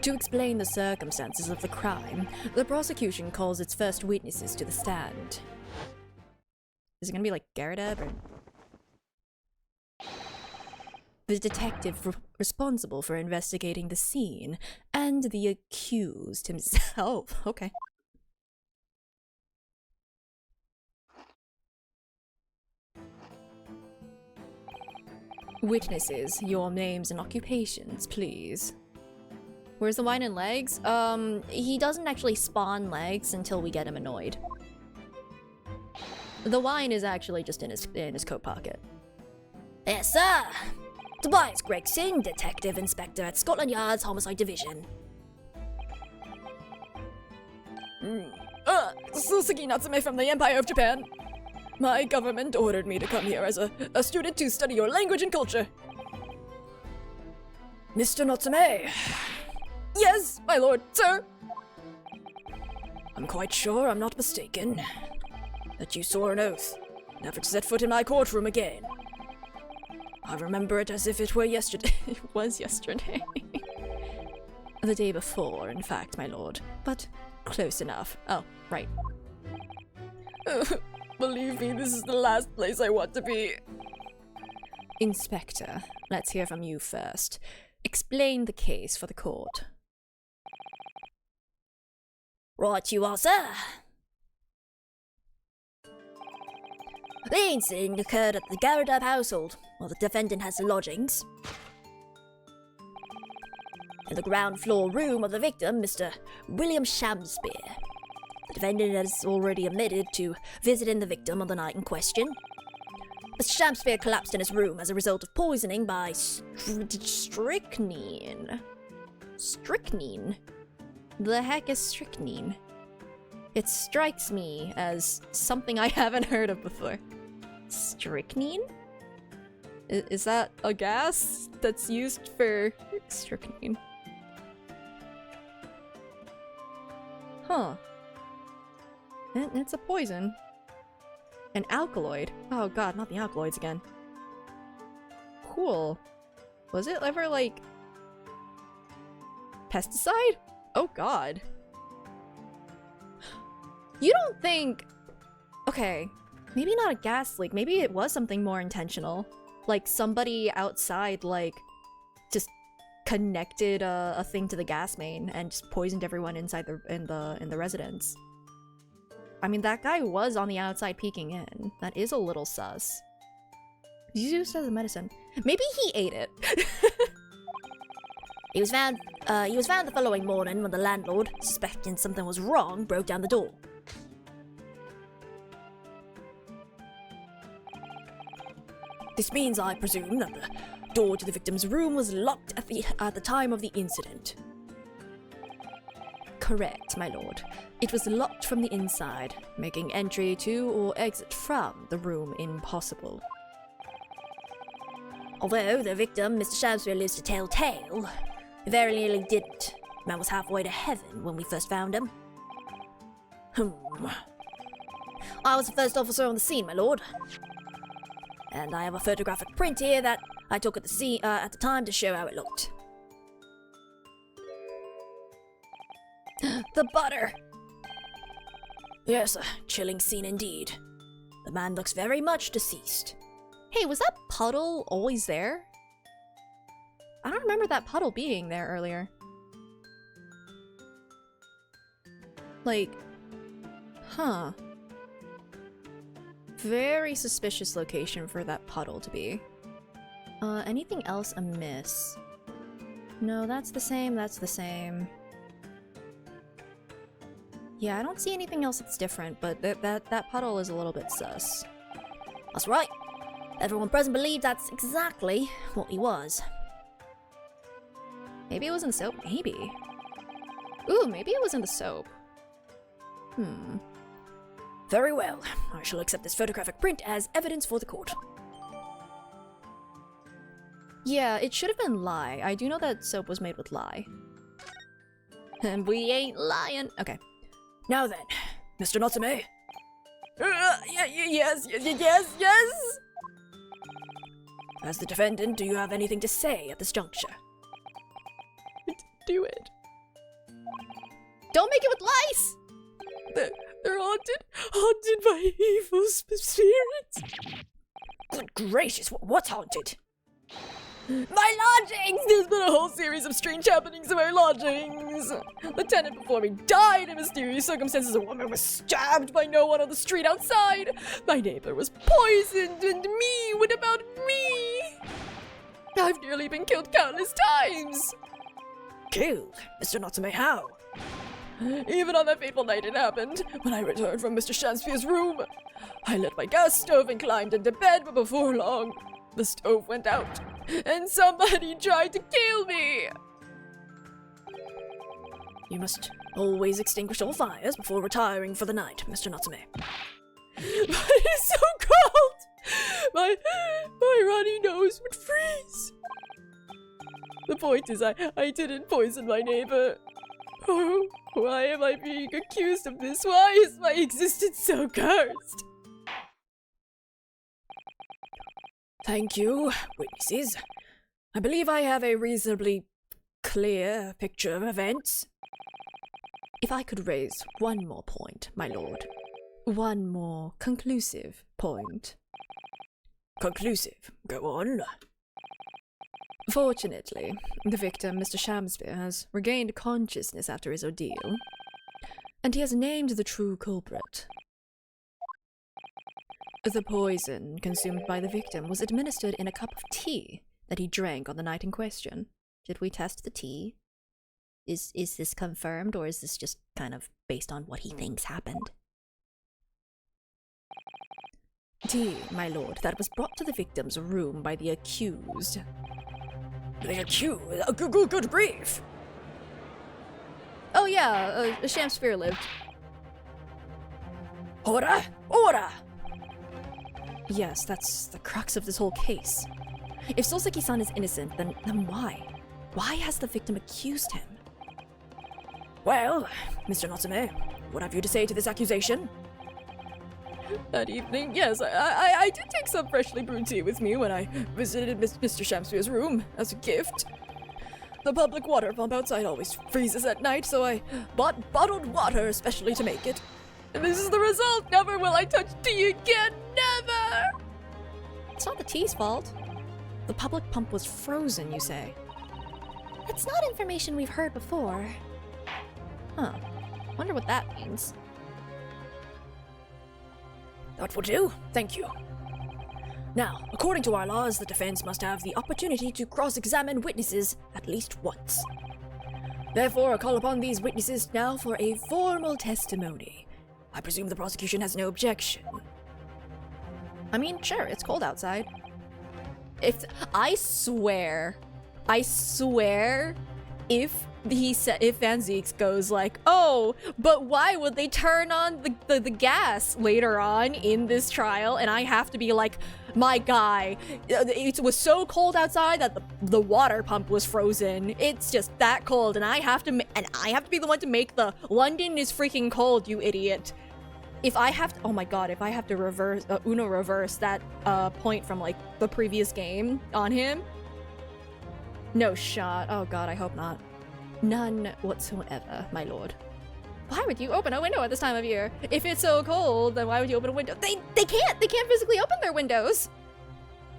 To explain the circumstances of the crime, the prosecution calls its first witnesses to the stand. Is it gonna be like Garrett or... The detective responsible for investigating the scene, and the accused himself. Okay. Witnesses, your names and occupations, please. Where's the wine and legs? He doesn't actually spawn legs until we get him annoyed. The wine is actually just in his coat pocket. Yes, sir. Tobias Gregson, Detective Inspector at Scotland Yard's Homicide Division. Suzuki Natsume from the Empire of Japan. My government ordered me to come here as a student to study your language and culture. Mr. Natsume. Yes, my lord, sir. I'm quite sure I'm not mistaken that you swore an oath never to set foot in my courtroom again. I remember it as if it were yesterday. It was yesterday. The day before, in fact, my lord. But close enough. Oh, right. Believe me, this is the last place I want to be. Inspector, let's hear from you first. Explain the case for the court. Right you are, sir. The incident occurred at the Garradab household, where the defendant has lodgings. In the ground floor room of the victim, Mr. William Shakespeare. The defendant has already admitted to visiting the victim on the night in question. Mr. Shakespeare collapsed in his room as a result of poisoning by strychnine. Strychnine? The heck is strychnine? It strikes me as something I haven't heard of before. Strychnine? Is that a gas that's used for strychnine? Huh. It's a poison. An alkaloid. Oh god, not the alkaloids again. Cool. Was it ever like... pesticide? Oh god. You don't think... Okay, maybe not a gas leak. Maybe it was something more intentional. Like somebody outside, like, just connected a thing to the gas main and just poisoned everyone inside in the residence. I mean, that guy was on the outside peeking in. That is a little sus. He's used as a medicine. Maybe he ate it. He was found the following morning when the landlord, suspecting something was wrong, broke down the door. This means, I presume, that the door to the victim's room was locked at the time of the incident. correct, my lord. It was locked from the inside, making entry to or exit from the room impossible. Although the victim, Mr. Shamspeare, lives to tell tale, he very nearly didn't. Man was halfway to heaven when we first found him. I was the first officer on the scene, my lord. And I have a photographic print here that I took at the time to show how it looked. The butter! Yes, a chilling scene indeed. The man looks very much deceased. Hey, was that puddle always there? I don't remember that puddle being there earlier. Like, huh. Very suspicious location for that puddle to be. Anything else amiss? No, that's the same, that's the same. Yeah, I don't see anything else that's different, but that puddle is a little bit sus. That's right. Everyone present believes that's exactly what he was. Maybe it was in the soap? Maybe. Ooh, maybe it was in the soap. Very well. I shall accept this photographic print as evidence for the court. Yeah, it should have been lye. I do know that soap was made with lye. And we ain't lying. Okay. Now then, Mr. Natsume. Yes. As the defendant, do you have anything to say at this juncture? Do it. Don't make it with lice! They're haunted by evil spirits. Good gracious, what's haunted? My lodgings! There's been a whole series of strange happenings in my lodgings. The tenant before me died in mysterious circumstances. A woman was stabbed by no one on the street outside. My neighbor was poisoned, and me, what about me? I've nearly been killed countless times. Killed? Mr. Natsume, how? Even on that fateful night it happened, when I returned from Mr. Shamspeare's room. I lit my gas stove and climbed into bed, but before long, the stove went out, and somebody tried to kill me! You must always extinguish all fires before retiring for the night, Mr. Natsume. But it's so cold! My runny nose would freeze! The point is, I didn't poison my neighbor. Oh, why am I being accused of this? Why is my existence so cursed? Thank you, witnesses. I believe I have a reasonably clear picture of events. If I could raise one more point, my lord. One more conclusive point. Conclusive. Go on. Fortunately, the victim, Mr. Shamspeare, has regained consciousness after his ordeal, and he has named the true culprit. The poison consumed by the victim was administered in a cup of tea that he drank on the night in question. Did we test the tea? Is this confirmed, or is this just kind of based on what he thinks happened? Tea, my lord, that was brought to the victim's room by the accused. The accused? Good grief! Oh yeah, Shamspeare lived. Order! Order! Yes, that's the crux of this whole case. If Soseki-san is innocent, then why? Why has the victim accused him? Well, Mr. Natsume, what have you to say to this accusation? That evening, yes, I did take some freshly brewed tea with me when I visited Mr. Shamspeare's room as a gift. The public water pump outside always freezes at night, so I bought bottled water especially to make it. And this is the result! Never will I touch tea again! Never! It's not the tea's fault. The public pump was frozen, you say? That's not information we've heard before. Huh. Wonder what that means. That will do. Thank you. Now, according to our laws, the defense must have the opportunity to cross-examine witnesses at least once. Therefore, I call upon these witnesses now for a formal testimony. I presume the prosecution has no objection. I mean, sure, it's cold outside. I swear, if he said, if Van Zeeks goes like, oh, but why would they turn on the gas later on in this trial? And I have to be like, my guy, it was so cold outside that the water pump was frozen. It's just that cold, and I have to be the one to make the London is freaking cold, you idiot. If I have to, oh my god, if I have to reverse, Uno reverse that point from like the previous game on him, no shot. Oh god, I hope not. None whatsoever, my lord. Why would you open a window at this time of year? If it's so cold, then why would you open a window? They can't physically open their windows.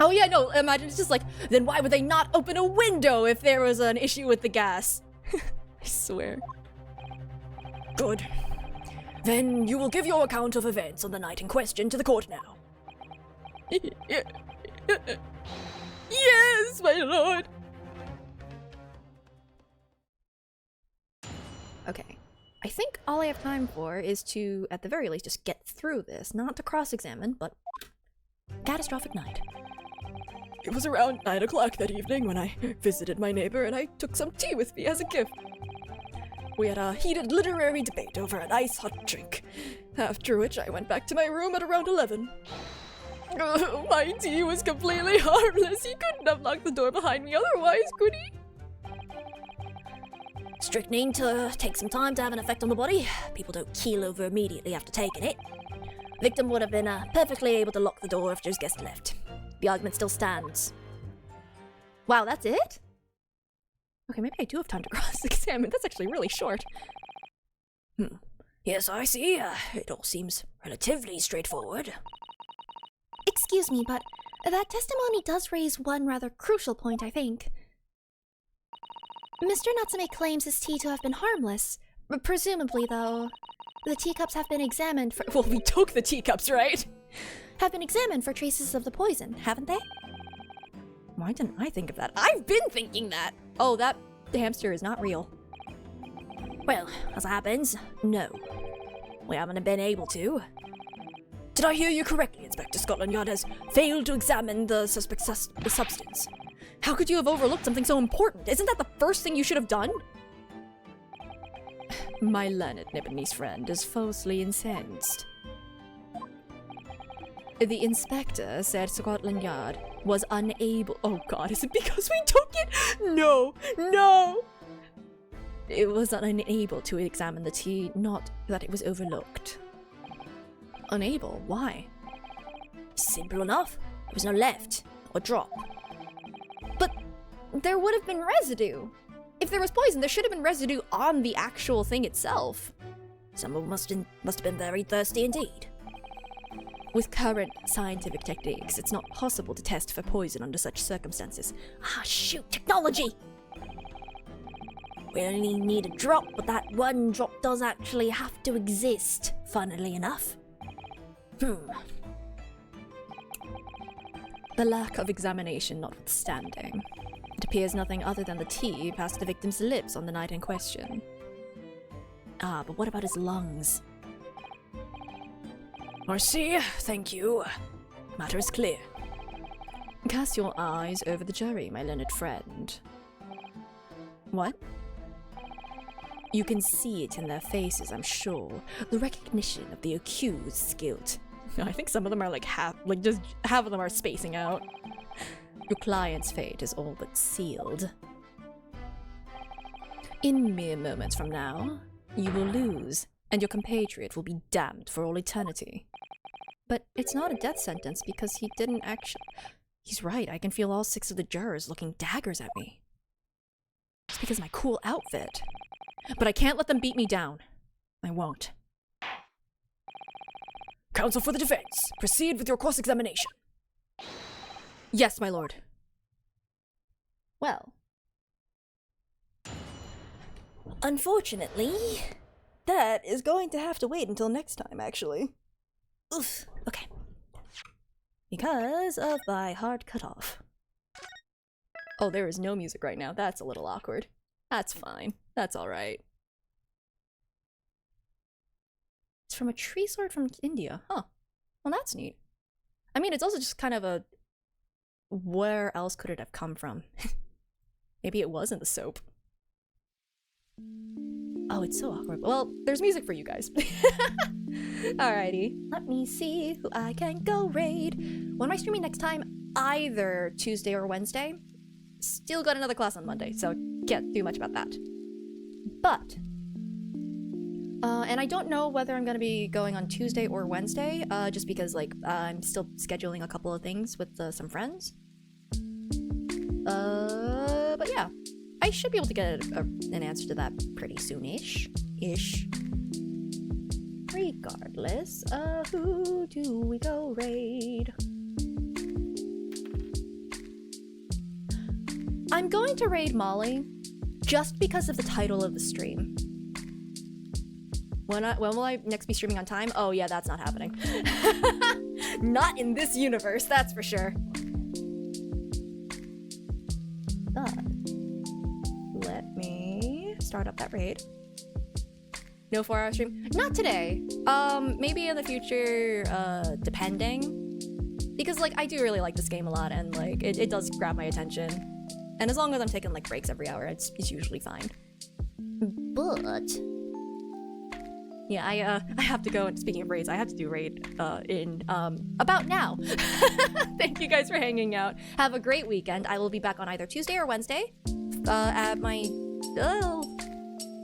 Oh yeah, no, imagine it's just like, then why would they not open a window if there was an issue with the gas? I swear. Good. Then you will give your account of events on the night in question to the court now. Yes, my lord. Okay. I think all I have time for is to, at the very least, just get through this. Not to cross-examine, but catastrophic night. It was around 9 o'clock that evening when I visited my neighbor and I took some tea with me as a gift. We had a heated literary debate over an ice hot drink, after which I went back to my room at around 11. Oh, my tea was completely harmless. He couldn't have locked the door behind me otherwise, could he? Strychnine to take some time to have an effect on the body. People don't keel over immediately after taking it. Victim would have been perfectly able to lock the door after his guest left. The argument still stands. Wow, that's it? Okay, maybe I do have time to cross-examine. That's actually really short. Yes, I see. It all seems relatively straightforward. Excuse me, but that testimony does raise one rather crucial point, I think. Mr. Natsume claims his tea to have been harmless. Presumably, though, the teacups have been examined for— Well, we took the teacups, right? have been examined for traces of the poison, haven't they? Why didn't I think of that? I've been thinking that! Oh, that hamster is not real. Well, as it happens, no. We haven't been able to. Did I hear you correctly, Inspector? Scotland Yard has failed to examine the suspect's substance. How could you have overlooked something so important? Isn't that the first thing you should have done? My learned Nipponese friend is falsely incensed. The inspector said Scotland Yard was unable— oh god, is it because we took it? No! No! It was unable to examine the tea, not that it was overlooked. Unable? Why? Simple enough. There was no left or drop. But there would have been residue. If there was poison, there should have been residue on the actual thing itself. Someone must have been very thirsty indeed. With current scientific techniques, it's not possible to test for poison under such circumstances. Ah, shoot, technology! We only need a drop, but that one drop does actually have to exist, funnily enough. The lack of examination notwithstanding, it appears nothing other than the tea passed the victim's lips on the night in question. Ah, but what about his lungs? I see, thank you. Matter is clear. Cast your eyes over the jury, my learned friend. What? You can see it in their faces, I'm sure. The recognition of the accused's guilt. I think some of them are like just half of them are spacing out. Your client's fate is all but sealed. In mere moments from now, you will lose, and your compatriot will be damned for all eternity. But it's not a death sentence because he didn't actually— he's right, I can feel all 6 of the jurors looking daggers at me. It's because of my cool outfit. But I can't let them beat me down. I won't. Counsel for the defense, proceed with your cross-examination. Yes, my lord. Well. Unfortunately, that is going to have to wait until next time, actually. Oof, okay. Because of my hard cutoff. Oh, there is no music right now. That's a little awkward. That's fine. That's alright. It's from a tree sword from India. Huh. Well, that's neat. I mean, it's also just kind of a— where else could it have come from? Maybe it wasn't the soap. Oh, it's so awkward. Well, there's music for you guys. Alrighty. Let me see who I can go raid. When am I streaming next time? Either Tuesday or Wednesday. Still got another class on Monday, so can't do much about that. But, and I don't know whether I'm gonna be going on Tuesday or Wednesday, just because, like, I'm still scheduling a couple of things with some friends. But yeah. I should be able to get an answer to that pretty soon-ish. Regardless, who do we go raid? I'm going to raid Molly, just because of the title of the stream. When will I next be streaming on time? Oh yeah, that's not happening. Not in this universe, that's for sure. But let me start up that raid. No 4-hour stream? Not today. Maybe in the future, depending. Because, like, I do really like this game a lot, and, like, it does grab my attention. And as long as I'm taking, like, breaks every hour, it's usually fine. But yeah, I have to go, and speaking of raids, I have to do raid in about now. Thank you guys for hanging out. Have a great weekend. I will be back on either Tuesday or Wednesday at my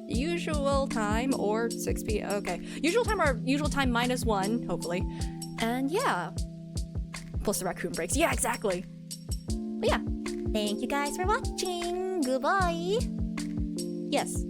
usual time, or 6 p.m. Okay, usual time or usual time -1, hopefully. And yeah, plus the raccoon breaks. Yeah, exactly. But yeah, thank you guys for watching. Goodbye. Yes.